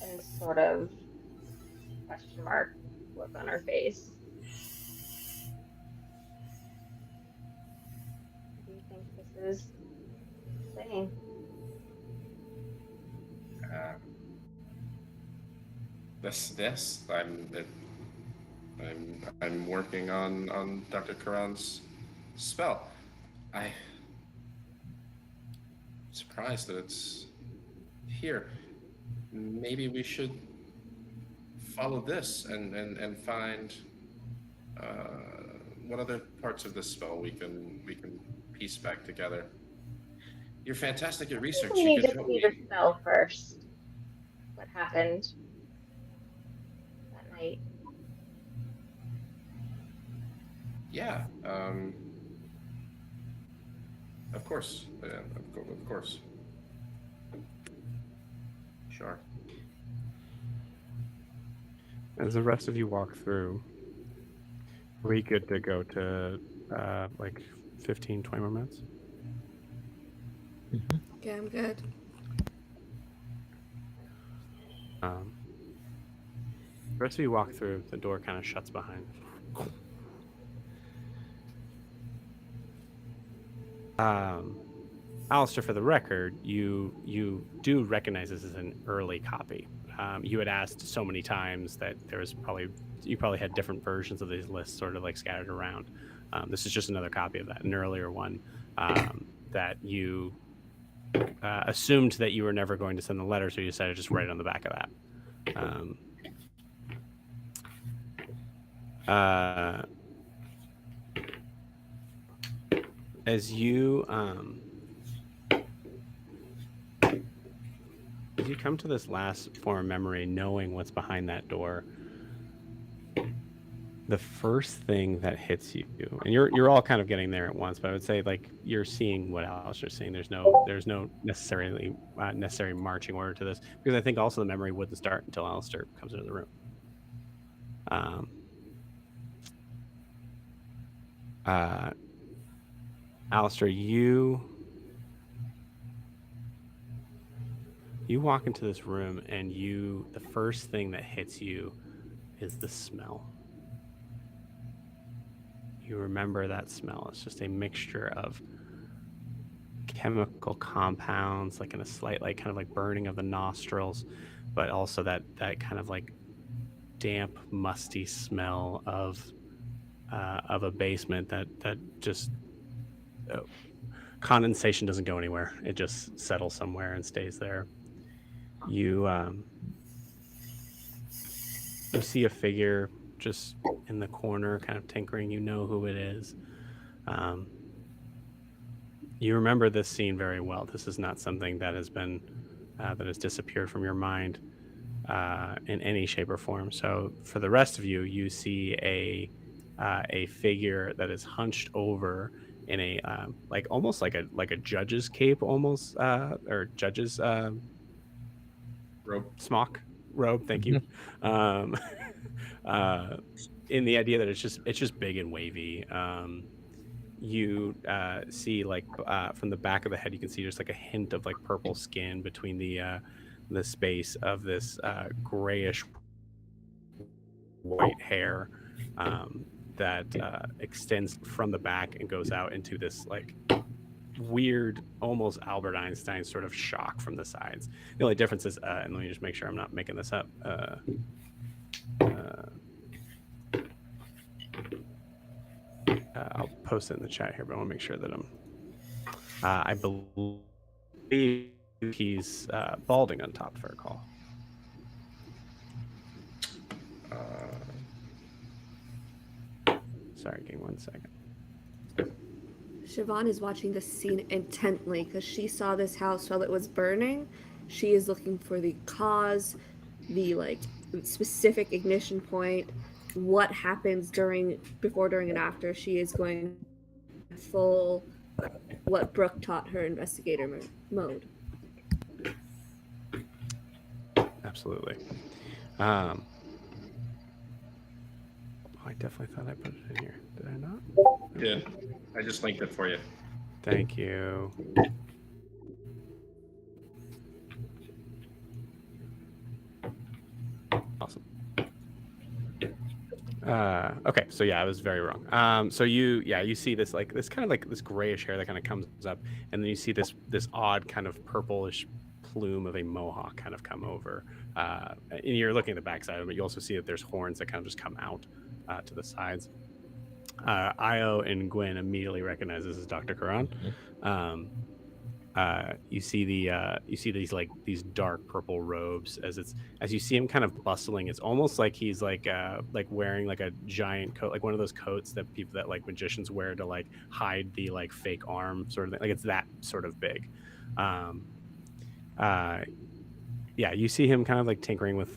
and sort of question mark look on her face. What do you think this is saying? I'm working on Dr. Karan's spell. I'm surprised that it's here. Maybe we should follow this and find what other parts of this spell we can piece back together. You're fantastic at research. We need to see the spell first. What happened that night? Yeah. Of course. Of course. Sure. As the rest of you walk through, are we good to go to like 15, 20 more minutes? Okay, I'm good. The rest of you walk through, the door kind of shuts behind. Alastaire, for the record, you do recognize this as an early copy. You had asked so many times that you probably had different versions of these lists sort of like scattered around. This is just another copy of that, an earlier one that you assumed that you were never going to send the letter, so you decided to just write it on the back of that. As you come to this last form of memory, knowing what's behind that door, the first thing that hits you, and you're all kind of getting there at once, but I would say like you're seeing what Alastaire's seeing. There's no necessary marching order to this, because I think also the memory wouldn't start until Alastaire comes into the room. Alastaire, you walk into this room, and the first thing that hits you is the smell. You remember that smell. It's just a mixture of chemical compounds, like in a slight, like kind of like burning of the nostrils, but also that kind of like damp, musty smell of a basement that just condensation doesn't go anywhere. It just settles somewhere and stays there. You see a figure just in the corner, kind of tinkering. You know who it is. You remember this scene very well. This is not something that has been that has disappeared from your mind in any shape or form. So for the rest of you, you see a figure that is hunched over in a like almost like a judge's cape, almost or judge's Rope. smock robe. Thank you. In the idea that it's just big and wavy. You see like from the back of the head, you can see just like a hint of like purple skin between the space of this grayish white hair that extends from the back and goes out into this like weird, almost Albert Einstein sort of shock from the sides. The only difference is, and let me just make sure I'm not making this up. I'll post it in the chat here, but I want to make sure that I believe he's balding on top, if I recall. Sorry, give me 1 second. Siobhan is watching this scene intently because she saw this house while it was burning. She is looking for the cause, the like specific ignition point, what happens before, during, and after. She is going full what Brooke taught her investigator mode. Absolutely. I definitely thought I put it in here. Did I not? Did. I just linked it for you. Thank you. Awesome. Okay, so yeah, I was very wrong. So you see this like this kind of like this grayish hair that kind of comes up, and then you see this odd kind of purplish plume of a mohawk kind of come over. And you're looking at the backside of it, but you also see that there's horns that kind of just come out to the sides. Io and Gwen immediately recognize this as Dr. Karan. You see these dark purple robes as you see him kind of bustling. It's almost like he's like wearing like a giant coat, like one of those coats that people that like magicians wear to like hide the like fake arm sort of thing. Like it's that sort of big. Yeah, you see him kind of like tinkering with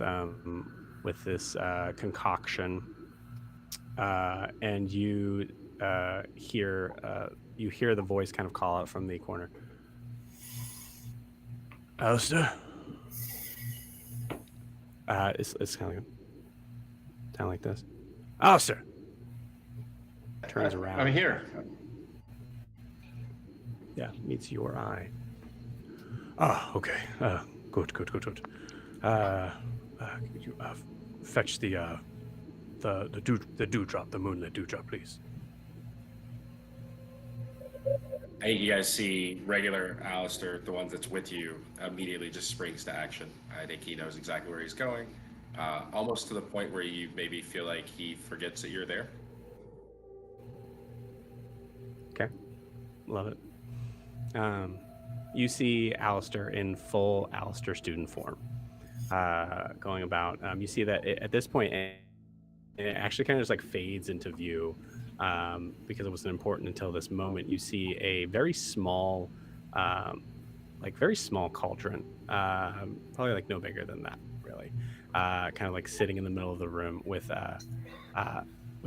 this concoction. And you hear the voice kind of call out from the corner. Alastaire, It's kind of like this. Alastaire turns around. I'm here. Yeah, meets your eye. Ah, okay. Good. You fetch the dewdrop, the moonlit dewdrop, please. I think you guys see regular Alastaire, the one that's with you, immediately just springs to action. I think he knows exactly where he's going, almost to the point where you maybe feel like he forgets that you're there. Okay, love it. You see Alastaire in full Alastaire student form, going about. You see that at this point, it actually kind of just like fades into view. Because it wasn't important until this moment. You see a very small cauldron, probably like no bigger than that, really. Kind of like sitting in the middle of the room with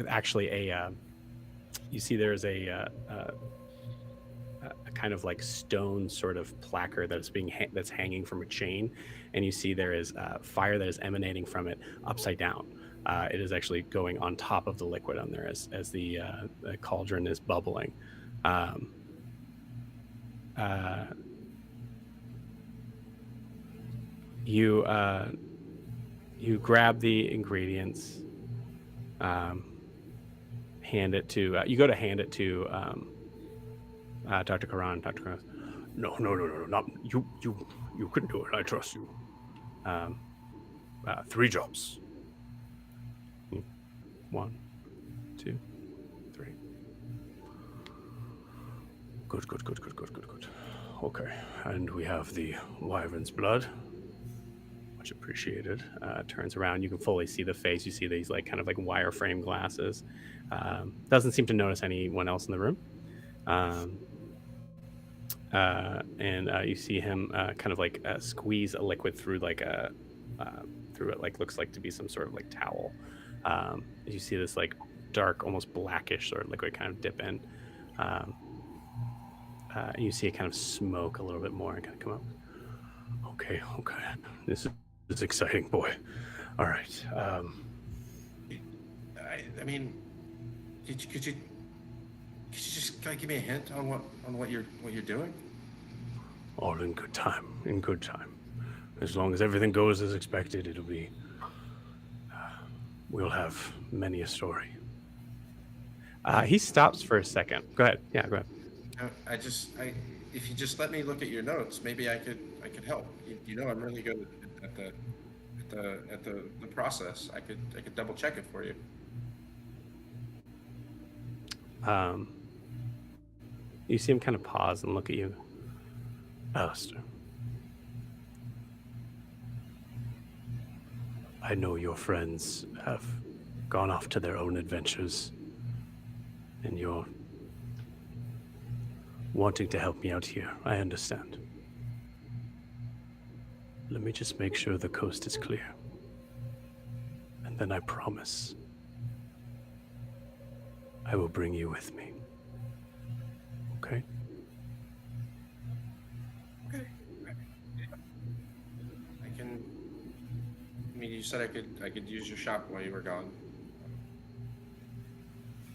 actually a. You see, there's a kind of like stone sort of placard that's that's hanging from a chain, and you see there is fire that is emanating from it upside down. It is actually going on top of the liquid on there as the cauldron is bubbling. You grab the ingredients, hand it to. You go to hand it to Dr. Karan. Dr. Karan, no, not you. You can do it. I trust you. 3 drops. 1, 2, 3. Good. Okay, and we have the wyvern's blood. Much appreciated. Turns around, you can fully see the face. You see these like kind of like wireframe glasses. Doesn't seem to notice anyone else in the room. And you see him kind of like squeeze a liquid through like through it, like looks like to be some sort of like towel. You see this like dark, almost blackish sort of liquid kind of dip in. You see it kind of smoke a little bit more and kind of come up. Okay. This is exciting, boy. All right. I mean, could you just kind of give me a hint on what you're doing? All in good time. As long as everything goes as expected, it'll be. We'll have many a story. He stops for a second. Go ahead. Yeah, go ahead. If you just let me look at your notes, maybe I could help. You know, I'm really good at the process. I could double check it for you. You see him kind of pause and look at you. Alastaire, I know your friends have gone off to their own adventures, and you're wanting to help me out here. I understand. Let me just make sure the coast is clear. And then I promise I will bring you with me. Okay? Okay. I mean, you said I could use your shop while you were gone.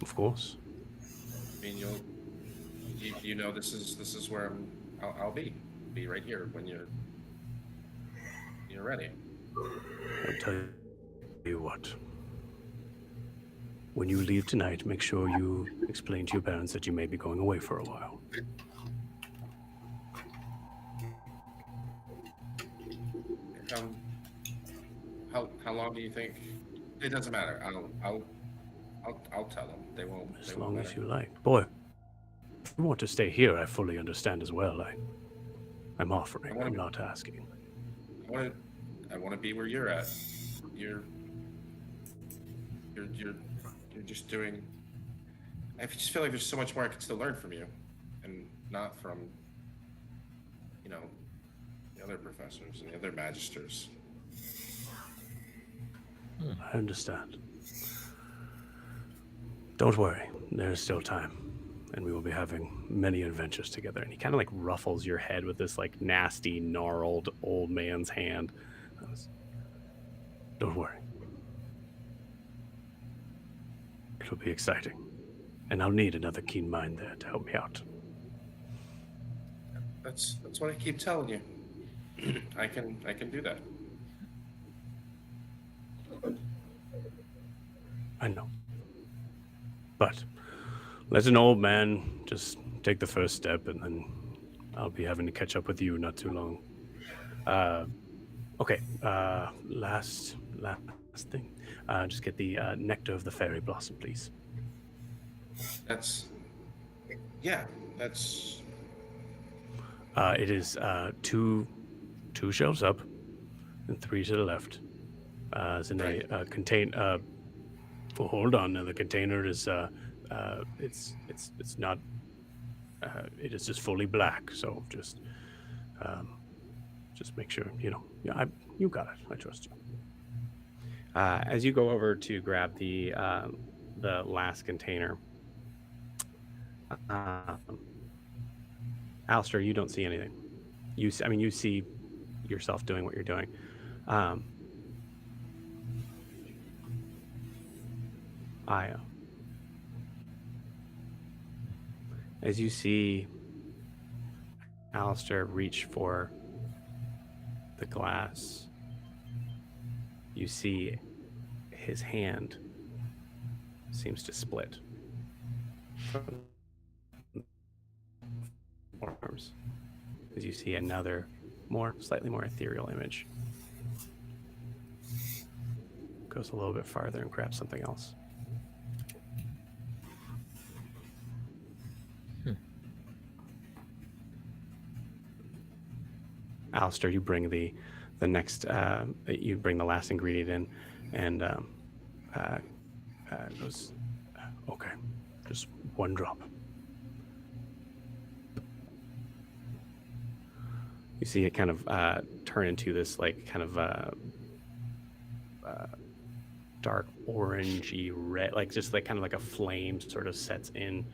Of course. I mean, you know this is where I'll be right here when you're ready. I'll tell you what. When you leave tonight, make sure you explain to your parents that you may be going away for a while. How long do you think? It doesn't matter. I'll tell them. They won't. As long as you like. Boy, if you want to stay here, I fully understand as well. I'm offering. I'm not asking. I want to be where you're at. You're just doing. I just feel like there's so much more I could still learn from you, and not from, the other professors and the other magisters. I understand. Don't worry, there's still time, and we will be having many adventures together. And he kind of like ruffles your head with this like nasty, gnarled old man's hand. Don't worry. It'll be exciting. And I'll need another keen mind there to help me out. That's what I keep telling you. I can do that. I know. But let an old man just take the first step, and then I'll be having to catch up with you not too long. Okay. Last thing. Just get the nectar of the fairy blossom, please. That's. It is two shelves up and 3 to the left. It's in a contain. Well, hold on. The container is it's not. It is just fully black. So just make sure Yeah, you got it. I trust you. As you go over to grab the last container, Alastaire, you don't see anything. You see yourself doing what you're doing. Aya, as you see Alastaire reach for the glass, you see his hand seems to split from arms, as you see another slightly more ethereal image goes a little bit farther and grabs something else. Alastaire, you bring the next you bring the last ingredient in, and goes, okay, just one drop. You see it kind of turn into this like kind of dark orangey red, like just like kind of like a flame sort of sets in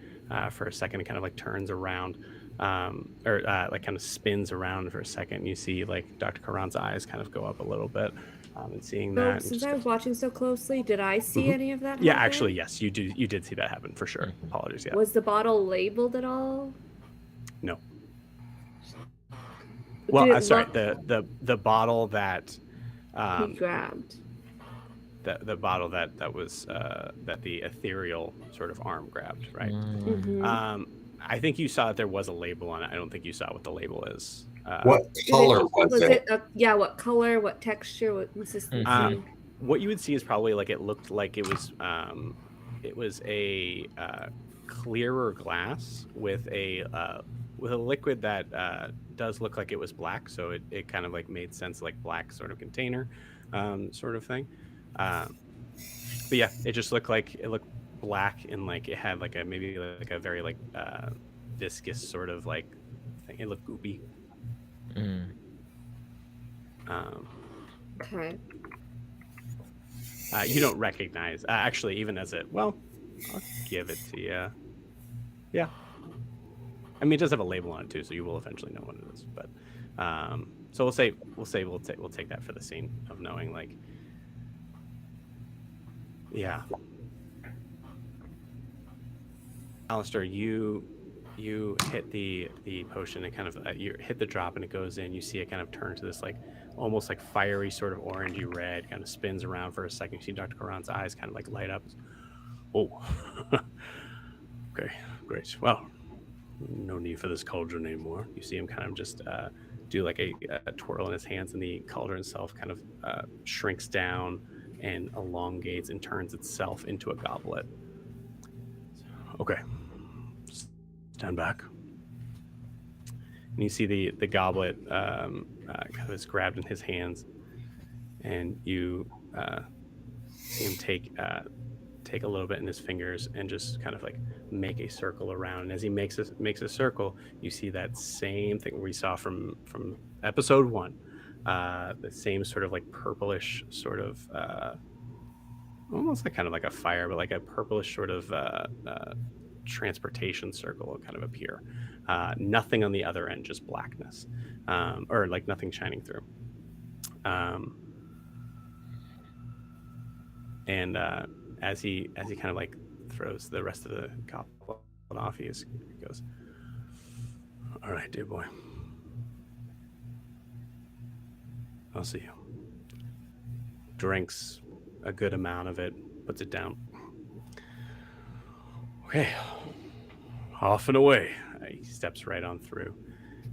for a second. It kind of like turns around, like kind of spins around for a second. You see like Dr. Karan's eyes kind of go up a little bit, and seeing that. Since I was watching so closely, did I see any of that? Yeah, happen? actually, yes, you did see that happen for sure. Apologies. Yeah. Was the bottle labeled at all? No. Well, sorry. Look... The bottle that he grabbed. The bottle that was that the ethereal sort of arm grabbed, right? Mm-hmm. I think you saw that there was a label on it. I don't think you saw what the label is. What color was it? Yeah, what color, what texture, what consistency? What you would see is probably like it looked like it was a clearer glass with a liquid that does look like it was black. So it kind of like made sense, like black sort of container, sort of thing. But yeah, it just looked black, and like it had like a maybe like a very like viscous sort of like thing. It looked goopy. Okay. You don't recognize actually, even as I'll give it to you. Yeah, I mean it does have a label on it too, so you will eventually know what it is. But so we'll take that for the scene of knowing, like, yeah. Alastaire, you hit the potion and kind of you hit the drop and it goes in. You see it kind of turn to this like almost like fiery sort of orangey red, kind of spins around for a second. You see Dr. Karan's eyes kind of like light up. Oh, okay, great. Well, no need for this cauldron anymore. You see him kind of just do like a twirl in his hands, and the cauldron itself kind of shrinks down and elongates and turns itself into a goblet. Okay, stand back. And you see the goblet kind of is grabbed in his hands, and you see him take a little bit in his fingers and just kind of like make a circle around. And as he makes a circle, you see that same thing we saw from episode 1, the same sort of like purplish sort of almost like kind of like a fire, but like a purplish sort of transportation circle will kind of appear. Nothing on the other end, just blackness, or like nothing shining through. And as he kind of like throws the rest of the goblet off, he goes, "All right, dear boy. I'll see you." Drinks a good amount of it, puts it down. Okay, off and away. He steps right on through.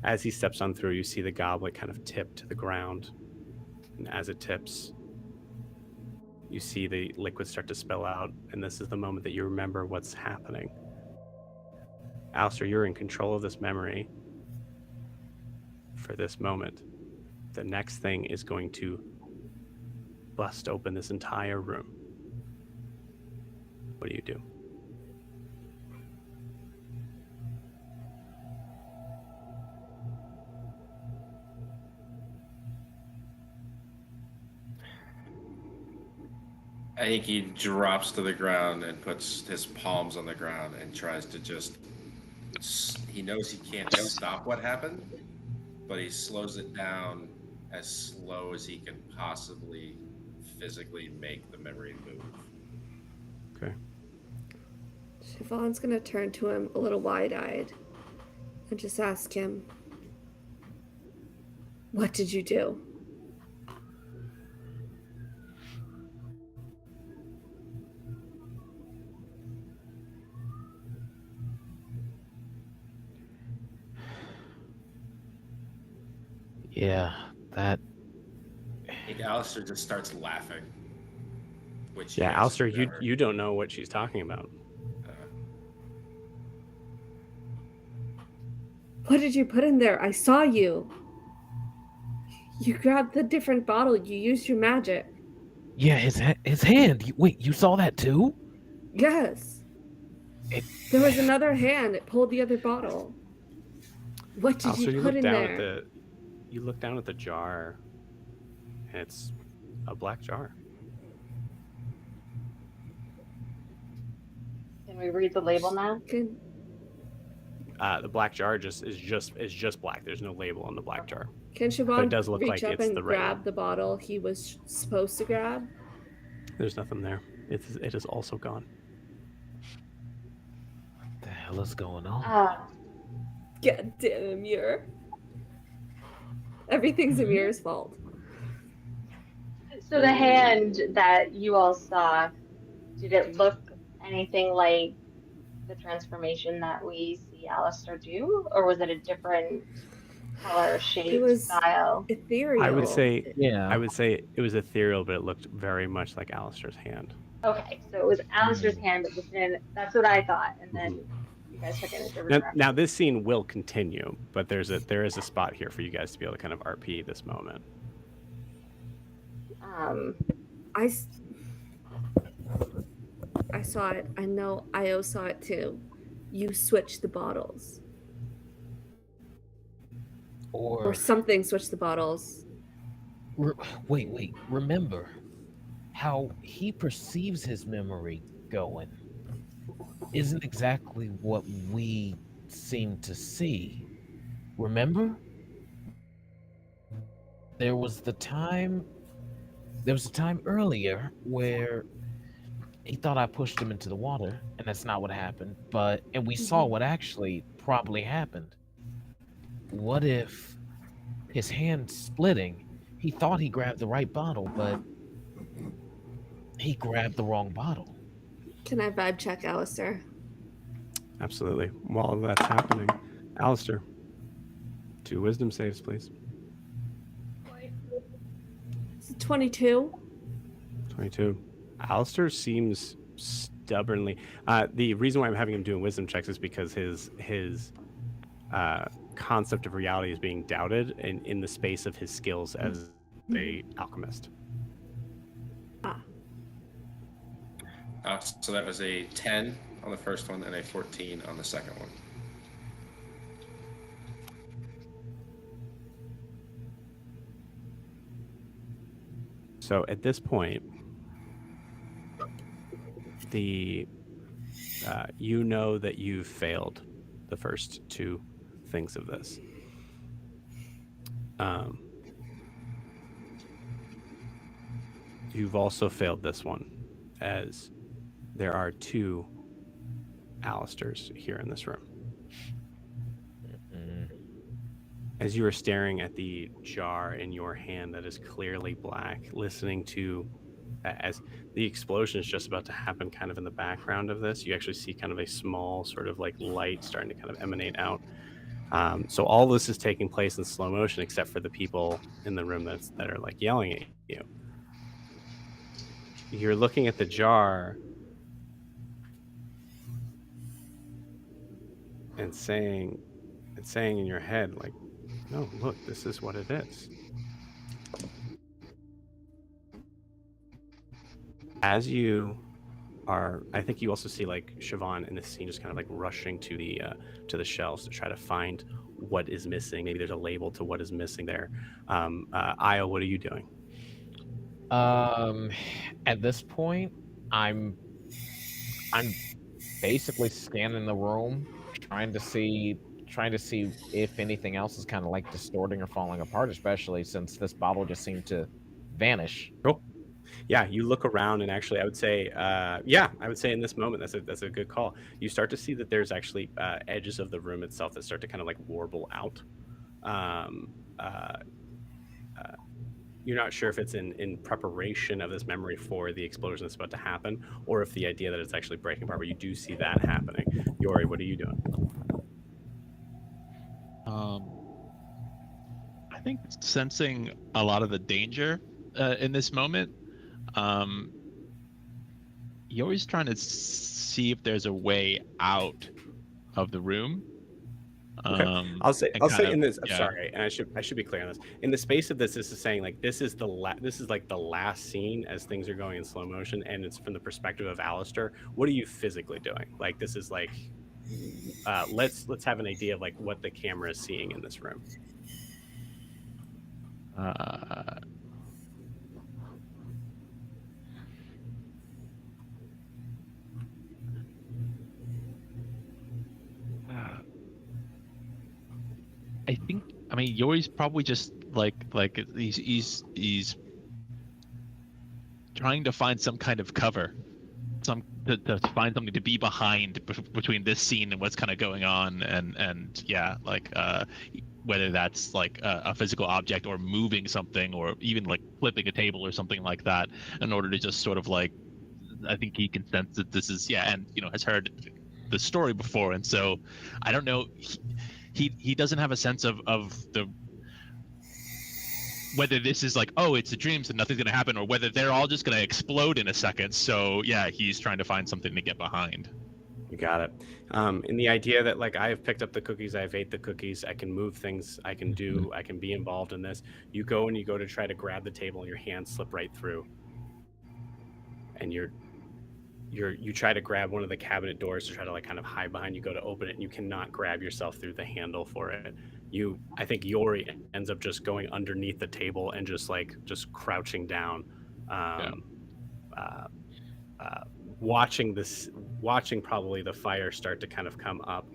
As he steps on through, you see the goblet kind of tip to the ground. And as it tips, you see the liquid start to spill out. And this is the moment that you remember what's happening. Alastaire, you're in control of this memory for this moment. The next thing is going to bust open this entire room. What do you do? I think he drops to the ground and puts his palms on the ground and tries to just. He knows he can't stop what happened, but he slows it down as slow as he can possibly physically make the memory move. Okay. Siobhan's gonna turn to him a little wide-eyed and just ask him, "What did you do?" Yeah, that. I think Alastaire just starts laughing. Which Yeah, Alastaire, you don't know what she's talking about. What did you put in there? I saw you. You grabbed the different bottle. You used your magic. Yeah, his hand. Wait, you saw that too? Yes. There was another hand. It pulled the other bottle. What did Alastaire, you put in there? You look down at the jar, and it's a black jar. Can we read the label now? The black jar is just black. There's no label on the black jar. Can But it Siobhan does look reach like up it's and the right grab one. the bottle he was supposed to grab? There's nothing there. It is also gone. What the hell is going on? God damn, Amir. Everything's Amir's fault. So the hand that you all saw, did it look anything like the transformation that we see Alastaire do? Or was it a different color, shape, It was style? ethereal. I would say Yeah. it was ethereal, but it looked very much like Alastaire's hand. Okay, so it was Alastaire's hand, but that's what I thought. And then you guys took it in a different direction. Now this scene will continue, but there is a spot here for you guys to be able to kind of RP this moment. I saw it. I know Io saw it too. You switched the bottles. Or something switched the bottles. Wait. Remember how he perceives his memory going isn't exactly what we seem to see. Remember? There was a time earlier where he thought I pushed him into the water, and that's not what happened. And we saw what actually probably happened. What if his hand splitting, he thought he grabbed the right bottle, but he grabbed the wrong bottle? Can I vibe check Alastaire? Absolutely. While that's happening, Alastaire, 2 wisdom saves, please. Is it 22? 22. Alastaire seems stubbornly. The reason why I'm having him doing wisdom checks is because his concept of reality is being doubted in the space of his skills as a alchemist. So that was a 10 on the first one and a 14 on the second one. So at this point, you know that you've failed the first 2 things of this. You've also failed this one. as there are 2 Alastairs here in this room. As you are staring at the jar in your hand that is clearly black, listening to as the explosion is just about to happen kind of in the background of this, you actually see kind of a small sort of like light starting to kind of emanate out. So all this is taking place in slow motion, except for the people in the room that are like yelling at you. You're looking at the jar and saying in your head, like, no, look, this is what it is. As you are, I think you also see like Siobhan in this scene just kind of like rushing to the shelves to try to find what is missing. Maybe there's a label to what is missing there. Io, what are you doing? At this point, I'm basically scanning the room, trying to see if anything else is kind of like distorting or falling apart, especially since this bottle just seemed to vanish. Cool. Yeah, you look around, and actually, I would say in this moment, that's a good call. You start to see that there's actually edges of the room itself that start to kind of like warble out. You're not sure if it's in preparation of this memory for the explosion that's about to happen, or if the idea that it's actually breaking apart. But you do see that happening. Yori, what are you doing? I think sensing a lot of the danger in this moment. Yori's trying to see if there's a way out of the room. Okay. I'll say in this. I'm sorry, and I should be clear on this. In the space of this is saying like this is like the last scene as things are going in slow motion, and it's from the perspective of Alastaire. What are you physically doing? Like this is like, let's have an idea of like what the camera is seeing in this room. I mean, Yori's probably just like he's trying to find some kind of cover, to find something to be behind between this scene and what's kind of going on, and yeah, like whether that's like a physical object or moving something or even like flipping a table or something like that, in order to just sort of like, I think he can sense that this is and has heard the story before, and so I don't know. He doesn't have a sense of the whether this is like, oh, it's a dream, so nothing's gonna happen, or whether they're all just gonna explode in a second. So yeah, he's trying to find something to get behind. You got it. In the idea that like I've picked up the cookies, I've ate the cookies, I can move things, I can be involved in this. You go to try to grab the table, and your hands slip right through, and you try to grab one of the cabinet doors to try to like kind of hide behind. You go to open it, and you cannot grab yourself through the handle for it. I think Yori ends up just going underneath the table and just crouching down, watching probably the fire start to kind of come up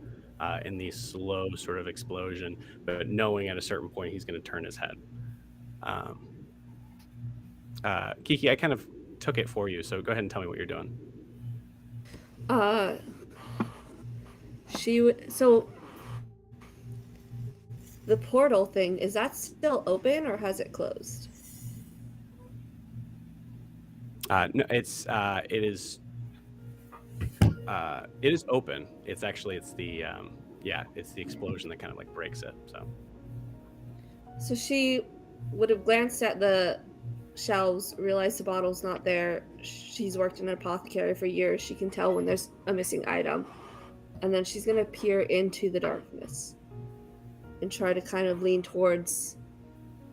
in the slow sort of explosion, but knowing at a certain point he's going to turn his head. Kiki, I kind of took it for you, so go ahead and tell me what you're doing. So the portal thing, is that still open or has it closed? No, it is open. It's the explosion that kind of like breaks it. So she would have glanced at the shelves, realized the bottle's not there. She's worked in an apothecary for years. She can tell when there's a missing item. And then she's going to peer into the darkness and try to kind of lean towards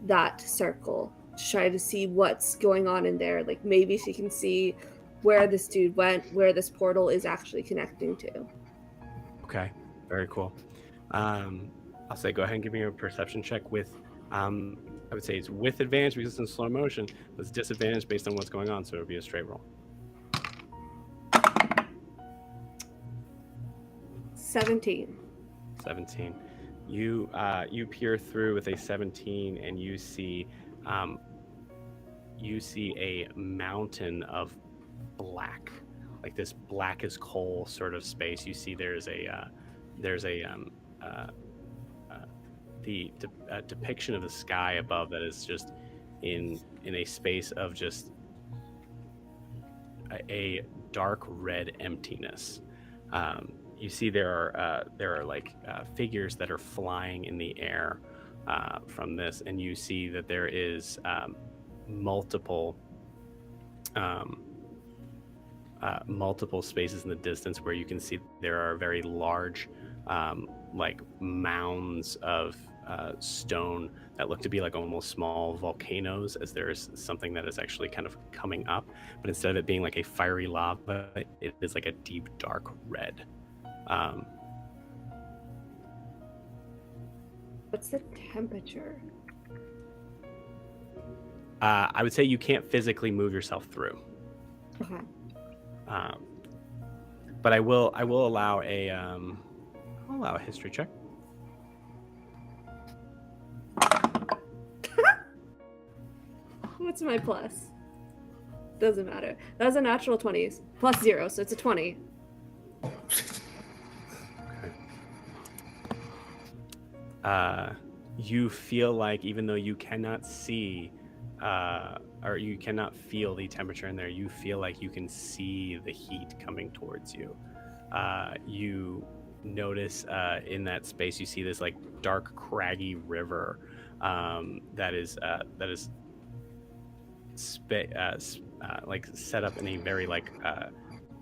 that circle to try to see what's going on in there. Like maybe she can see where this dude went, where this portal is actually connecting to. Okay, very cool. I'll say go ahead and give me a perception check with, I would say it's with advantage because it's in slow motion, but it's disadvantage based on what's going on, so it would be a straight roll. 17. You peer through with a 17, and you see a mountain of black, like this black as coal sort of space. You see there's a depiction of the sky above that is just in a space of just a dark red emptiness. You see there are like figures that are flying in the air from this, and you see that there is multiple spaces in the distance where you can see there are very large like mounds of stone that look to be like almost small volcanoes, as there's something that is actually kind of coming up, but instead of it being like a fiery lava, it is like a deep dark red. What's the temperature? I would say you can't physically move yourself through. Okay. But I will allow a history check. What's my plus? Doesn't matter. That's a natural 20 plus 0, so it's a 20. Okay. You feel like, even though you cannot see or you cannot feel the temperature in there, you feel like you can see the heat coming towards you. You notice in that space, you see this like dark, craggy river that is like set up in a very like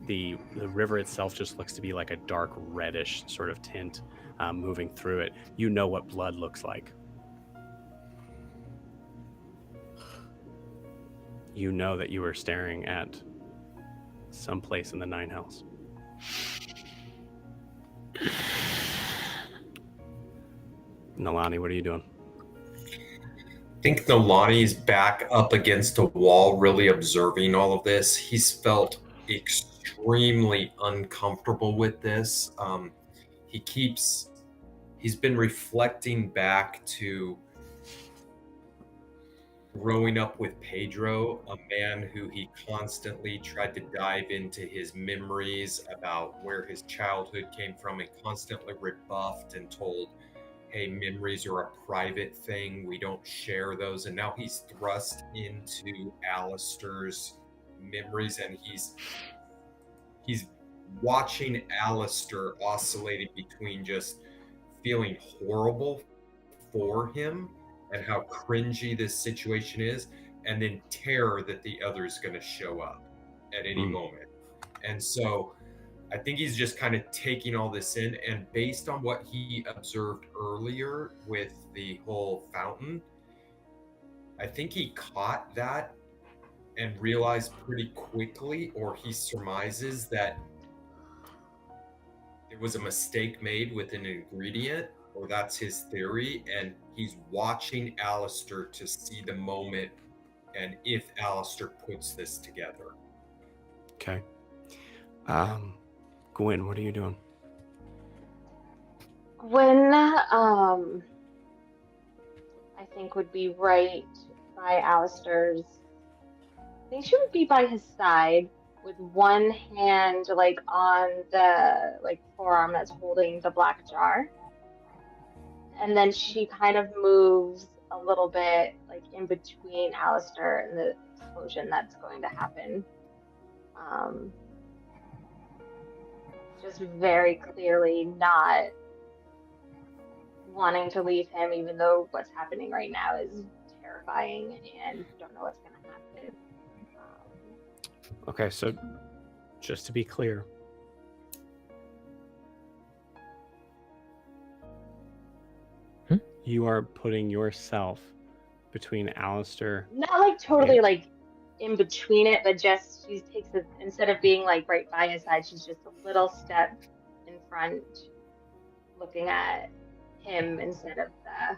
the river itself just looks to be like a dark reddish sort of tint moving through it. You know what blood looks like. You know that you are staring at some place in the Nine Hells. Nalani, what are you doing? I think Nalani's back up against a wall, really observing all of this. He's felt extremely uncomfortable with this. He's been reflecting back to growing up with Pedro, a man who he constantly tried to dive into his memories about where his childhood came from, and constantly rebuffed and told, hey, memories are a private thing, we don't share those. And now he's thrust into Alastaire's memories, and he's watching Alastaire oscillating between just feeling horrible for him and how cringy this situation is, and then terror that the other's going to show up at any moment. And so I think he's just kind of taking all this in, and based on what he observed earlier with the whole fountain, I think he caught that and realized pretty quickly, or he surmises that there was a mistake made with an ingredient, or that's his theory, and he's watching Alastaire to see the moment and if Alastaire puts this together. Okay. Gwen, what are you doing? Gwen, I think would be right by Alastaire's. I think she would be by his side with one hand like on the like forearm that's holding the black jar. And then she kind of moves a little bit like in between Alastaire and the explosion that's going to happen. Just very clearly not wanting to leave him, even though what's happening right now is terrifying and you don't know what's going to happen. Okay, so just to be clear, you are putting yourself between Alastaire. Not like totally like in between it, but just she takes it, instead of being like right by his side, she's just a little step in front, looking at him instead of the.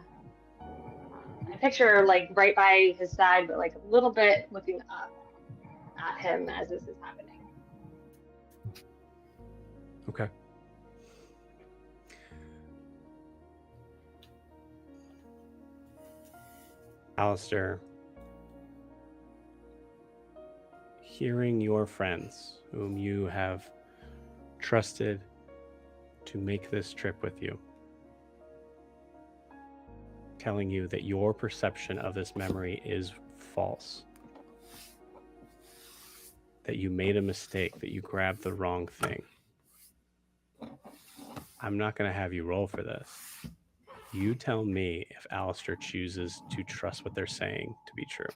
I picture her like right by his side, but like a little bit looking up at him as this is happening. Okay. Alastaire, hearing your friends, whom you have trusted to make this trip with you, telling you that your perception of this memory is false, that you made a mistake, that you grabbed the wrong thing. I'm not going to have you roll for this. You tell me if Alastaire chooses to trust what they're saying to be true.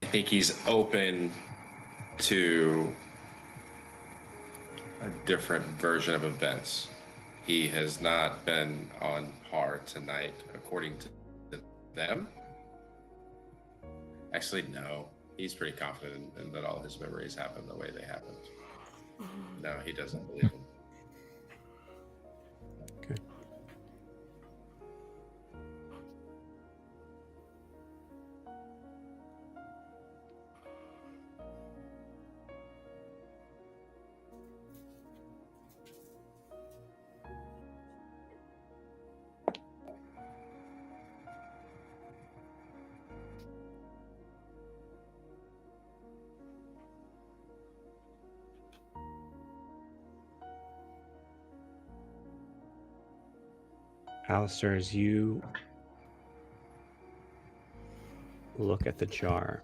I think he's open to a different version of events. He has not been on par tonight, according to them. Actually, no. He's pretty confident in that all his memories happened the way they happened. No, he doesn't believe them. Okay. Alastaire, as you look at the jar,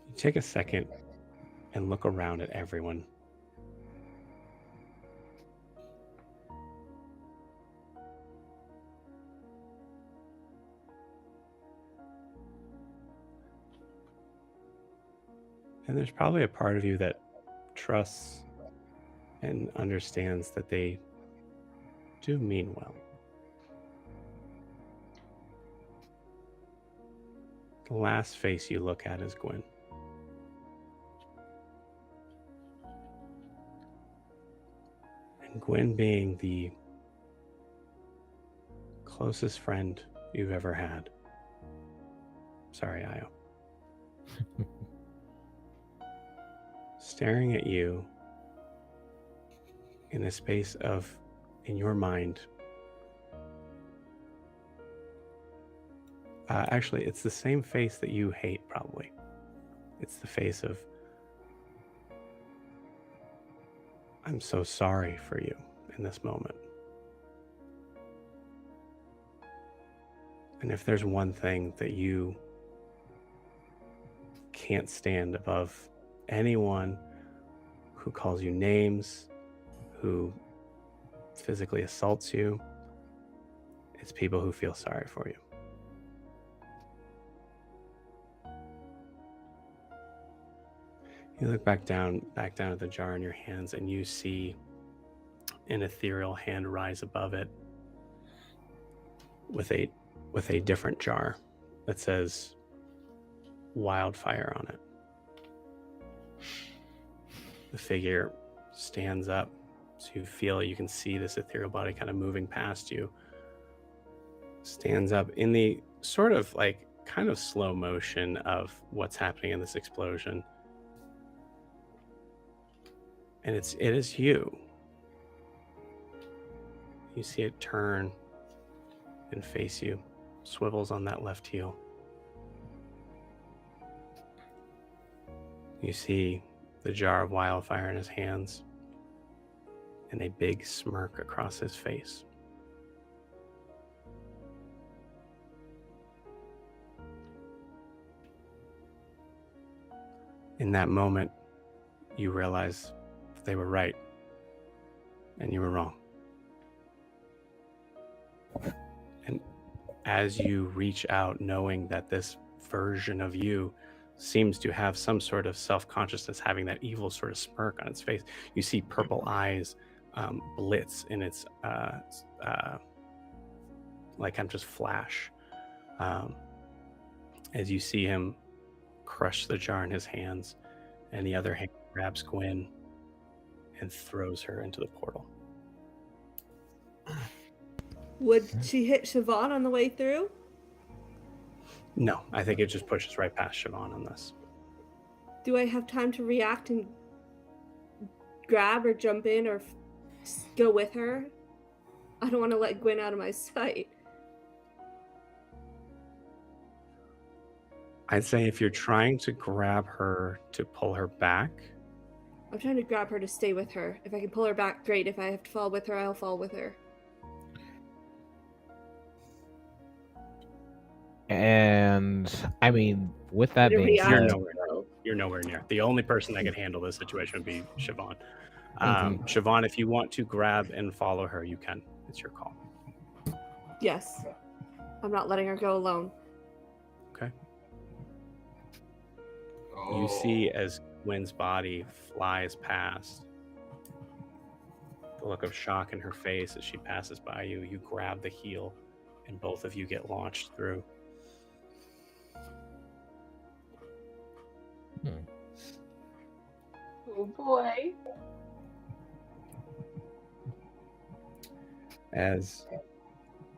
you take a second and look around at everyone. And there's probably a part of you that trusts and understands that they do mean well. The last face you look at is Gwen. And Gwen being the closest friend you've ever had. Sorry, Io. Staring at you in a space of, in your mind, actually, it's the same face that you hate, probably. It's the face of, I'm so sorry for you in this moment. And if there's one thing that you can't stand above anyone who calls you names, who physically assaults you, it's people who feel sorry for you. You look back down at the jar in your hands, and you see an ethereal hand rise above it with a different jar that says wildfire on it. The figure stands up, so you can see this ethereal body kind of moving past you. Stands up in the sort of like kind of slow motion of what's happening in this explosion. And it is you. You see it turn and face you, swivels on that left heel. You see the jar of wildfire in his hands and a big smirk across his face. In that moment, you realize they were right and you were wrong. And as you reach out, knowing that this version of you seems to have some sort of self-consciousness, having that evil sort of smirk on its face, you see purple eyes blitz in its like kind of just flash as you see him crush the jar in his hands, and the other hand grabs Gwen and throws her into the portal. Would she hit Siobhan on the way through? No, I think it just pushes right past Siobhan on this. Do I have time to react and grab or jump in or go with her. I don't want to let Gwen out of my sight. I'd say if you're trying to grab her to pull her back, I'm trying to grab her to stay with her. If I can pull her back, great. If I have to fall with her, I'll fall with her. And I mean, with that Whatever being he you're asks, said, nowhere near. so. You're nowhere near. The only person that could handle this situation would be Siobhan. Mhm. Siobhan, if you want to grab and follow her, you can. It's your call. Yes. I'm not letting her go alone. Okay. Oh. You see as Gwen's body flies past, the look of shock in her face as she passes by you. You grab the heel, and both of you get launched through. Oh boy. As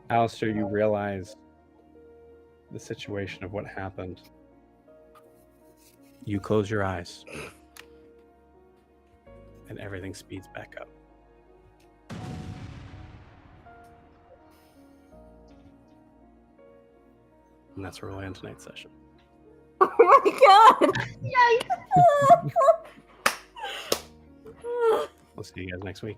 Alastair, you realize the situation of what happened. You close your eyes, and everything speeds back up. And that's where we'll end tonight's session. Oh my god! We'll see you guys next week.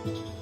Bye.